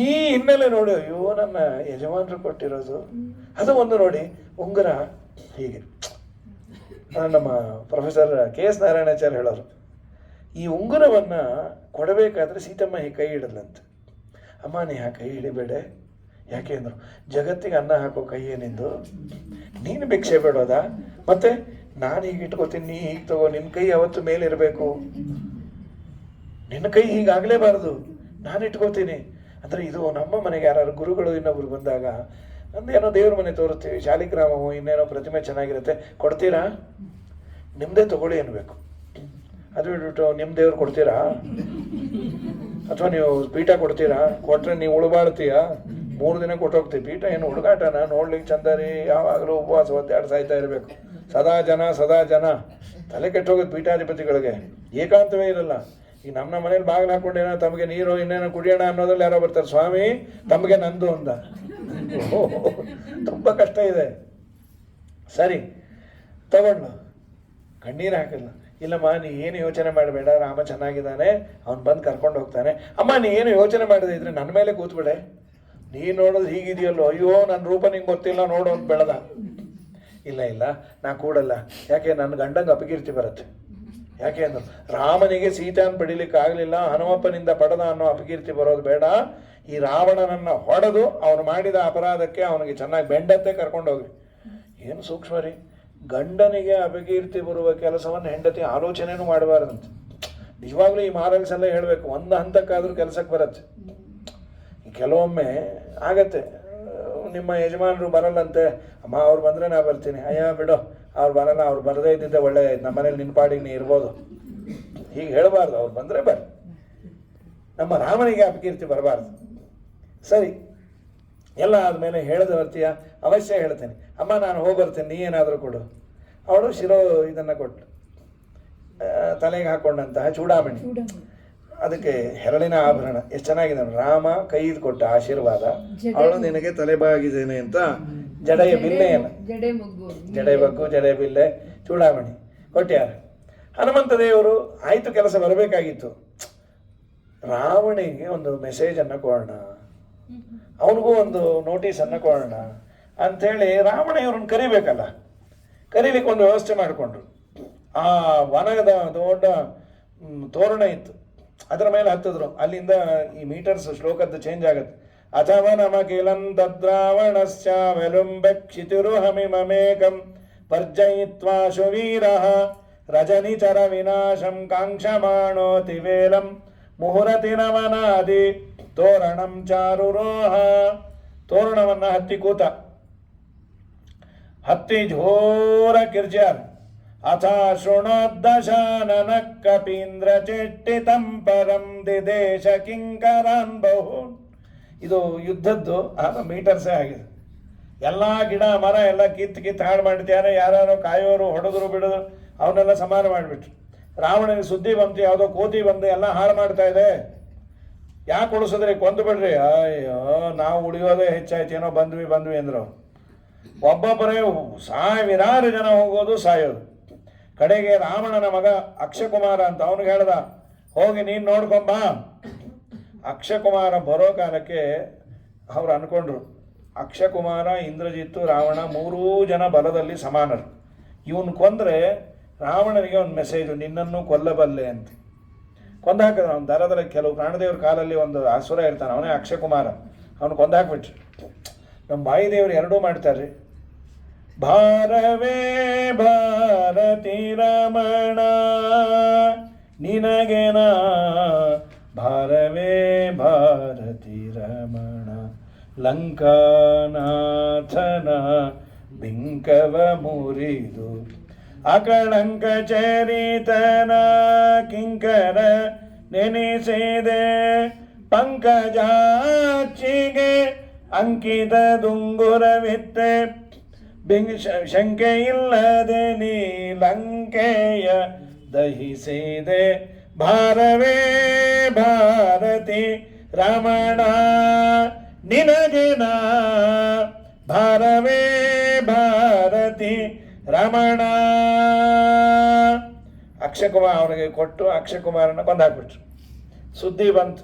ಈ ಹಿನ್ನೆಲೆ ನೋಡಿ, ಅಯ್ಯೋ ನನ್ನ ಯಜಮಾನರು ಕೊಟ್ಟಿರೋದು ಅದು ಒಂದು ನೋಡಿ. ಉಂಗುರ ಹೀಗೆ ನಮ್ಮ ಪ್ರೊಫೆಸರ್ KS ನಾರಾಯಣಾಚಾರ್ಯ ಹೇಳೋರು, ಈ ಉಂಗುರವನ್ನು ಕೊಡಬೇಕಾದ್ರೆ ಸೀತಮ್ಮ ಹೀಗೆ ಕೈ ಹಿಡಲಂತೆ. ಅಮ್ಮ ನೀ ಆ ಕೈ ಹಿಡಿಬೇಡ, ಯಾಕೆ ಅಂದರು, ಜಗತ್ತಿಗೆ ಅನ್ನ ಹಾಕೋ ಕೈ ಏನಿಂದು, ನೀನು ಭಿಕ್ಷೆ ಬೇಡೋದ? ಮತ್ತೆ ನಾನು ಹೀಗೆ ಇಟ್ಕೋತೀನಿ, ನೀ ಹೀಗೆ ತಗೋ, ನಿನ್ನ ಕೈ ಯಾವತ್ತು ಮೇಲಿರಬೇಕು, ನಿನ್ನ ಕೈ ಹೀಗಾಗಲೇಬಾರ್ದು, ನಾನು ಇಟ್ಕೋತೀನಿ. ಅಂದರೆ ಇದು ನಮ್ಮ ಮನೆಗೆ ಯಾರು ಗುರುಗಳು ಇನ್ನೊಬ್ರು ಬಂದಾಗ ಒಂದೇನೋ ದೇವ್ರ ಮನೆ ತೋರಿಸ್ತೀವಿ, ಶಾಲಿಗ್ರಾಮವು ಇನ್ನೇನೋ ಪ್ರತಿಮೆ ಚೆನ್ನಾಗಿರುತ್ತೆ, ಕೊಡ್ತೀರಾ? ನಿಮ್ಮದೇ ತಗೊಳ್ಳಿ ಅನ್ಬೇಕು. ಅದು ಬಿಟ್ಬಿಟ್ಟು ನಿಮ್ಮ ದೇವ್ರು ಕೊಡ್ತೀರಾ? ಅಥವಾ ನೀವು ಪೀಠ ಕೊಡ್ತೀರಾ? ಕೊಟ್ಟರೆ ನೀವು ಉಳ್ಬಾಳ್ತೀಯಾ? 3 ದಿನ ಕೊಟ್ಟೋಗ್ತೀವಿ. ಪೀಠ ಏನು ಹುಡುಗಾಟನ? ನೋಡ್ಲಿಕ್ಕೆ ಚಂದರಿ, ಯಾವಾಗಲೂ ಉಪವಾಸ ಒದ್ದಾಡಿ ಸಾಯ್ತಾ ಇರಬೇಕು. ಸದಾ ಜನ ತಲೆ ಕೆಟ್ಟೋಗೋದು ಪೀಠಾಧಿಪತಿಗಳಿಗೆ. ಏಕಾಂತವೇ ಇರಲ್ಲ. ಈಗ ನಮ್ಮ ಮನೇಲಿ ಬಾಗಿಲು ಹಾಕೊಂಡು ಏನೋ ತಮಗೆ ನೀರು ಇನ್ನೇನೋ ಕುಡಿಯೋಣ ಅನ್ನೋದ್ರಲ್ಲಿ ಯಾರೋ ಬರ್ತಾರೆ, ಸ್ವಾಮಿ ತಮಗೆ ನಂದು ಅಂದ. ತುಂಬ ಕಷ್ಟ ಇದೆ. ಸರಿ ತಗೊಂಡು ಕಣ್ಣೀರು ಹಾಕಿಲ್ಲ. ಇಲ್ಲಮ್ಮ ನೀ ಏನು ಯೋಚನೆ ಮಾಡಬೇಡ, ರಾಮ ಚೆನ್ನಾಗಿದ್ದಾನೆ, ಅವ್ನು ಬಂದು ಕರ್ಕೊಂಡು ಹೋಗ್ತಾನೆ. ಅಮ್ಮ ನೀ ಏನು ಯೋಚನೆ ಮಾಡದೇ ಇದ್ರೆ ನನ್ನ ಮೇಲೆ ಕೂತ್ಬಿಡೆ. ನೀ ನೋಡೋದು ಹೀಗಿದೆಯಲ್ಲೋ, ಅಯ್ಯೋ ನನ್ನ ರೂಪ ನಿಂಗೆ ಗೊತ್ತಿಲ್ಲ ನೋಡು ಅಂತ ಬೆಳೆದ. ಇಲ್ಲ ನಾ ಕೂಡಲ್ಲ. ಯಾಕೆ? ನನ್ನ ಗಂಡಂಗೆ ಅಪಕೀರ್ತಿ ಬರುತ್ತೆ. ಯಾಕೆ ಅಂದರು, ರಾಮನಿಗೆ ಸೀತಾನ್ ಪಡಿಲಿಕ್ಕೆ ಆಗಲಿಲ್ಲ, ಹನುಮಪ್ಪನಿಂದ ಪಡೆದ ಅನ್ನೋ ಅಪಕೀರ್ತಿ ಬರೋದು ಬೇಡ. ಈ ರಾವಣನನ್ನು ಹೊಡೆದು ಅವನು ಮಾಡಿದ ಅಪರಾಧಕ್ಕೆ ಅವನಿಗೆ ಚೆನ್ನಾಗಿ ಬೆಂಡತ್ತೆ ಕರ್ಕೊಂಡೋಗಿ. ಏನು ಸೂಕ್ಷ್ಮ ರೀ. ಗಂಡನಿಗೆ ಅಪಕೀರ್ತಿ ಬರುವ ಕೆಲಸವನ್ನು ಹೆಂಡತಿ ಆಲೋಚನೆಯೂ ಮಾಡಬಾರ್ದಂತೆ. ನಿಜವಾಗ್ಲೂ ಈ ಮಾರಲ್ಸ್ ಎಲ್ಲ ಹೇಳಬೇಕು, ಒಂದು ಹಂತಕ್ಕಾದರೂ ಕೆಲಸಕ್ಕೆ ಬರುತ್ತೆ. ಕೆಲವೊಮ್ಮೆ ಆಗತ್ತೆ, ನಿಮ್ಮ ಯಜಮಾನರು ಬರಲ್ಲಂತೆ, ಅಮ್ಮ ಅವ್ರು ಬಂದರೆ ನಾ ಬರ್ತೀನಿ. ಅಯ್ಯ ಬಿಡು, ಅವ್ರು ಬರಲ್ಲ, ಅವ್ರು ಬರದೇ ಇದ್ದಿದ್ದೆ ಒಳ್ಳೆ ಆಯ್ತು, ನಮ್ಮ ಮನೇಲಿ ನಿನ್ನ ಪಾಡಿಗೆ ನೀ ಇರ್ಬೋದು. ಹೀಗೆ ಹೇಳಬಾರ್ದು. ಅವ್ರು ಬಂದರೆ ಬರ್ರಿ. ನಮ್ಮ ರಾಮನಿಗೆ ಅಪಕೀರ್ತಿ ಬರಬಾರ್ದು. ಸರಿ, ಎಲ್ಲ ಆದಮೇಲೆ ಹೇಳಿದ ಬರ್ತೀಯ? ಅವಶ್ಯ ಹೇಳ್ತೇನೆ. ಅಮ್ಮ ನಾನು ಹೋಗಿ ಬರ್ತೀನಿ, ನೀ ಏನಾದರೂ ಕೊಡು. ಅವಳು ಶಿರೋ ಇದನ್ನು ಕೊಟ್ಟು ತಲೆಗೆ ಹಾಕ್ಕೊಂಡಂತಹ ಚೂಡಾಮಣಿ, ಅದಕ್ಕೆ ಹೆರಳಿನ ಆಭರಣ. ಎಷ್ಟು ಚೆನ್ನಾಗಿದೆ. ರಾಮ ಕೈದು ಕೊಟ್ಟ ಆಶೀರ್ವಾದ, ಅವಳು ನಿನಗೆ ತಲೆಬಾಗಿದ್ದೇನೆ ಅಂತ ಜಡೆಯ ಬಿಲ್ಲೆಯನ್ನು, ಜಡೆ ಬಗ್ಗು ಜಡೆ ಬಿಲ್ಲೆ ಚೂಡಾಮಣಿ ಕೊಟ್ಟ್ಯಾರ. ಹನುಮಂತ ದೇವರು ಆಯಿತು, ಕೆಲಸ ಬರಬೇಕಾಗಿತ್ತು. ರಾವಣಿಗೆ ಒಂದು ಮೆಸೇಜನ್ನು ಕೊಡೋಣ, ಅವನಿಗೂ ಒಂದು ನೋಟಿಸನ್ನು ಕೊಡೋಣ ಅಂಥೇಳಿ ರಾವಣ ಇವ್ರನ್ನ ಕರಿಬೇಕಲ್ಲ. ಕರೀಲಿಕ್ಕೆ ಒಂದು ವ್ಯವಸ್ಥೆ ಮಾಡಿಕೊಂಡ್ರು. ಆ ವನದ ದೊಡ್ಡ ತೋರಣ ಇತ್ತು, ಅದರ ಮೇಲೆ ಹತ್ತಿದ್ರು. ಅಲ್ಲಿಂದ ಈ ಮೀಟರ್ಸ್ ಶ್ಲೋಕದ್ದು ಚೇಂಜ್ ಆಗುತ್ತೆ. ಅಥವಾ ನಮ ಕಿಲಂ ತದ್ರಾವಣಶ್ಚ ವೆಲುಂಬೆಕ್ಷಿತಿರುಹಮಿಮೇಕಂ ಪರ್ಜಯಿತ್ವಾ ಶುವೀರಃ ರಜನಿಚರ ವಿನಾಶಂ ಕಾಂಕ್ಷಮಾಣೋತಿ ವೇಲಂ ಮುಹುರತಿನವನಾದಿ ತೋರಣಂ ಚಾರುರೋಹ, ತೋರಣವನ್ನು ಹತ್ತಿ ಕೂತ, ಹತ್ತಿ ಜೋರ ಕಿರ್ಚಾರ್. ಅಥ ಶೃಣೋದ್ದಶಾನನ ಕಪೀಂದ್ರ ಚೆಟ್ಟಿತಂ ಪರಂ ದಿದೇಶ ಕಿಂಕರಾನ್ ಬಹು. ಇದು ಯುದ್ಧದ್ದು ಮೀಟರ್ಸೇ ಆಗಿದೆ. ಎಲ್ಲ ಗಿಡ ಮರ ಎಲ್ಲ ಕಿತ್ತು ಹಾಳು ಮಾಡ್ತಾರೆ. ಯಾರು ಕಾಯೋರು ಹೊಡೆದ್ರು ಬಿಡೋದು ಅವನ್ನೆಲ್ಲ ಸಮಾನ ಮಾಡಿಬಿಟ್ರು. ರಾವಣನಿಗೆ ಸುದ್ದಿ ಬಂತು, ಯಾವುದೋ ಕೋತಿ ಬಂದು ಎಲ್ಲ ಹಾಳು ಮಾಡ್ತಾ ಇದೆ, ಯಾಕೆ ಉಳಿಸಿದ್ರಿ, ಕೊಂದು ಬಿಡ್ರಿ. ಅಯ್ಯೋ ನಾವು ಉಳಿಯೋದೇ ಹೆಚ್ಚಾಯ್ತು, ಏನೋ ಬಂದ್ವಿ ಅಂದರು. ಒಬ್ಬೊಬ್ಬರೇ ಸಾವಿರಾರು ಜನ ಹೋಗೋದು ಸಾಯೋದು. ಕಡೆಗೆ ರಾವಣನ ಮಗ ಅಕ್ಷಕುಮಾರ ಅಂತ ಅವನಿಗೆ ಹೇಳ್ದ, ಹೋಗಿ ನೀನು ನೋಡ್ಕೊಂಬ. ಅಕ್ಷಕುಮಾರ ಬರೋ ಕಾಲಕ್ಕೆ ಅವ್ರು ಅನ್ಕೊಂಡ್ರು, ಅಕ್ಷಕುಮಾರ, ಇಂದ್ರಜಿತ್ತು, ರಾವಣ ಮೂರೂ ಜನ ಬಲದಲ್ಲಿ ಸಮಾನರು. ಇವನು ಕೊಂದರೆ ರಾವಣನಿಗೆ ಒಂದು ಮೆಸೇಜು, ನಿನ್ನನ್ನು ಕೊಲ್ಲಬಲ್ಲೆ ಅಂತ. ಕೊಂದು ಹಾಕಿದ ಅವನು ದರದಲ್ಲಿ. ಕೆಲವು ಪ್ರಾಣದೇವ್ರ ಕಾಲಲ್ಲಿ ಒಂದು ಅಸುರ ಇರ್ತಾನೆ, ಅವನೇ ಅಕ್ಷಕುಮಾರ. ಅವನು ಕೊಂದು ಹಾಕ್ಬಿಟ್ರು. ನಮ್ಮ ವಾಯುದೇವರು ಎರಡೂ ಮಾಡ್ತಾರೆ. ಭಾರವೇ ಭಾರತಿ ರಮಣ ನಿನಗೆನ, ಭಾರವೇ ಭಾರತಿ ರಮಣ ಲಂಕಾನಾಥನ ಬಿಂಕವ ಮುರಿದು ಅಕಳಂಕ ಚರಿತನ ಕಿಂಕರ ನೆನೆಸಿದೆ ಪಂಕಜಾಚಿಗೆ ಅಂಕಿತ ದುಂಗುರವಿತ್ತೆ ಶಂಕೆಯಿಲ್ಲದೆ ನೀ ಲಂಕೆಯ ದಹಿಸಿದೆ. ಭಾರವೇ ಭಾರತಿ ರಮಣ ನಿನಗೆನ, ಭಾರವೇ ಭಾರತಿ ರಮಣ. ಅಕ್ಷಕುಮಾರ ಅವನಿಗೆ ಕೊಟ್ಟು ಅಕ್ಷಕುಮಾರನ ಕೊಂದಾಕ್ಬಿಟ್ರು. ಸುದ್ದಿ ಬಂತು,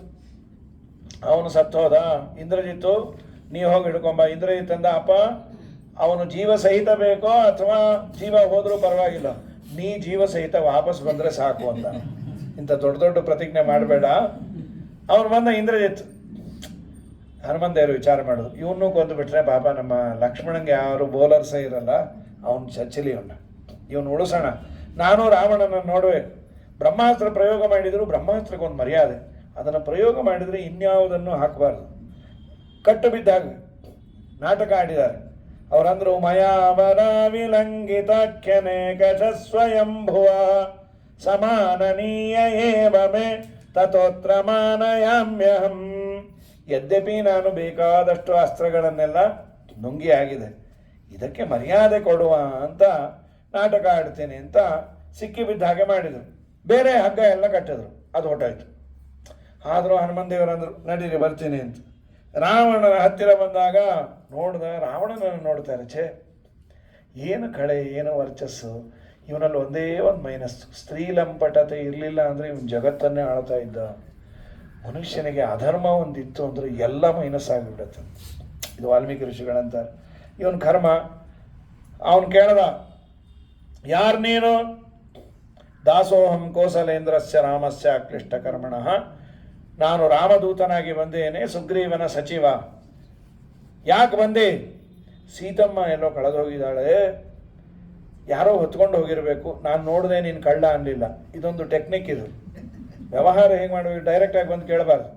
ಅವನು ಸತ್ತೋದ. ಇಂದ್ರಜಿತ್ತು ನೀವು ಹೋಗಿ ಹಿಡ್ಕೊಂಬ. ಇಂದ್ರಜಿತ್ ಅಂದ, ಅಪ್ಪ ಅವನು ಜೀವ ಸಹಿತ ಬೇಕೋ ಅಥವಾ ಜೀವ ಹೋದರೂ ಪರವಾಗಿಲ್ಲ, ನೀ ಜೀವ ಸಹಿತ ವಾಪಸ್ ಬಂದರೆ ಸಾಕು ಅಂತ. ಇಂಥ ದೊಡ್ಡ ದೊಡ್ಡ ಪ್ರತಿಜ್ಞೆ ಮಾಡಬೇಡ. ಅವನು ಬಂದ ಇಂದ್ರಜಿತ್. ಹನುಮಂತೇವರು ವಿಚಾರ ಮಾಡೋದು, ಇವನ್ನೂ ಕೊಂದು ಬಿಟ್ರೆ ಪಾಪ ನಮ್ಮ ಲಕ್ಷ್ಮಣಂಗೆ ಯಾರು ಬೋಲರ್ಸೇ ಇರಲ್ಲ, ಅವನು ಚಚ್ಚಲಿ ಅವನ್ನ, ಇವನು ಉಳಿಸೋಣ. ನಾನು ರಾವಣನ ನೋಡಬೇಕು. ಬ್ರಹ್ಮಾಸ್ತ್ರ ಪ್ರಯೋಗ ಮಾಡಿದ್ರು, ಬ್ರಹ್ಮಾಸ್ತ್ರಕ್ಕೊಂದು ಮರ್ಯಾದೆ. ಅದನ್ನು ಪ್ರಯೋಗ ಮಾಡಿದರೆ ಇನ್ಯಾವುದನ್ನು ಹಾಕಬಾರ್ದು. ಕಟ್ಟು ಬಿದ್ದಾಗ ನಾಟಕ ಆಡಿದ್ದಾರೆ. ಅವರಂದ್ರು, ಮಯಾವರ ವಿಲಂಘಿತಾಖ್ಯನೇಕ ಸ್ವಯಂಭುವ ಸಮಾನನೀಯ ಏವಮೆ ತತೋತ್ರ ಮಾನಯಾಮ್ಯಹಂ. ಯದ್ಯಪಿ ನಾನು ಬೇಕಾದಷ್ಟು ಅಸ್ತ್ರಗಳನ್ನೆಲ್ಲ ನುಂಗಿ ಆಗಿದೆ, ಇದಕ್ಕೆ ಮರ್ಯಾದೆ ಕೊಡುವ ಅಂತ ನಾಟಕ ಆಡ್ತೇನೆ ಅಂತ ಸಿಕ್ಕಿಬಿದ್ದ ಹಾಗೆ ಮಾಡಿದರು. ಬೇರೆ ಹಗ್ಗ ಎಲ್ಲ ಕಟ್ಟಿದ್ರು, ಅದು ಹೊಟ್ಟಾಯ್ತು. ಆದರೂ ಹನುಮಂತೇವರಂದರು, ನಡೀರಿ ಬರ್ತೀನಿ ಅಂತ. ರಾವಣನ ಹತ್ತಿರ ಬಂದಾಗ ನೋಡಿದ, ರಾವಣನನ್ನು ನೋಡ್ತಾರೆ. ಛೇ, ಏನು ಕಳೆ, ಏನು ವರ್ಚಸ್ಸು. ಇವನಲ್ಲಿ ಒಂದೇ ಒಂದು ಮೈನಸ್, ಸ್ತ್ರೀಲಂಪಟತೆ ಇರಲಿಲ್ಲ ಅಂದರೆ ಇವನು ಜಗತ್ತನ್ನೇ ಆಳ್ತಾ ಇದ್ದ. ಮನುಷ್ಯನಿಗೆ ಅಧರ್ಮ ಒಂದಿತ್ತು ಅಂದರೆ ಎಲ್ಲ ಮೈನಸ್ ಆಗಿಬಿಡುತ್ತೆ. ಇದು ವಾಲ್ಮೀಕಿ ಋಷಿಗಳಂತಾರೆ. ಇವನು ಕರ್ಮ. ಅವನು ಕೇಳ್ದ, ಯಾರು ನೀನು? ದಾಸೋಹಂ ಕೋಸಲೇಂದ್ರಸ್ಯ ರಾಮಸ್ಯ ಕ್ಲಿಷ್ಟ ಕರ್ಮಣಃ. ನಾನು ರಾಮದೂತನಾಗಿ ಬಂದೇನೆ, ಸುಗ್ರೀವನ ಸಚಿವ. ಯಾಕೆ ಬಂದೆ? ಸೀತಮ್ಮ ಎಲ್ಲೋ ಕಳೆದೋಗಿದ್ದಾಳೆ, ಯಾರೋ ಹೊತ್ಕೊಂಡು ಹೋಗಿರಬೇಕು, ನಾನು ನೋಡಿದೆ, ನೀನು ಕಳ್ಳ ಅನ್ನಲಿಲ್ಲ. ಇದೊಂದು ಟೆಕ್ನಿಕ್. ಇದು ವ್ಯವಹಾರ ಹೇಗೆ ಮಾಡಬೇಕು, ಡೈರೆಕ್ಟಾಗಿ ಬಂದು ಕೇಳಬಾರ್ದು.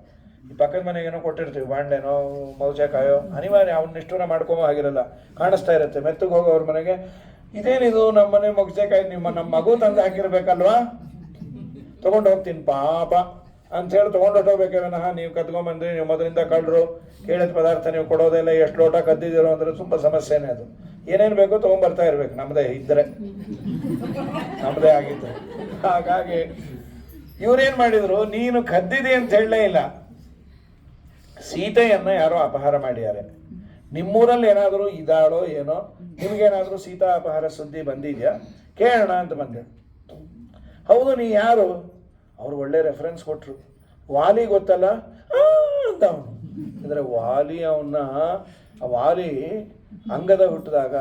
ಈ ಪಕ್ಕದ ಮನೆಗೇನೋ ಕೊಟ್ಟಿರ್ತೀವಿ, ಬಾಂಡ್ಲೇನೋ ಮೌಚಕಾಯೋ, ಅನಿವಾರ್ಯ ಅವನ್ನ ನಿಷ್ಠೂರ ಮಾಡ್ಕೊಂಬೋ ಆಗಿರಲ್ಲ, ಕಾಣಿಸ್ತಾ ಇರುತ್ತೆ. ಮೆತ್ತಗೆ ಹೋಗೋ ಅವ್ರ ಮನೆಗೆ, ಇದೇನಿದು ನಮ್ಮ ಮನೆ ಮೊಗಚಕಾಯಿ, ನಮ್ಮ ಮಗು ತಂದು ಹಾಕಿರ್ಬೇಕಲ್ವಾ, ತೊಗೊಂಡು ಹೋಗ್ತೀನಿ ಪಾಪ ಅಂಥೇಳಿ ತೊಗೊಂಡು ಹೊಟ್ಟೋಗ್ಬೇಕೆ ವಿನಃ ನೀವು ಕತ್ಕೊಂಡ್ಬಂದ್ರಿ, ನೀವು ಮೊದಲಿಂದ ಕಳ್ಳರು, ಕೇಳಿದ ಪದಾರ್ಥ ನೀವು ಕೊಡೋದೆಲ್ಲ, ಎಷ್ಟು ಲೋಟ ಕದ್ದಿದ್ದೀರೋ ಅಂದರೆ ತುಂಬ ಸಮಸ್ಯೆನೇ ಅದು. ಏನೇನು ಬೇಕೋ ತೊಗೊಂಡ್ಬರ್ತಾ ಇರ್ಬೇಕು, ನಮ್ಮದೇ ಇದ್ದರೆ, ನಮ್ಮದೇ ಆಗಿದ್ದರೆ. ಹಾಗಾಗಿ ಇವರೇನು ಮಾಡಿದರು, ನೀನು ಕದ್ದಿದೆ ಅಂತ ಹೇಳಲೇ ಇಲ್ಲ, ಸೀತೆಯನ್ನು ಯಾರೋ ಅಪಹಾರ ಮಾಡಿದ್ದಾರೆ, ನಿಮ್ಮೂರಲ್ಲಿ ಏನಾದರೂ ಇದ್ದಾಳೋ ಏನೋ, ನಿಮಗೇನಾದರೂ ಸೀತಾ ಅಪಹಾರ ಸುದ್ದಿ ಬಂದಿದೆಯಾ ಕೇಳೋಣ ಅಂತ ಬಂದೆ. ಹೌದು, ನೀ ಯಾರು? ಅವರು ಒಳ್ಳೆ ರೆಫರೆನ್ಸ್ ಕೊಟ್ಟರು. ವಾಲಿ ಗೊತ್ತಲ್ಲ ಅಂತ ಅವನು. ಅಂದರೆ ವಾಲಿ ವಾಲಿ ಅಂಗದ ಹುಟ್ಟಿದಾಗ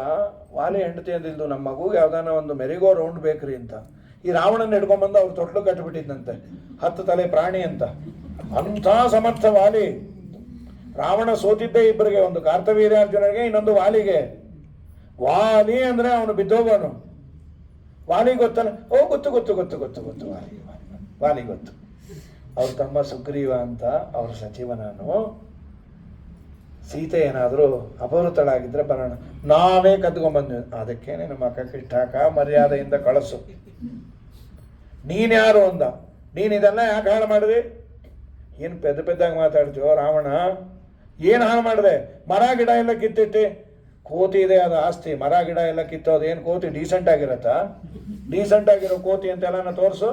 ವಾಲಿ ಹೆಂಡತಿ ಅಂದಿದ್ದು, ನಮ್ಮ ಮಗುಗೆ ಯಾವ್ದಾನ ಒಂದು ಮೆರಿಗೋ ರೌಂಡ್ ಬೇಕ್ರಿ ಅಂತ ಈ ರಾವಣನ ಹಿಡ್ಕೊಂಡ್ಬಂದು ಅವ್ರು ತೊಟ್ಲು ಕಟ್ಟಿಬಿಟ್ಟಿದ್ದಂತೆ, 10 ತಲೆ ಪ್ರಾಣಿ ಅಂತ. ಅಂಥ ಸಮರ್ಥ ವಾಲಿ. ರಾವಣ ಸೋತಿದ್ದೇ ಇಬ್ಬರಿಗೆ, ಒಂದು ಕಾರ್ತವೀರ್ಯಾರ್ಜುನರಿಗೆ, ಇನ್ನೊಂದು ವಾಲಿಗೆ. ವಾಲಿ ಅಂದರೆ ಅವನು ಬಿದ್ದೋಗೋನು. ವಾಲಿ ಗೊತ್ತಲ್ಲ? ಓ ಗೊತ್ತು ವಾಲಿ ಗೊತ್ತು. ಅವ್ರ ತಮ್ಮ ಸುಗ್ರೀವ ಅಂತ ಅವ್ರ ಸಚಿವ ನಾನು. ಸೀತೆ ಏನಾದರೂ ಅಪಹೃತಳಾಗಿದ್ದರೆ ಬರೋಣ, ನಾವೇ ಕದ್ಕೊಂಡ್ಬಂದ್ವಿ. ಅದಕ್ಕೇನೆ ನಮ್ಮ ಅಕ್ಕ ಇಟ್ಟಾಕ ಮರ್ಯಾದೆಯಿಂದ ಕಳಿಸು. ನೀನ್ಯಾರು ಅಂದ. ನೀನು ಇದೆಲ್ಲ ಯಾಕೆ ಹಾಳು ಮಾಡಿದೆ? ಏನು ಪೆದ್ದಾಗಿ ಮಾತಾಡ್ತೀವೋ ರಾವಣ? ಏನು ಹಾಳು ಮಾಡಿದೆ? ಮರ ಗಿಡ ಎಲ್ಲ ಕಿತ್ತಿಟ್ಟು, ಕೋತಿ ಇದೆ ಅದು ಆಸ್ತಿ, ಮರ ಗಿಡ ಎಲ್ಲ ಕಿತ್ತೋದು. ಏನು ಕೋತಿ ಡೀಸೆಂಟ್ ಆಗಿರತ್ತಾ? ಡೀಸೆಂಟ್ ಆಗಿರೋ ಕೋತಿ ಅಂತೆಲ್ಲ ತೋರಿಸು,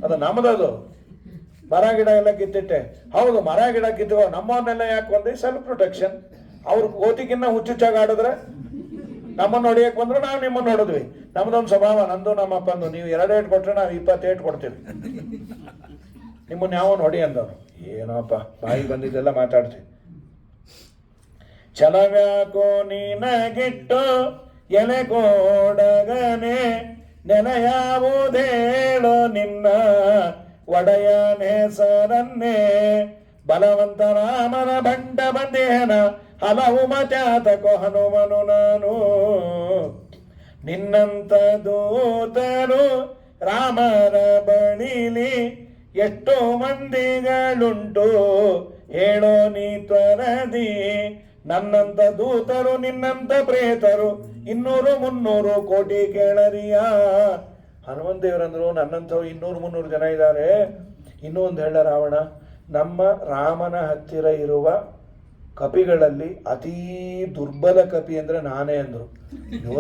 ಅದು ನಮ್ಮದದು. ಮರ ಗಿಡ ಎಲ್ಲ ಕಿತ್ತಿಟ್ಟೆ. ಹೌದು, ಮರ ಗಿಡ ಕಿತ್ತುವ ನಮ್ಮವನ್ನೆಲ್ಲ ಯಾಕೆ ಬಂದ್ರಿ? Self protection. ಅವ್ರು ಕೋತಿಗಿನ್ನ ಹುಚ್ಚುಚ್ಚಾಗಿ ಆಡಿದ್ರೆ ನಮ್ಮನ್ನು ಹೊಡಿಯಕ್ಕೆ ಬಂದ್ರು ನಾವು ನಿಮ್ಮನ್ನು ಹೊಡೆದ್ವಿ. ನಮ್ದೊಂದು ಸ್ವಭಾವ, ನಂದು ನಮ್ಮ ಅಪ್ಪಂದು. ನೀವು 2 ಏಟು ಕೊಟ್ಟರೆ ನಾವು 20 ಏಟು ಕೊಡ್ತೀವಿ. ನಿಮ್ಮನ್ನು ಯಾವನು ಹೊಡಿ ಅಂದವನು. ಏನೋಪ್ಪ ಬಾಯಿ ಬಂದಿದ್ದೆಲ್ಲ ಮಾತಾಡ್ತೀವಿ. ಛಲವ್ಯಾಕೋ ನೀನಗಿಟ್ಟು ಎಲೆ ಕೋಡಗನೆ, ನೆನೆಯಾವುದೇಳೋ ನಿನ್ನ ಒಡೆಯನೆಸರನ್ನೇ. ಬಲವಂತ ರಾಮನ ಬಂಡ ಬಂದೇನ ಹಲವು ಮತ್ಯಾತಕೋ ಹನುಮನು ನಾನು. ನಿನ್ನಂತ ದೂತರು ರಾಮರ ಬಳಿಲಿ ಎಷ್ಟೋ ಮಂದಿಗಳುಂಟು, ಹೇಳೋ ನೀ ತ್ವರದಿ. ನನ್ನಂತ ದೂತರು ನಿನ್ನಂತ ಪ್ರೇತರು 200-300 ಕೋಟಿ ಕೇಳರಿಯ. ಹನುಮಂತ ದೇವರಂದ್ರು ನನ್ನಂಥವ್ರು 200-300 ಜನ ಇದ್ದಾರೆ. ಇನ್ನೂ ಒಂದು ಹೇಳ ರಾವಣ, ನಮ್ಮ ರಾಮನ ಹತ್ತಿರ ಇರುವ ಕಪಿಗಳಲ್ಲಿ ಅತೀ ದುರ್ಬಲ ಕಪಿ ಅಂದರೆ ನಾನೇ ಅಂದರು.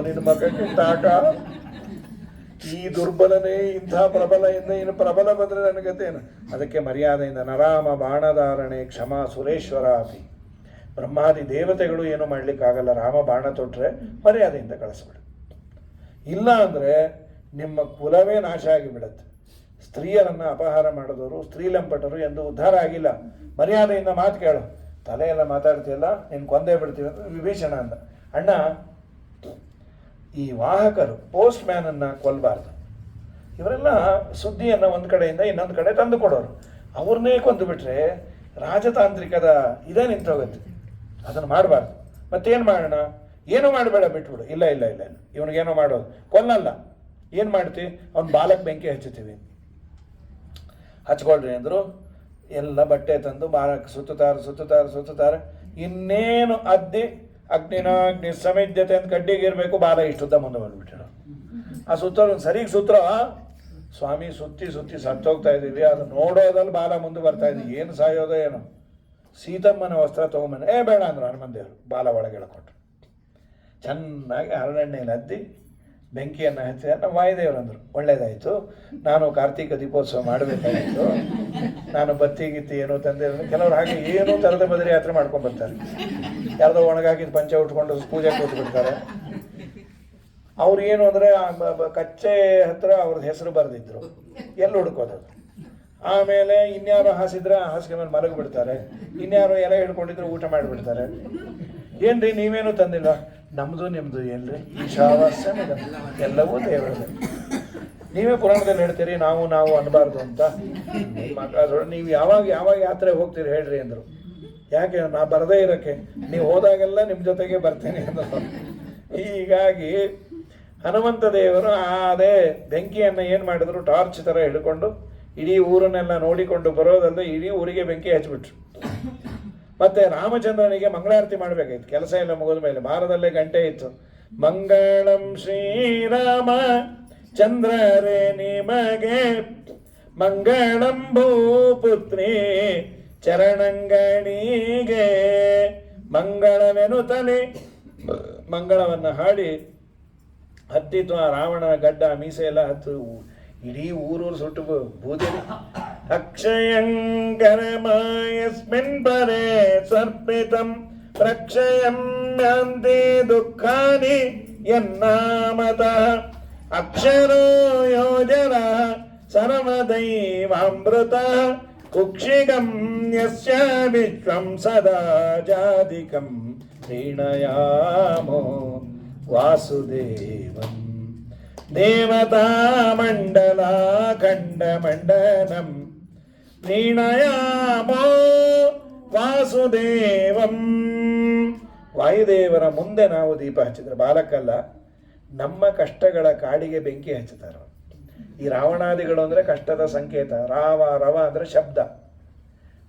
ನಿನ್ನ ಮಗಕ್ಕೆ ತಾಟ, ಈ ದುರ್ಬಲನೇ ಇಂಥ ಪ್ರಬಲೆಯಿಂದ ಇನ್ನು ಪ್ರಬಲ ಬಂದರೆ ನನಗತ್ತೇನು? ಅದಕ್ಕೆ ಮರ್ಯಾದೆಯಿಂದ ನರಾಮ ಬಾಣಧಾರಣೆ ಕ್ಷಮಾ ಸುರೇಶ್ವರ ಅತಿ. ಬ್ರಹ್ಮಾದಿ ದೇವತೆಗಳು ಏನೂ ಮಾಡಲಿಕ್ಕಾಗಲ್ಲ. ರಾಮ ಬಾಣ ತೊಟ್ಟರೆ ಮರ್ಯಾದೆಯಿಂದ ಕಳಿಸ್ಬಿಡು. ಇಲ್ಲ ಅಂದರೆ ನಿಮ್ಮ ಕುಲವೇ ನಾಶ ಆಗಿಬಿಡತ್ತೆ. ಸ್ತ್ರೀಯರನ್ನು ಅಪಹಾರ ಮಾಡಿದವರು ಸ್ತ್ರೀಲಂಪಟರು ಎಂದು ಉದ್ಧಾರ ಆಗಿಲ್ಲ. ಮರ್ಯಾದೆಯಿಂದ ಮಾತು ಕೇಳು. ತಲೆಯೆಲ್ಲ ಮಾತಾಡ್ತೀಯಲ್ಲ, ನೀನು ಕೊಂದೇ ಬಿಡ್ತೀವಿ ಅಂತ ವಿಭೀಷಣ ಅಂದ. ಅಣ್ಣ, ಈ ವಾಹಕರು ಪೋಸ್ಟ್ ಮ್ಯಾನನ್ನು ಕೊಲ್ಲಬಾರ್ದು. ಇವರೆಲ್ಲ ಸುದ್ದಿಯನ್ನು ಒಂದು ಕಡೆಯಿಂದ ಇನ್ನೊಂದು ಕಡೆ ತಂದು ಕೊಡೋರು. ಅವ್ರನ್ನೇ ಕೊಂದು ಬಿಟ್ರೆ ರಾಜತಾಂತ್ರಿಕದ ಇದೇ ನಿಂತೋಗುತ್ತೆ. ಅದನ್ನು ಮಾಡಬಾರ್ದು. ಮತ್ತೇನು ಮಾಡೋಣ? ಏನೂ ಮಾಡಬೇಡ, ಬಿಟ್ಬಿಡು. ಇಲ್ಲ ಇಲ್ಲ ಇಲ್ಲ ಇಲ್ಲ, ಇವನಿಗೇನೋ ಮಾಡೋದು. ಕೊಲ್ಲಲ್ಲ. ಏನು ಮಾಡ್ತೀವಿ? ಅವ್ನು ಬಾಲಕ್ಕೆ ಬೆಂಕಿ ಹಚ್ಚುತ್ತೀವಿ. ಹಚ್ಕೊಳ್ರಿ ಅಂದರು. ಎಲ್ಲ ಬಟ್ಟೆ ತಂದು ಬಾಲಕ್ಕೆ ಸುತ್ತುತ್ತಾರೆ. ಇನ್ನೇನು ಅದ್ದಿ ಅಗ್ನಿ ಸಮಿದ್ಯತೆ ಅಂತ ಕಡ್ಡಿಗೆ ಇರಬೇಕು. ಬಾಲ ಇಷ್ಟುದ್ದ ಮುಂದೆ ಬಂದುಬಿಟ್ಟಿರೋ. ಆ ಸುತ್ತೋರು ಒಂದು ಸರಿಗೆ ಸೂತ್ರ ಸ್ವಾಮಿ ಸುತ್ತಿ ಸತ್ತೋಗ್ತಾ ಇದ್ದೀವಿ. ಅದು ನೋಡೋದಲ್ಲಿ ಬಾಲ ಮುಂದೆ ಬರ್ತಾ ಇದ್ದೀವಿ. ಏನು ಸಾಯೋದೋ ಏನೋ. ಸೀತಮ್ಮನ ವಸ್ತ್ರ ತೊಗೊಂಬಂದು ಬೇಡ ಅಂದರು ಹನುಮಂತೇವರು. ಬಾಲ ಒಳಗೆ ಎಳ್ಕೊಟ್ರು. ಚೆನ್ನಾಗಿ ಹರಳೆಣ್ಣೆಯಲ್ಲಿ ಅದ್ದಿ ಬೆಂಕಿಯನ್ನು ಹಚ್ಚಿ ನಮ್ಮ ವಾಯುದೇವರು ಅಂದರು, ಒಳ್ಳೇದಾಯಿತು, ನಾನು ಕಾರ್ತಿಕ ದೀಪೋತ್ಸವ ಮಾಡಬೇಕಾಗಿತ್ತು, ನಾನು ಬತ್ತಿ ಗಿತ್ತಿ ಏನೋ ತಂದೆ. ಕೆಲವರು ಹಾಗೆ ಏನೂ ತರದ ಬದರಿ ಯಾತ್ರೆ ಮಾಡ್ಕೊಂಡ್ಬರ್ತಾರೆ. ಯಾರ್ದೋ ಒಣಗಾಕಿದ ಪಂಚ ಉಟ್ಕೊಂಡು ಪೂಜೆ ಕೂತ್ಬಿಡ್ತಾರೆ. ಅವ್ರು ಏನು ಅಂದರೆ ಕಚ್ಚೆ ಹತ್ರ ಅವ್ರದ್ದು ಹೆಸರು ಬರೆದಿದ್ರು, ಎಲ್ಲಿ ಹುಡ್ಕೋದು. ಆಮೇಲೆ ಇನ್ಯಾರೋ ಹಾಸಿದ್ರೆ ಆ ಹಾಸಿಗೆ ಮೇಲೆ ಮಲಗಿಬಿಡ್ತಾರೆ. ಇನ್ಯಾರೋ ಎಲೆ ಹಿಡ್ಕೊಂಡಿದ್ರು ಊಟ ಮಾಡಿಬಿಡ್ತಾರೆ. ಏನ್ರಿ ನೀವೇನು ತಂದಿಲ್ಲ? ನಮ್ಮದು ನಿಮ್ಮದು ಏನ್ರಿ ಈಶಾವಾಸ್ಯ ಎಲ್ಲವೂ ದೇವರದೇ. ನೀವೇ ಪುರಾಣದಲ್ಲಿ ಹೇಳ್ತೀರಿ ನಾವು ಅನ್ನಬಾರ್ದು ಅಂತ. ನೀವು ಯಾವಾಗ ಯಾತ್ರೆ ಹೋಗ್ತೀರಿ ಹೇಳ್ರಿ ಅಂದರು. ಯಾಕೆ? ನಾ ಬರದೇ ಇರೋಕ್ಕೆ. ನೀವು ಹೋದಾಗೆಲ್ಲ ನಿಮ್ಮ ಜೊತೆಗೆ ಬರ್ತೀನಿ ಅಂದರು. ಹೀಗಾಗಿ ಹನುಮಂತ ದೇವರು ಅದೇ ಬೆಂಕಿಯನ್ನು ಏನು ಮಾಡಿದ್ರು, ಟಾರ್ಚ್ ಥರ ಹಿಡ್ಕೊಂಡು ಇಡೀ ಊರನ್ನೆಲ್ಲ ನೋಡಿಕೊಂಡು ಬರೋದಲ್ಲದೆ ಇಡೀ ಊರಿಗೆ ಬೆಂಕಿ ಹಚ್ಚಿಬಿಟ್ರು. ಮತ್ತು ರಾಮಚಂದ್ರನಿಗೆ ಮಂಗಳಾರತಿ ಮಾಡಬೇಕಾಯ್ತು. ಕೆಲಸ ಎಲ್ಲ ಮುಗಿದ ಮೇಲೆ ಭಾರದಲ್ಲೇ ಗಂಟೆ ಇತ್ತು. ಮಂಗಳಂ ಶ್ರೀರಾಮ ಚಂದ್ರರೇ ನಿಮಗೆ, ಮಂಗಳಂ ಭೂಪುತ್ರಿ ಚರಣಂಗಣಿಗೆ. ಮಂಗಳವೆನುತಲೆ ಮಂಗಳವನ್ನು ಹಾಡಿ ಹತ್ತಿತ್ತು. ಆ ರಾವಣ ಗಡ್ಡ ಮೀಸೆ ಎಲ್ಲ ಹತ್ತು ಇಡೀ ಊರೂರು ಸುಟ್ಟು ಬೂದಿ. ಅಕ್ಷಯಂಕರಮಾಯಸ್ಮಿನ್ ಪರೇ ಸರ್ಪಿತಂ ಪ್ರಕ್ಷಯಂ ಯಾಂತಿ ದುಃಖಾನಿ ಯನ್ನಾಮತಃ. ಅಕ್ಷರೋ ಯೋಜನ ಸರ್ವದೈವಾಮೃತ ಕುಕ್ಷಿಗಂ ಯಸ್ಯ ವಿಶ್ವಂ ಸದಾ ಜಾಧಿಕಂ ಪ್ರೀಣಯಾಮೋ ವಾಸುದೇವಂ. ದೇವತಾ ಮಂಡಲ ಖಂಡ ಮಂಡನಂ ಪ್ರೀಣಯಾಮೋ ವಾಸುದೇವಂ. ವಾಯುದೇವರ ಮುಂದೆ ನಾವು ದೀಪ ಹಚ್ಚಿದ್ರೆ ಬಾಲಕ್ಕಲ್ಲ, ನಮ್ಮ ಕಷ್ಟಗಳ ಕಾಡಿಗೆ ಬೆಂಕಿ ಹಚ್ಚುತ್ತಾರೆ. ಈ ರಾವಣಾದಿಗಳು ಅಂದರೆ ಕಷ್ಟದ ಸಂಕೇತ. ರವ ಅಂದರೆ ಶಬ್ದ,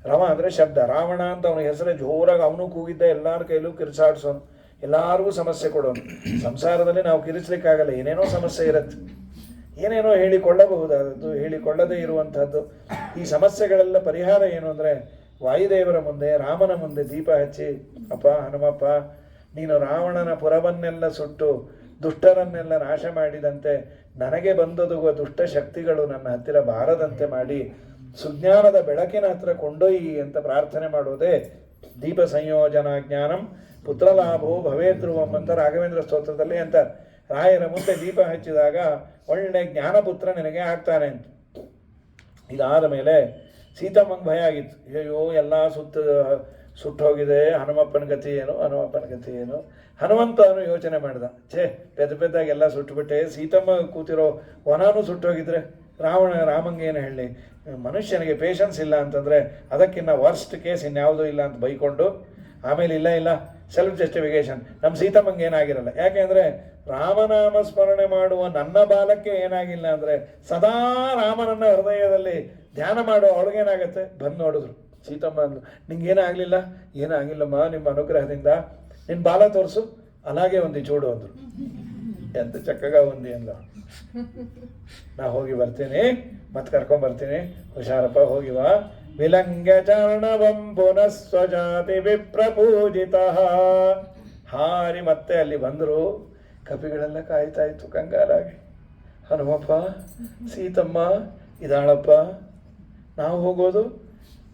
ರವ ಅಂದರೆ ಶಬ್ದ. ರಾವಣ ಅಂತ ಅವನ ಹೆಸರೇ ಜೋರಾಗಿ ಅವನು ಕೂಗಿದ್ದ, ಎಲ್ಲರ ಕೈಲೂ ಕಿರಿಸಾಡ್ಸೋನು, ಎಲ್ಲರಿಗೂ ಸಮಸ್ಯೆ ಕೊಡೋನು. ಸಂಸಾರದಲ್ಲಿ ನಾವು ಕಿರಿಸ್ಲಿಕ್ಕಾಗಲ್ಲ, ಏನೇನೋ ಸಮಸ್ಯೆ ಇರುತ್ತೆ, ಏನೇನೋ ಹೇಳಿಕೊಳ್ಳಬಹುದಾದದ್ದು, ಹೇಳಿಕೊಳ್ಳದೇ ಇರುವಂತಹದ್ದು. ಈ ಸಮಸ್ಯೆಗಳೆಲ್ಲ ಪರಿಹಾರ ಏನು ಅಂದರೆ ವಾಯುದೇವರ ಮುಂದೆ, ರಾಮನ ಮುಂದೆ ದೀಪ ಹಚ್ಚಿ, ಅಪ್ಪ ಹನುಮಪ್ಪ, ನೀನು ರಾವಣನ ಪುರವನ್ನೆಲ್ಲ ಸುಟ್ಟು ದುಷ್ಟರನ್ನೆಲ್ಲ ನಾಶ ಮಾಡಿದಂತೆ ನನಗೆ ಬಂದೊದಗುವ ದುಷ್ಟ ಶಕ್ತಿಗಳು ನನ್ನ ಹತ್ತಿರ ಬಾರದಂತೆ ಮಾಡಿ ಸುಜ್ಞಾನದ ಬೆಳಕಿನ ಹತ್ರ ಕೊಂಡೊಯ್ಯಿ ಅಂತ ಪ್ರಾರ್ಥನೆ ಮಾಡೋದೇ ದೀಪ ಸಂಯೋಜನಾ ಜ್ಞಾನಂ ಪುತ್ರಲಾಭೋ ಭವೇದ್ರುವಂ ಅಂತ ರಾಘವೇಂದ್ರ ಸ್ತೋತ್ರದಲ್ಲಿ ಅಂತ. ರಾಯರ ಮುಂದೆ ದೀಪ ಹಚ್ಚಿದಾಗ ಒಳ್ಳೆ ಜ್ಞಾನಪುತ್ರ ನಿನಗೆ ಆಗ್ತಾನೆ ಅಂತ. ಇದಾದ ಮೇಲೆ ಸೀತಮ್ಮಂಗೆ ಭಯ ಆಗಿತ್ತು, ಅಯ್ಯೋ ಎಲ್ಲ ಸುಟ್ಟು ಹೋಗಿದೆ, ಹನುಮಪ್ಪನ ಗತಿ ಏನು, ಹನುಮಪ್ಪನ ಗತಿ ಏನು. ಹನುಮಂತನು ಯೋಚನೆ ಮಾಡಿದ, ಪೆದ್ದಾಗಿ ಎಲ್ಲ ಸುಟ್ಟುಬಿಟ್ಟೆ, ಸೀತಮ್ಮ ಕೂತಿರೋ ವನಾನು ಸುಟ್ಟೋಗಿದ್ರೆ ರಾಮಂಗೆ ಏನು ಹೇಳಿ. ಮನುಷ್ಯನಿಗೆ ಪೇಷನ್ಸ್ ಇಲ್ಲ ಅಂತಂದರೆ ಅದಕ್ಕಿಂತ ವರ್ಸ್ಟ್ ಕೇಸ್ ಇನ್ಯಾವುದೂ ಇಲ್ಲ ಅಂತ ಬೈಕೊಂಡು, ಆಮೇಲೆ ಇಲ್ಲ ಸೆಲ್ಫ್ ಜಸ್ಟಿಫಿಕೇಶನ್, ನಮ್ಮ ಸೀತಮ್ಮಂಗೆ ಏನಾಗಿರಲ್ಲ. ಯಾಕೆಂದರೆ ರಾಮನಾಮ ಸ್ಮರಣೆ ಮಾಡುವ ನನ್ನ ಬಾಲಕ್ಕೆ ಏನಾಗಿಲ್ಲ ಅಂದರೆ ಸದಾ ರಾಮನನ್ನ ಹೃದಯದಲ್ಲಿ ಧ್ಯಾನ ಮಾಡೋ ಅವಳಿಗೇನಾಗತ್ತೆ. ಬಂದು ನೋಡಿದ್ರು ಸೀತಮ್ಮ ಅಂದು, ನಿಂಗೇನಾಗಲಿಲ್ಲ, ಏನಾಗಿಲ್ಲಮ್ಮ ನಿಮ್ಮ ಅನುಗ್ರಹದಿಂದ, ನಿನ್ನ ಬಾಲ ತೋರಿಸು, అలాగే ఉంది చూడు ಅಂದರು. ಎಂತ ಚಕ್ಕಗ ఉంది ಅಂದ. ನಾ ಹೋಗಿ ಬರ್ತೀನಿ, ಮತ್ತೆ ಕರ್ಕೊಂಬರ್ತೀನಿ, ಹುಷಾರಪ್ಪ ಹೋಗಿವ. ವಿಲಂಘ್ಯ ಚರಣವಂ ಪುನಃ ಸ್ವಜಾತಿ ವಿಪ್ರಪೂಜಿತ. ಹಾರಿ ಮತ್ತೆ ಅಲ್ಲಿ ಬಂದರು. ಕಪಿಗಳೆಲ್ಲ ಕಾಯ್ತಾ ಇತ್ತು ಕಂಗಾಲಾಗಿ. ಹನುಮಪ್ಪ, ಸೀತಮ್ಮ ಇದಾಳಪ್ಪ, ನಾವು ಹೋಗೋದು,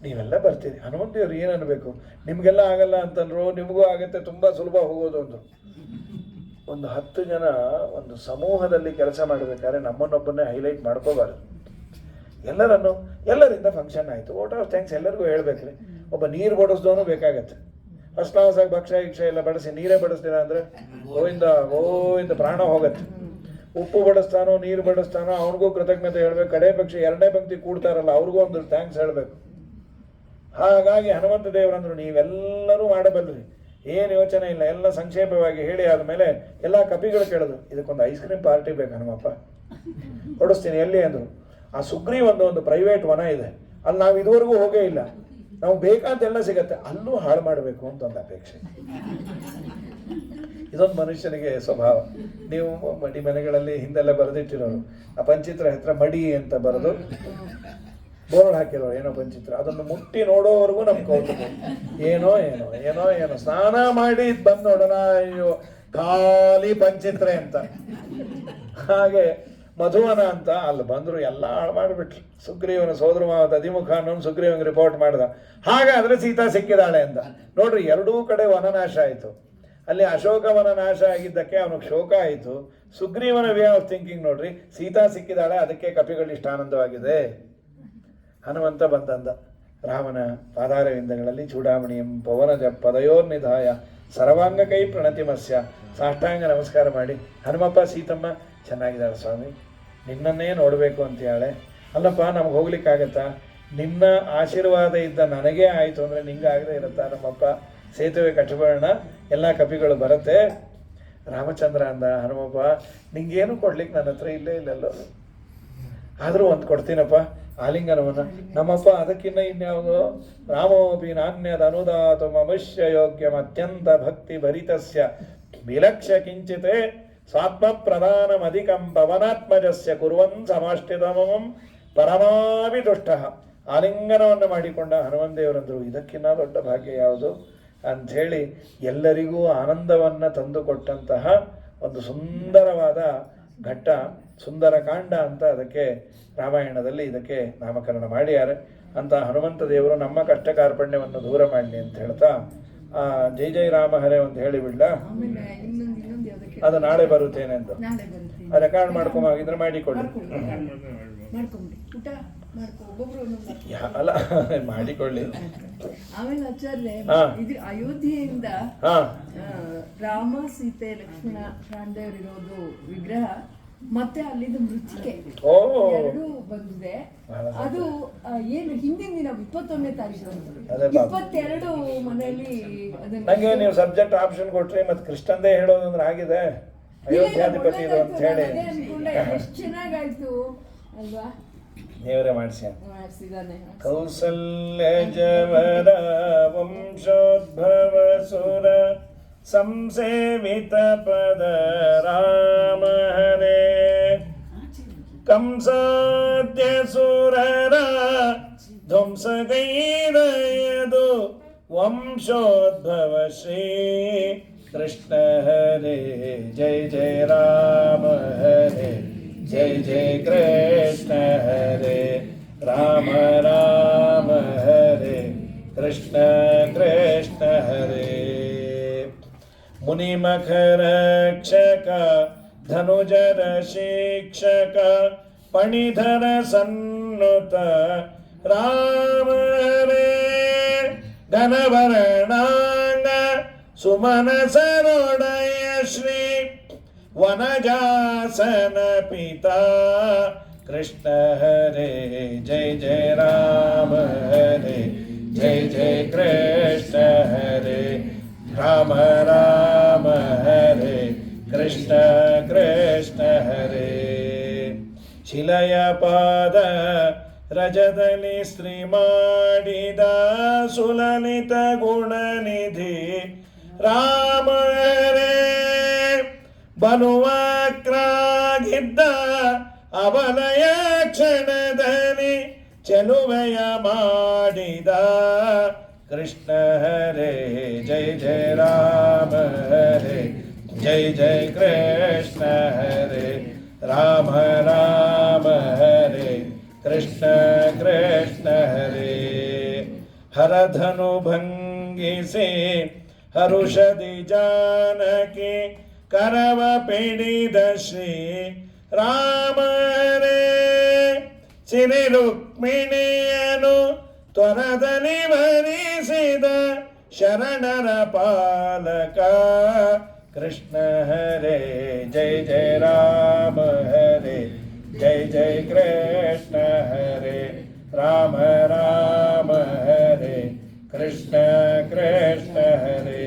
ನೀವೆಲ್ಲ ಬರ್ತೀರಿ. ಹನುಮಂತಿಯವ್ರು ಏನು ಅನ್ಬೇಕು, ನಿಮಗೆಲ್ಲ ಆಗಲ್ಲ ಅಂತಂದ್ರು, ನಿಮಗೂ ಆಗತ್ತೆ, ತುಂಬ ಸುಲಭ ಹೋಗೋದು ಅಂದರು. ಒಂದು 10 ಜನ ಒಂದು ಸಮೂಹದಲ್ಲಿ ಕೆಲಸ ಮಾಡಬೇಕಾದ್ರೆ ನಮ್ಮನ್ನೊಬ್ಬನ್ನೇ ಹೈಲೈಟ್ ಮಾಡ್ಕೋಬಾರ್ದು. ಎಲ್ಲರಿಂದ ಫಂಕ್ಷನ್ ಆಯಿತು, ವೋಟ್ ಆಫ್ ಥ್ಯಾಂಕ್ಸ್ ಎಲ್ಲರಿಗೂ ಹೇಳ್ಬೇಕ್ರಿ. ಒಬ್ಬ ನೀರು ಬಡಿಸ್ದವನು ಬೇಕಾಗತ್ತೆ. ಫಸ್ಟ್ ಕ್ಲಾಸಾಗಿ ಭಕ್ಷ್ಯ ಗಿಕ್ಷ ಎಲ್ಲ ಬಡಿಸಿ ನೀರೇ ಬಡಿಸ್ತೀರ ಅಂದರೆ ಗೋವಿಂದ ಪ್ರಾಣ ಹೋಗತ್ತೆ. ಉಪ್ಪು ಬಡಿಸ್ತಾನೋ ನೀರು ಬಡಿಸ್ತಾನೋ ಅವನಿಗೂ ಕೃತಜ್ಞತೆ ಹೇಳ್ಬೇಕು. ಕಡೆ ಪಕ್ಷ 2ನೇ ಪಂಕ್ತಿ ಕೂಡ್ತಾರಲ್ಲ ಅವ್ರಿಗೂ ಒಂದು ಥ್ಯಾಂಕ್ಸ್ ಹೇಳಬೇಕು. ಹಾಗಾಗಿ ಹನುಮಂತ ದೇವರಂದ್ರು, ನೀವೆಲ್ಲರೂ ಮಾಡಬಲ್ರಿ, ಏನು ಯೋಚನೆ ಇಲ್ಲ, ಎಲ್ಲ ಸಂಕ್ಷೇಪವಾಗಿ ಹೇಳಿ ಆದಮೇಲೆ ಎಲ್ಲ ಕಪಿಗಳು ಕೇಳಿದ್ರು, ಇದಕ್ಕೊಂದು ಐಸ್ ಕ್ರೀಮ್ ಪಾರ್ಟಿ ಬೇಕು ಹನುಮಪ್ಪ, ಕೊಡಿಸ್ತೀನಿ, ಎಲ್ಲಿ ಅಂದರು. ಆ ಸುಗ್ರೀವ್ ಒಂದು ಪ್ರೈವೇಟ್ ವನ ಇದೆ, ಅಲ್ಲಿ ನಾವು ಇದುವರೆಗೂ ಹೋಗೇ ಇಲ್ಲ, ನಾವು ಬೇಕಾದೆಲ್ಲ ಸಿಗತ್ತೆ, ಅಲ್ಲೂ ಹಾಳು ಮಾಡಬೇಕು ಅಂತ ಒಂದು ಅಪೇಕ್ಷೆ. ಇದೊಂದು ಮನುಷ್ಯನಿಗೆ ಸ್ವಭಾವ. ನೀವು ಮನೆಗಳಲ್ಲಿ ಹಿಂದೆಲ್ಲ ಬರೆದಿಟ್ಟಿರೋರು, ಆ ಪಂಚಿತ್ರ ಹತ್ರ ಮಡಿ ಅಂತ ಬರೆದು ಬೋರ್ಡ್ ಹಾಕಿರೋರು, ಏನೋ ಪಂಚಿತ್ರ, ಅದನ್ನು ಮುಟ್ಟಿ ನೋಡೋವರೆಗೂ ನಮ್ಗೆ ಕೌತುಕ. ಏನೋ ಸ್ನಾನ ಮಾಡಿ ಬಂದು ನೋಡೋಣ, ಅಯ್ಯೋ ಖಾಲಿ ಪಂಚಿತ್ರೆ ಅಂತ. ಹಾಗೆ ಮಧುವನ ಅಂತ ಅಲ್ಲಿ ಬಂದರು, ಎಲ್ಲ ಹಾಳು ಮಾಡಿಬಿಟ್ರು. ಸುಗ್ರೀವನ ಸೋದರ ಮಾವ ಅಧಿಮುಖ ಅನ್ನೋನು ಸುಗ್ರೀವನಿಗೆ ರಿಪೋರ್ಟ್ ಮಾಡ್ದ, ಹಾಗಾದರೆ ಸೀತಾ ಸಿಕ್ಕಿದಾಳೆ ಅಂತ. ನೋಡ್ರಿ, ಎರಡೂ ಕಡೆ ವನನಾಶ ಆಯಿತು. ಅಲ್ಲಿ ಅಶೋಕವನ ನಾಶ ಆಗಿದ್ದಕ್ಕೆ ಅವನಿಗೆ ಶೋಕ ಆಯಿತು. ಸುಗ್ರೀವನ ವೇ ಆಫ್ ಥಿಂಕಿಂಗ್ ನೋಡ್ರಿ, ಸೀತಾ ಸಿಕ್ಕಿದಾಳೆ, ಅದಕ್ಕೆ ಕಪಿಗಳು ಇಷ್ಟ ಆನಂದವಾಗಿದೆ. ಹನುಮಂತ ಬಂದಂದ, ರಾಮನ ಪಾದಾರವಿಂದಗಳಲ್ಲಿ ಚೂಡಾಮಣಿಯಂ ಪವನಜ ಪದಯೋರ್ನಿಧಾಯ ಸರ್ವಾಂಗ ಕೈ ಪ್ರಣತಿಮಸ್ಯ, ಸಾಷ್ಟಾಂಗ ನಮಸ್ಕಾರ ಮಾಡಿ, ಹನುಮಪ್ಪ ಸೀತಮ್ಮ ಚೆನ್ನಾಗಿದ್ದಾಳೆ ಸ್ವಾಮಿ, ನಿನ್ನನ್ನೇ ನೋಡಬೇಕು ಅಂತೇಳೆ. ಅಲ್ಲಪ್ಪ ನಮ್ಗೆ ಹೋಗ್ಲಿಕ್ಕಾಗತ್ತಾ, ನಿನ್ನ ಆಶೀರ್ವಾದ ಇದ್ದ ನನಗೇ ಆಯಿತು ಅಂದರೆ ನಿಂಗಾಗದೇ ಇರುತ್ತಾ ನಮ್ಮಪ್ಪ, ಸೇತುವೆ ಕಟ್ಟಬೇಡ, ಎಲ್ಲ ಕಪಿಗಳು ಬರುತ್ತೆ. ರಾಮಚಂದ್ರ ಅಂದ, ಹನುಮಪ್ಪ ನಿಂಗೇನು ಕೊಡ್ಲಿಕ್ಕೆ ನನ್ನ ಹತ್ರ ಇಲ್ಲಲ್ಲೋ, ಆದರೂ ಒಂದು ಕೊಡ್ತೀನಪ್ಪ, ಆಲಿಂಗನವನ್ನು. ನಮ್ಮಪ್ಪ ಅದಕ್ಕಿಂತ ಇನ್ಯಾವುದು, ರಾಮೋಪಿ ನಾಣ್ಯದ ಅನುದಾತು ಮಮಶ್ಯ ಯೋಗ್ಯಂ ಅತ್ಯಂತ ಭಕ್ತಿ ಭರಿತಸ್ಯ ವಿಲಕ್ಷ್ಯ ಕಿಂಚಿತೆ ಸ್ವಾತ್ಮ ಪ್ರಧಾನಮಧಿಕಂ ಪವನಾತ್ಮಜಸ್ಯ ಕುರುವನ್ ಸಮಾಷ್ಟಿತಮಂ ಪರಮಾವಿ ದುಷ್ಟ. ಆಲಿಂಗನವನ್ನು ಮಾಡಿಕೊಂಡ ಹನುಮಂತದೇವರಂದರು, ಇದಕ್ಕಿಂತ ದೊಡ್ಡ ಭಾಗ್ಯ ಯಾವುದು ಅಂಥೇಳಿ ಎಲ್ಲರಿಗೂ ಆನಂದವನ್ನು ತಂದುಕೊಟ್ಟಂತಹ ಒಂದು ಸುಂದರವಾದ ಘಟ್ಟ, ಸುಂದರ ಕಾಂಡ ಅಂತ ಅದಕ್ಕೆ ರಾಮಾಯಣದಲ್ಲಿ ಇದಕ್ಕೆ ನಾಮಕರಣ ಮಾಡ್ಯಾರೆ ಅಂತ. ಹನುಮಂತ ದೇವರು ನಮ್ಮ ಕಷ್ಟ ಕಾರ್ಪಣ್ಯವನ್ನು ದೂರ ಮಾಡಲಿ ಅಂತ ಹೇಳ್ತಾ ಜೈ ಜೈ ರಾಮ ಹರೇ ಅಂತ ಹೇಳಿಬಿಡ್ಲ. ಅದು ನಾಳೆ ಬರುತ್ತೇನೆ ಅಂತ ರೆಕಾರ್ಡ್ ಮಾಡ್ಕೊಂಬಾಗಿದ್ರೆ ಮಾಡಿಕೊಳ್ಳಿ. ಅಲ್ಲ ಮಾಡಿಕೊಳ್ಳಿ. ಆಮೇಲೆ ಆಚಾರ್ಯ, ಇದು ಅಯೋಧ್ಯೆಯಿಂದ ರಾಮ ಸೀತೆ ಲಕ್ಷ್ಮಣ ಪ್ರಾಣದೇವರಿರೋದು ವಿಗ್ರಹ ಮತ್ತೆ ಅಲ್ಲಿದ್ದು ಮೃತ್ತಿಕೆ ಎರಡೂ ಬಂದಿದೆ. ಅದು ಏನು ಹಿಂದಿನ ದಿನ 21ನೇ ತಾರೀಕು 22 ಮನೆಯಲ್ಲಿ ನಂಗೆ ನೀವು ಸಬ್ಜೆಕ್ಟ್ ಆಪ್ಷನ್ ಕೊಟ್ರಿ, ಮತ್ತೆ ಕೃಷ್ಣಂದೇ ಹೇಳೋದಂದ್ರೆ ಆಗಿದೆ. ಅಯೋಧ್ಯಾಧಿಪತಿ ಇದು ಅಂತ ಹೇಳಿ ಎಷ್ಟು ಚೆನ್ನಾಗಾಯ್ತು ಅಲ್ವಾ? ದೇವರೇ ಮಾಡಿಸಿ. ಮಾಡಿಸಿದಾನೆ. ಕೌಸಲ್ಯ ಜವರ ವಂಶೋದ್ಭವ ಸುರ ಸಂಸೇವಿತ ಪದ ರಾಮ ಹರೇ ಕಂಸಾದ್ಯ ಸುರರ ಧ್ವಂಸಗೈರಯದು ವಂಶೋದ್ಭವ ಶ್ರೀ ಕೃಷ್ಣ ಹರೇ ಜಯ ಜಯ ರಾಮ ಹರೇ ಜಯ ಜಯ ಕೃಷ್ಣ ಹರೇ ರಾಮ ರಾಮ ಹರೇ ಕೃಷ್ಣ ಕೃಷ್ಣ ಹರೇ ಮುನಿಮಖರಕ್ಷಕ ಧನುಜರ ಶಿಕ್ಷಕ ಪಣಿಧರ ಸನ್ನುತ ರಾಮ ಹರೇ ಘನವರ್ಣಾಂಗ ಸುಮನ ಸರೋಡಯ ಶ್ರೀ ವನಜಾಸನ ಪಿತಾ ಕೃಷ್ಣ ಹರೇ ಜಯ ಜಯ ರಾಮ ಹರೇ ಜಯ ಜಯ ಕೃಷ್ಣ ಹರೇ ರಾಮ ರಾಮ ಹರೇ ಕೃಷ್ಣ ಕೃಷ್ಣ ಹರೇ ಶಿಲಯ ಪಾದ ರಜದಲ್ಲಿ ಸ್ತ್ರೀ ಮಾಡಿದ ಸುಲಲಿತ ಗುಣನಿಧಿ ರಾಮ ಹರೇ ಬಲುವಕ್ರಾಗಿದ್ದ ಅವಲಯ ಕ್ಷಣದಲ್ಲಿ ಚೆಲುವೆಯ ಮಾಡಿದ ಕೃಷ್ಣ ಹರೇ ಜಯ ಜಯ ರಾಮ ಹರೇ ಜಯ ಜಯ ಕೃಷ್ಣ ಹರೇ ರಾಮ ರಾಮ ಹರೇ ಕೃಷ್ಣ ಕೃಷ್ಣ ಹರೇ ಹರಧನು ಭಂಗಿಸಿ ಹರುಷದಿ ಜಾನಕಿ ಕರವ ಪಿಡಿದ ಶ್ರೀ ರಾಮ ಹರೇ ಸಿರಿ ರುಕ್ಮಿಣಿಯನು ತ್ವರದಲ್ಲಿ ವರಿಸಿದ ಶರಣರ ಪಾಲಕ ಕೃಷ್ಣ ಹರೇ ಜಯ ಜಯ ರಾಮ ಹರೇ ಜಯ ಜಯ ಕೃಷ್ಣ ಹರೇ ರಾಮ ರಾಮ ಹರೇ ಕೃಷ್ಣ ಕೃಷ್ಣ ಹರೇ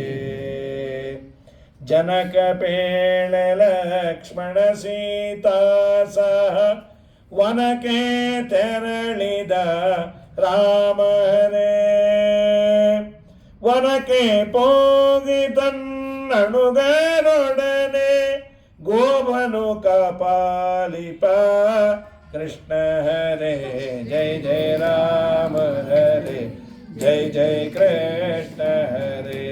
ಜನಕ ಪೇಳ ಲಕ್ಷ್ಮಣ ಸೀತಾ ಸಹ ವನಕ್ಕೆ ತೆರಳಿದ ರಾಮ ಹರೇ ವನಕ್ಕೆ ಹೋಗಿ ತನ್ನಣುಗರೊಡನೆ ಗೋವನು ಕಪಾಲಿಪ ಕೃಷ್ಣ ಹರೇ ಜಯ ಜಯ ರಾಮ ಹರೇ ಜಯ ಜಯ ಕೃಷ್ಣ ಹರೇ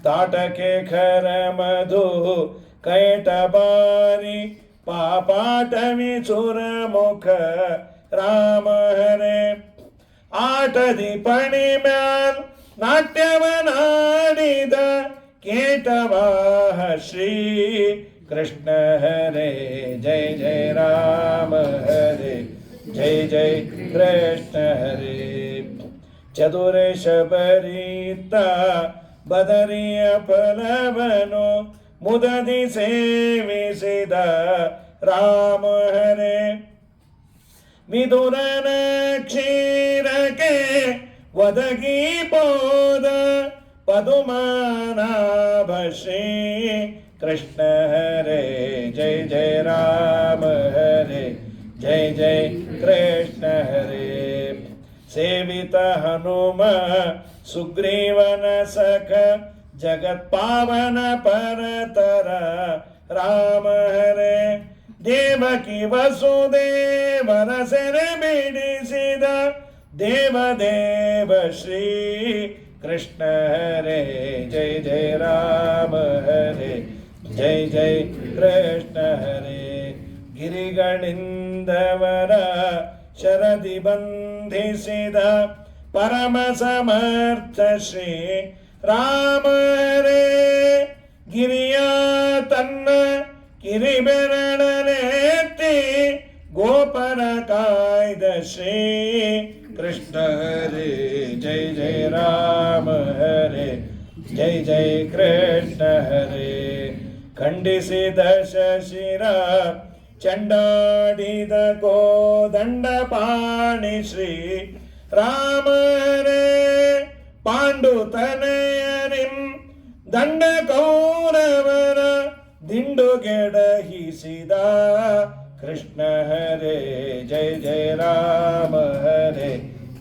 ತಾಟಕೆ ಖರ ಮಧು ಕೈಟ ಬಾರಿ ಪಾಪಾಟವಿ ಸುರಮುಖ ರಾಮ ಹರೇ ಆಟದಿ ಪಣಿ ಮ್ಯಾಲ್ ನಾಟ್ಯವನಾಡಿದ ಕೇಟವಾಹ ಶ್ರೀ ಕೃಷ್ಣ ಹರೇ ಜಯ ಜಯ ರಾಮ ಹರೇ ಜಯ ಜಯ ಕೃಷ್ಣ ಹರೇ ಚದುರೇಶ ಬರೀತ ಬದರಿಯ ಫಲವನು ಮುದದಿ ಸೇವಿಸಿದ ರಾಮ ಹರೇ ವಿದುರನ ಕ್ಷೀರಕ್ಕೆ ಒದಗಿ ಪೋದ ಪದುಮಾನಾಭ ಶ್ರೀ ಕೃಷ್ಣ ಹರೇ ಜಯ ಜಯ ರಾಮ ಹರೇ ಜಯ ಜಯ ಕೃಷ್ಣ ಹರೇ ಸೇವಿತ ಹನುಮ ಸುಗ್ರೀವನ ಸಖ ಜಗತ್ಪಾವನ ಪರತರ ರಾಮ ಹರೇ ದೇವಕಿ ವಸುದೇವರ ಸೆರೆ ಬಿಡಿಸಿದ ದೇವದೇವ ಶ್ರೀ ಕೃಷ್ಣ ಹರೇ ಜಯ ಜಯ ರಾಮ ಹರೇ ಜಯ ಜಯ ಕೃಷ್ಣ ಹರೇ ಗಿರಿಗಳಿಂದವರ ಶರದಿ ಬಂಧಿಸಿದ ಪರಮ ಸಮರ್ಥ ಶ್ರೀ ರಾಮ ಹರೇ ಗಿರಿಯ ತನ್ನ ಕಿರಿಬೆರಳನೆತ್ತಿ ಗೋಪರ ಕಾಯ್ದ ಶ್ರೀ ಕೃಷ್ಣ ಹರೇ ಜಯ ಜಯ ರಾಮ ಹರೇ ಜಯ ಜಯ ಕೃಷ್ಣ ಹರೇ ಖಂಡಿಸಿದ ಶಶಿರ ಚಂಡಾಡಿದ ಕೋದಂಡ ಪಾಣಿ ಶ್ರೀ ರಾಮ ಹರೇ ಪಾಂಡು ತನಯರಿಂ ದಂಡ ಕೌರವರ ದಿಂಡುಗೆಡಹಿಸಿದ ಕೃಷ್ಣ ಹರೇ ಜಯ ಜಯ ರಾಮ ಹರೇ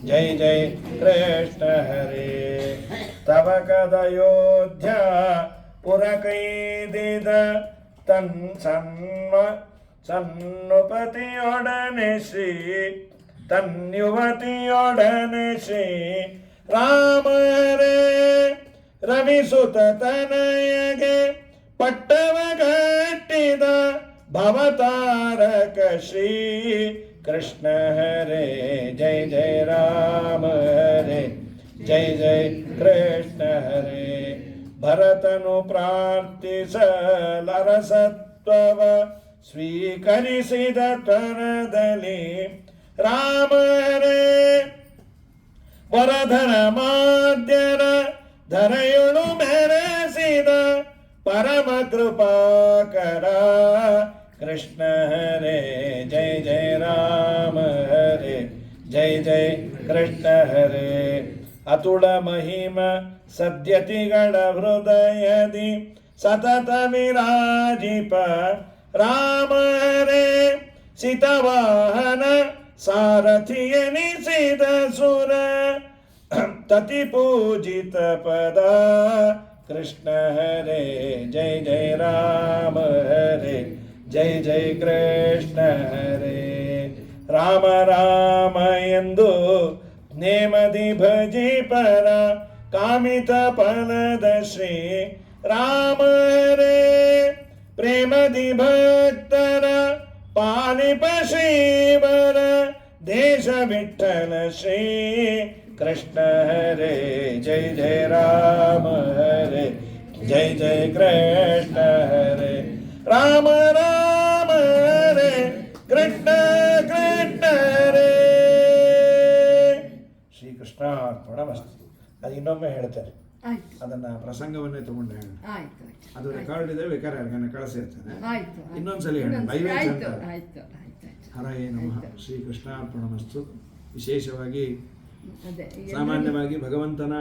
ಜಯ ಜಯ ಕೃಷ್ಣ ಹರೇ ತವ ಕದಯೋಧ್ಯ ಪುರಕೈದಿದ ತನ್ ಸನ್ನುಪತಿಯೊಡನೆ ಶ್ರೀ ತನ್ಯುವತಿಯೊಡನೆ ಶ್ರೀ ರಾಮ ಹರೇ ರವಿಸುತ ತನಯಗೆ ಪಟ್ಟವ ಗಟ್ಟಿದ ಭವತಾರಕ ಶ್ರೀ ಕೃಷ್ಣ ಹರೇ ಜಯ ಜಯ ರಾಮ ಹರೇ ಜಯ ಜಯ ಕೃಷ್ಣ ಹರೇ ಭರತನು ಪ್ರಾರ್ಥಿಸಲರಸತ್ವವ ಸ್ವೀಕರಿಸಿದ ತ್ವರದಲ್ಲಿ ರಾಮ ಹರೇ ವರಧರ ಮಾಧ್ಯರ ಧರೆಯೊಳು ಮೆರೆಸಿದ ಪರಮ ಕೃಪಾಕರ ಕೃಷ್ಣ ಹರೇ ಜಯ ಜಯ ರಾಮ ಹರೇ ಜಯ ಜಯ ಕೃಷ್ಣ ಹರೇ ಅತುಳ ಮಹಿಮ ಸದ್ಯತಿಗಳ ಹೃದಯದಿ ಸತತ ವಿರಾಜಿಪ ರಾಮ ಹರೇ ಸಿತವಾಹನ ಸಾರಥಿಯನಿಸಿದ ಸುರ ತತಿ ಪೂಜಿತ ಪದ ಕೃಷ್ಣ ಹರೇ ಜಯ ಜಯ ರಾಮ ಹರೇ ಜಯ ಜಯ ಕೃಷ್ಣ ಹರೇ ರಾಮ ರಾಮ ಎಂದು ನೇಮದಿ ಭಜಿ ಪರ ಕಾಮಿತ ಫಲದ ಶ್ರೀ ರಾಮ ಹರೇ ಪ್ರೇಮದಿ ಭಕ್ತರ ಪಾಲಿಪ ಶ್ರೀವರ ದೇಶ ವಿಠಲ ಶ್ರೀ ಕೃಷ್ಣ ಹರೇ ಜಯ ಜಯ ರಾಮ ಹರೇ ಜಯ ಜಯ ಕೃಷ್ಣ ಹರೇ ರಾಮ ರಾಮ ಹರೇ ಕೃಷ್ಣ ಕೃಷ್ಣ ಹರೇ ಶ್ರೀಕೃಷ್ಣ ಅರ್ಪಣಮಸ್ತು. ಅದು ಇನ್ನೊಮ್ಮೆ ಹೇಳ್ತಾರೆ, ಆಯ್ತು ಅದನ್ನ ಪ್ರಸಂಗವನ್ನೇ ತಗೊಂಡು ಹೇಳಿ. ಆಯ್ತು ಅದು ರೆಕಾರ್ಡ್ ಇದೆ, ಬೇಕಾದ್ರೆ ಯಾರಿಗಾನ ಕಳಿಸಿರ್ತೇನೆ. ಆಯ್ತು ಇನ್ನೊಂದ್ಸಲಿ ಹೇಳಿ. ನೈವೇದ್ಯ ಆಯ್ತು ಅಂತ. ಆಯ್ತು ಆಯ್ತು ಹರಯೇ ನಮಃ. ಶ್ರೀಕೃಷ್ಣಾರ್ಪಣಮಸ್ತು. ವಿಶೇಷವಾಗಿ ಅದೇ ಸಾಮಾನ್ಯವಾಗಿ ಭಗವಂತನ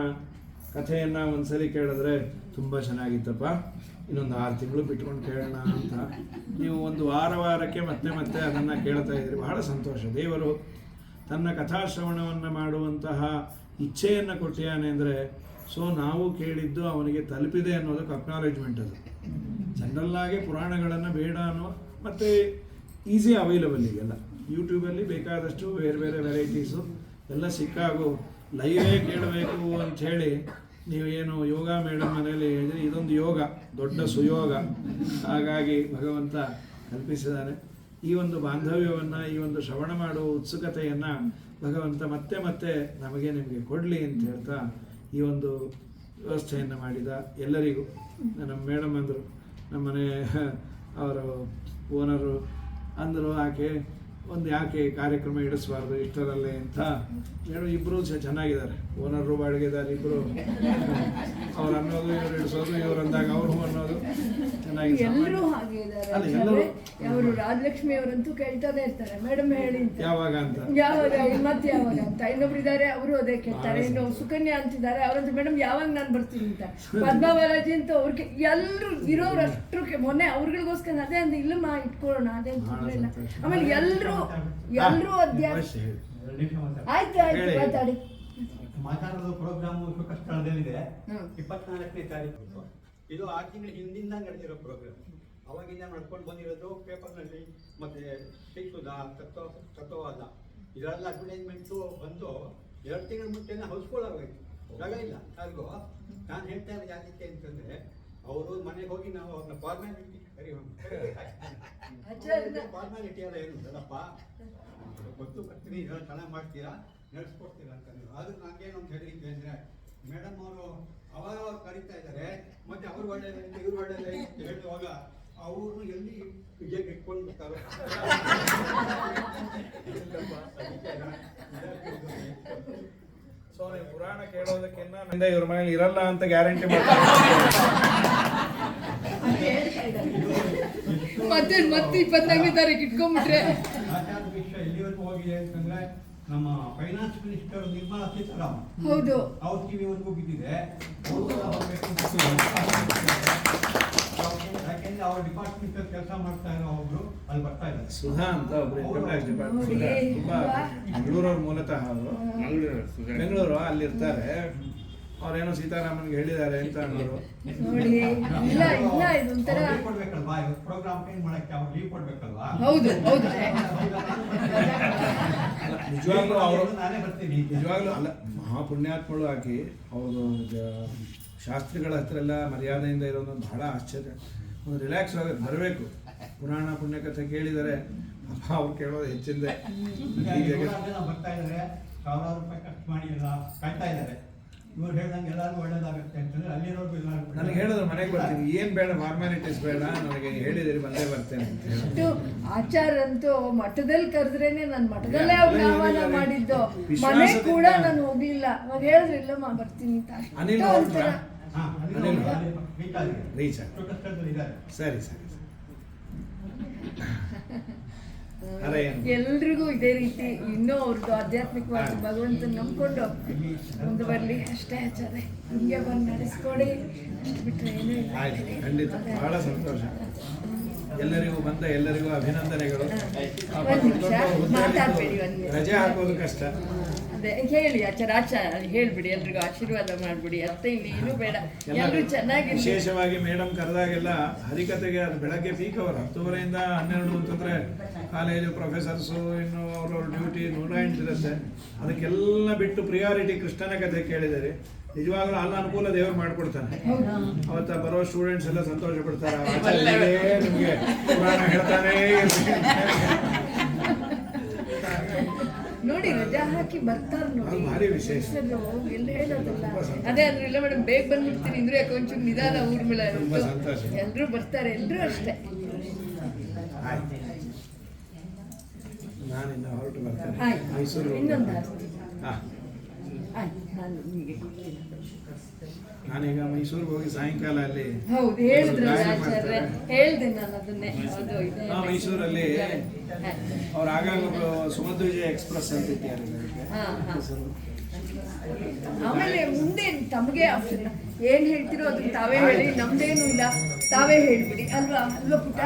ಕಥೆಯನ್ನು ಒಂದ್ಸಲಿ ಕೇಳಿದ್ರೆ ತುಂಬ ಚೆನ್ನಾಗಿತ್ತಪ್ಪ, ಇನ್ನೊಂದು 6 ತಿಂಗಳು ಬಿಟ್ಕೊಂಡು ಕೇಳೋಣ ಅಂತ ನೀವು ಒಂದು ವಾರಕ್ಕೆ ಮತ್ತೆ ಮತ್ತೆ ಅದನ್ನು ಕೇಳ್ತಾ ಇದ್ದೀರಿ. ಬಹಳ ಸಂತೋಷ. ದೇವರು ತನ್ನ ಕಥಾಶ್ರವಣವನ್ನು ಮಾಡುವಂತಹ ಇಚ್ಛೆಯನ್ನು ಕೊಟ್ಟಿಯಾನೆ ಅಂದರೆ ಸೊ ನಾವು ಕೇಳಿದ್ದು ಅವನಿಗೆ ತಲುಪಿದೆ ಅನ್ನೋದಕ್ಕೆ ಅಕ್ನಾಲೇಜ್ಮೆಂಟ್. ಅದು ಜನರಲ್ಲಾಗಿ ಪುರಾಣಗಳನ್ನು ಬೇಡ ಅನ್ನೋ ಮತ್ತು ಈಸಿ ಅವೈಲಬಲ್ ಈಗೆಲ್ಲ ಯೂಟ್ಯೂಬಲ್ಲಿ ಬೇಕಾದಷ್ಟು ಬೇರೆ ಬೇರೆ ವೆರೈಟೀಸು ಎಲ್ಲ ಸಿಕ್ಕಾಗು ಲೈವೇ ಕೇಳಬೇಕು ಅಂಥೇಳಿ ನೀವೇನು ಯೋಗ ಮೇಡಮ್ ಮನೇಲಿ ಹೇಳಿದ್ರೆ ಇದೊಂದು ಯೋಗ, ದೊಡ್ಡ ಸುಯೋಗ. ಹಾಗಾಗಿ ಭಗವಂತ ಕಲ್ಪಿಸಿದ್ದಾನೆ. ಈ ಒಂದು ಬಾಂಧವ್ಯವನ್ನು, ಈ ಒಂದು ಶ್ರವಣ ಮಾಡುವ ಉತ್ಸುಕತೆಯನ್ನು ಭಗವಂತ ಮತ್ತೆ ಮತ್ತೆ ನಮಗೆ ನಿಮಗೆ ಕೊಡಲಿ ಅಂತ ಹೇಳ್ತಾ ಈ ಒಂದು ವ್ಯವಸ್ಥೆಯನ್ನು ಮಾಡಿದ ಎಲ್ಲರಿಗೂ. ನಮ್ಮ ಮೇಡಮ್ ಅಂದರು, ನಮ್ಮನೆ ಅವರು ಓನರು ಅಂದರು, ಯಾಕೆ ಕಾರ್ಯಕ್ರಮ ಇಡಿಸಬಾರ್ದು ಇಷ್ಟರಲ್ಲೇ ಅಂತ ಹೇಳಿ ಇಬ್ಬರು ಚೆನ್ನಾಗಿದ್ದಾರೆ. ಓನರು ಬಾಡಿಗೆದಾರ ಇಬ್ಬರು, ಅವ್ರು ಅನ್ನೋದು ಇವ್ರು ಇಡಿಸೋದು, ಇವ್ರು ಅಂದಾಗ ಅವ್ರು ಅನ್ನೋದು ಚೆನ್ನಾಗಿದೆ. ಎಲ್ಲರೂ ಹಾಗೆ ಇದ್ದಾರೆ. ಅವರು ರಾಜಲಕ್ಷ್ಮಿ ಅವರಂತೂ ಕೇಳ್ತಾನೆ ಇರ್ತಾರೆ, ಮೇಡಮ್ ಹೇಳಿ ಅಂತ, ಯಾವಾಗ ಅಂತ, ಯಾವಾಗ ಮತ್ತೆ ಯಾವಾಗ ಅಂತ. ಇನ್ನೊಬ್ರು ಇದ್ದಾರೆ, ಅವರು ಅದೇ ಕೇಳ್ತಾರೆ. ಇನ್ನು ಸುಕನ್ಯಾ ಅಂತಿದ್ದಾರೆ, ಅವರಂತ ಮೇಡಮ್ ಯಾವಾಗ ನಾನು ಬರ್ತೀನಿ ಅಂತ. ಪದ್ಮಾವರಾಜಿ ಅಂತ ಅವ್ರಿಗೆ ಎಲ್ಲರೂ ಇರೋರು ಅಷ್ಟ್ರು ಮೊನ್ನೆ ಅವ್ರಿಗೋಸ್ಕರ ಅದೇ ಅಂತ ಇಲ್ಲಮ್ಮ ಇಟ್ಕೊಳ್ಳೋಣ ಅದೇ ಅಂತ. ಆಮೇಲೆ ಎಲ್ಲರೂ ಅಧ್ಯಾತ್ಮ. ಆಯ್ತು ಆಯ್ತು ಮಾತಾಡಿ. ಮಾತಾಡೋದು ಪ್ರೋಗ್ರಾಮು ಸುಖಸ್ಥಳದಲ್ಲಿದೆ. 24ನೇ ತಾರೀಕು. ಇದು 6 ತಿಂಗಳ ಹಿಂದಿಂದ ನಡೆದಿರೋ ಪ್ರೋಗ್ರಾಮ್. ಅವಾಗಿಂದ ನಡ್ಕೊಂಡು ಬಂದಿರೋದು ಪೇಪರ್ನಲ್ಲಿ ಮತ್ತೆ ಶಿಕ್ಷುದ ತತ್ವವಾದ ಇದೆಲ್ಲ ಅಡ್ವರ್ಟೈಸ್ಮೆಂಟು ಬಂದು 2 ತಿಂಗಳ ಮುಂಚೆನೇ ಹೌಸ್ಫುಲ್ ಆಗೋಯ್ತು. ಜಾಗ ಇಲ್ಲ ಯಾರಿಗೂ. ನಾನು ಹೇಳ್ತಾ ಇರೋದು ಯಾಕೆ ಅಂತಂದರೆ, ಅವರು ಮನೆಗೆ ಹೋಗಿ ನಾವು ಅವ್ರನ್ನ ಫಾರ್ಮ್ಯಾಲಿಟಿ ಫಾರ್ಮ್ಯಾಲಿಟಿ ಎಲ್ಲ ಏನು ಅಲ್ಲಪ್ಪ, ಗೊತ್ತು ಬರ್ತೀನಿ, ಇದೆಲ್ಲ ಚೆನ್ನಾಗಿ ಮಾಡ್ತೀರಾ, ನಡೆಸ್ಕೊಡ್ತೀರಾ ಅಂತ. ಆದ್ರೆ ನನಗೇನು ಅಂತ ಹೇಳಿದ್ದೆ ಅಂದರೆ, ಮೇಡಮ್ ಅವರು ಅವಾಗ ಕರೀತಾ ಇದ್ದಾರೆ, ಮತ್ತೆ ಅವ್ರು ಒಳ್ಳೆಯದೇ ಇವ್ರು ಒಳ್ಳೆಯದೇ ಅಂತ ಹೇಳುವಾಗ ಅವರು ಎಲ್ಲಿ ವಿಜಯಕ್ಕೆ ಇಟ್ಕೊಂಡು ಬಿಡ್ತಾರೋ. ಸೊ ನೀವು ಪುರಾಣ ಕೇಳೋದಕ್ಕಿಂತ ಇವ್ರ ಮನೇಲಿ ಇರಲ್ಲ ಅಂತ ಗ್ಯಾರಂಟಿ ಮಾಡ್ತಾರೆ. ಮತ್ತೆ 24ನೇ ತಾರೀಕು ಇಟ್ಕೊಂಡ್ಬಿಟ್ರೆ ಆಚಾರ ವಿಷಯ ಎಲ್ಲಿವರೆಗೂ ಹೋಗಿದೆ ಅಂತಂದ್ರೆ, ನಮ್ಮ ಫೈನಾನ್ಸ್ ಮಿನಿಸ್ಟರ್ ನಿರ್ಮಲಾ ಸೀತಾರಾಮನ್ ಹೌದು ಅವ್ರ ಕಿವಿವರೆಗೂ ಬಿದ್ದಿದೆ. ಯಾಕೆಂದ್ರೆ ಅಲ್ಲಿ ಅವ್ರ ಡಿಪಾರ್ಟ್ಮೆಂಟ್ ಕೆಲಸ ಮಾಡ್ತಾ ಇರೋ ಒಬ್ರು ಅಲ್ಲಿ ಬರ್ತಾ ಇದ್ದಾರೆ. ಸುಧಾ ಅಂತ ಒಬ್ರು ಇನ್ಕಮ್ ಟ್ಯಾಕ್ಸ್ ಡಿಪಾರ್ಟ್ಮೆಂಟ್ ತುಂಬಾ ಬೆಂಗಳೂರವ್ರು ಮೂಲತಃ ಅವರು ಬೆಂಗಳೂರು ಅಲ್ಲಿರ್ತಾರೆ. ಅವ್ರೇನೋ ಸೀತಾರಾಮನ್ಗೆ ಹೇಳಿದ್ದಾರೆ ಅಂತ ಅಂದರು. ನೋಡಿ ಇಲ್ಲ ಇಲ್ಲ ಇದೊಂಥರ ಲೀವ್ ಕೊಡ್ಬೇಕಲ್ವಾ ಪ್ರೋಗ್ರಾಮ್ ಟೈಮ್ ಮಾಡಕ್ಕೆ ಅವ್ರು ಲೀವ್ ಕೊಡ್ಬೇಕಲ್ವಾ. ಹೌದು ಹೌದು ನಿಜವಾಗ್ಲೂ ಅವರು ನಾನೇ ಬರ್ತೀನಿ. ನಿಜವಾಗ್ಲೂ ಅಲ್ಲ ಮಹಾಪುಣ್ಯಾತ್ಮಗಳು ಹಾಕಿ ಅವರು ಶಾಸ್ತ್ರಿಗಳ ಹತ್ರ ಎಲ್ಲ ಮರ್ಯಾದೆಯಿಂದ ಇರೋದು ಬಹಳ ಆಶ್ಚರ್ಯ. ಒಂದು ರಿಲ್ಯಾಕ್ಸ್ ಆಗುತ್ತೆ, ಬರಬೇಕು. ಪುರಾಣ ಪುಣ್ಯಕಥೆ ಕೇಳಿದರೆ ಅಪ್ಪ ಅವ್ರು ಕೇಳೋದು ಹೆಚ್ಚಿಂದೆ. ಬರ್ತಾ ಇದ್ದಾರೆ, ಸಾವಿರಾರು ರೂಪಾಯಿ ಖರ್ಚು ಮಾಡಿ ಎಲ್ಲ ಕಾಯ್ತಾ ಇದ್ದಾರೆ. ಇವ್ರು ಹೇಳ್ದಂಗೆ ಎಲ್ಲರಿಗೂ ಒಳ್ಳೇದಾಗುತ್ತೆ ಅಂತಂದ್ರೆ ಅಲ್ಲಿರೋರ್ಗು ಎಲ್ಲರಿಗೂ ನನಗೆ ಹೇಳಿದ್ರು ಮನೆಗೆ ಬರ್ತೀನಿ, ಏನು ಬೇಡ ಫಾರ್ಮ್ಯಾಲಿಟೀಸ್ ಬೇಡ, ನನಗೆ ಹೇಳಿದಿರಿ ಬಂದೇ ಬರ್ತೇನೆ ಅಂತ ಹೇಳಿ. ಆಚಾರ ಅಂತೂ ಮಠದಲ್ಲಿ ಕರೆದ್ರೇನೆ ನಾನು ಮಠದಲ್ಲೇ ಅವ್ರನ್ನ ಆಹ್ವಾನ ಮಾಡಿದ್ದು. ಮನೆ ಕೂಡ ನಾನು ಹೋಗ್ಲಿಲ್ಲ. ಅವಾಗ ಹೇಳಿದ್ರು ಇಲ್ಲಮ್ಮ ಬರ್ತೀನಿ ಅಂತ. ಅನಿಲ್ ಒಂಥರ ರೀಚ್ ಸರಿ ಸರಿ ಎಲ್ರಿಗೂ ಇದೇ ರೀತಿ ಇನ್ನೂ ಅವ್ರದ್ದು ಆಧ್ಯಾತ್ಮಿಕವಾಗಿ ಭಗವಂತನ ನಂಬ್ಕೊಂಡು ಮುಂದುವರಲಿ ಅಷ್ಟೇ ಆಚಾರ. ಹಿಂಗೆ ಬಂದು ನಡೆಸ್ಕೊಡಿ, ಅಷ್ಟು ಬಿಟ್ಟರೆ ಏನೂ ಇಲ್ಲ. ಆಯ್ತು, ಖಂಡಿತ ಬಹಳ ಸಂತೋಷ. ಎಲ್ಲರಿಗೂ ಬಂದ ಎಲ್ಲರಿಗೂ ಅಭಿನಂದನೆಗಳು. ಒಂದು ನಿಮಿಷ ಮಾತಾಡ್ಬೇಡಿ, ಒಂದು ರಜೆ ಹಾಕೋದು ಕಷ್ಟ. ಅದೇ ಹೇಳಿ ಆಚಾರ ಹೇಳ್ಬಿಡಿ, ಎಲ್ರಿಗೂ ಆಶೀರ್ವಾದ ಮಾಡ್ಬಿಡಿ. ಅಷ್ಟೇ ಇನ್ನೇನು ಬೇಡ, ಎಲ್ಲರೂ ಚೆನ್ನಾಗಿ. ವಿಶೇಷವಾಗಿ ಮೇಡಮ್ ಕರೆದಾಗೆಲ್ಲ ಹರಿಕತೆಗೆ ಅದು ಬೆಳಗ್ಗೆ ಪೀಕ್ ಅವರು 10:30 12 ಅಂತಂದ್ರೆ ಕಾಲೇಜು ಪ್ರೊಫೆಸರ್ಸು ಇನ್ನು ಅವ್ರವ್ರ ಡ್ಯೂಟಿ 108 ಇರುತ್ತೆ. ಅದಕ್ಕೆಲ್ಲ ಬಿಟ್ಟು ಪ್ರಿಯಾರಿಟಿ ಕೃಷ್ಣನ ಕಥೆ ಕೇಳಿದರೆ ನಿಜವಾಗ್ಲೂ ಅಲ್ಲ ಅನುಕೂಲ ದೇವರು ಮಾಡ್ಕೊಡ್ತಾನೆ. ಅವತ್ತ ಬರೋ ಸ್ಟೂಡೆಂಟ್ಸ್ ಎಲ್ಲ ಸಂತೋಷ ಪಡ್ತಾರೆ. ನಿಮಗೆ ಪುರಾಣ ಹೇಳ್ತಾನೇ ನೋಡಿ ರಜಾ ಹಾಕಿ ಬರ್ತಾರ ನೋಡಿ, ಭಾರಿ ವಿಶೇಷ. ಎಲ್ಲ ಹೇಳೋದಲ್ಲ ಅದೇ ಅಂದ್ರೆ ಇಲ್ಲ ಮೇಡಮ್ ಬೇಗ ಬಂದ್ಬಿಡ್ತೀನಿ ಅಂದ್ರೆ ಯಾಕೆ ಒಂಚೂರು ನಿಧಾನ ಊರ್ ಮೇಲೆ ಎಲ್ರು ಬರ್ತಾರೆ, ಎಲ್ರು ಅಷ್ಟೇ. ನಾನಿನ್ನ ಹೊರಟು ಬರ್ತೇನೆ ಆಯ್ತು, ಮೈಸೂರು. ಇನ್ನೊಂದು ನಾನೀಗ ಮೈಸೂರಿಗೆ ಹೋಗಿ ಸಾಯಂಕಾಲ ಅಲ್ಲಿ ಹೌದು ಹೇಳಿದ್ರು ಆಚಾರ್ಯ, ಹೇಳ್ದೆ ನಾನು ಅದನ್ನೇ. ಅದು ಇದೆ ಮೈಸೂರಲ್ಲಿ ಅವ್ರು ಆಗಾಗ ಸುಮಧ್ವ ವಿಜಯ ಎಕ್ಸ್ಪ್ರೆಸ್ ಅಂತ ಇದ್ದಾರೆ. ಆಮೇಲೆ ಮುಂದೆ ತಮಗೆ ಆಪ್ಷನ್ ಏನ್ ಹೇಳ್ತಿರೋ ಅದನ್ನ ತಾವೇ ಹೇಳಿ, ನಮ್ದೇನು ಇಲ್ಲ, ತಾವೇ ಹೇಳ್ಬಿಡಿ ಅಲ್ವಾ ಅಲ್ವಾ ಪುಟ್ಟ.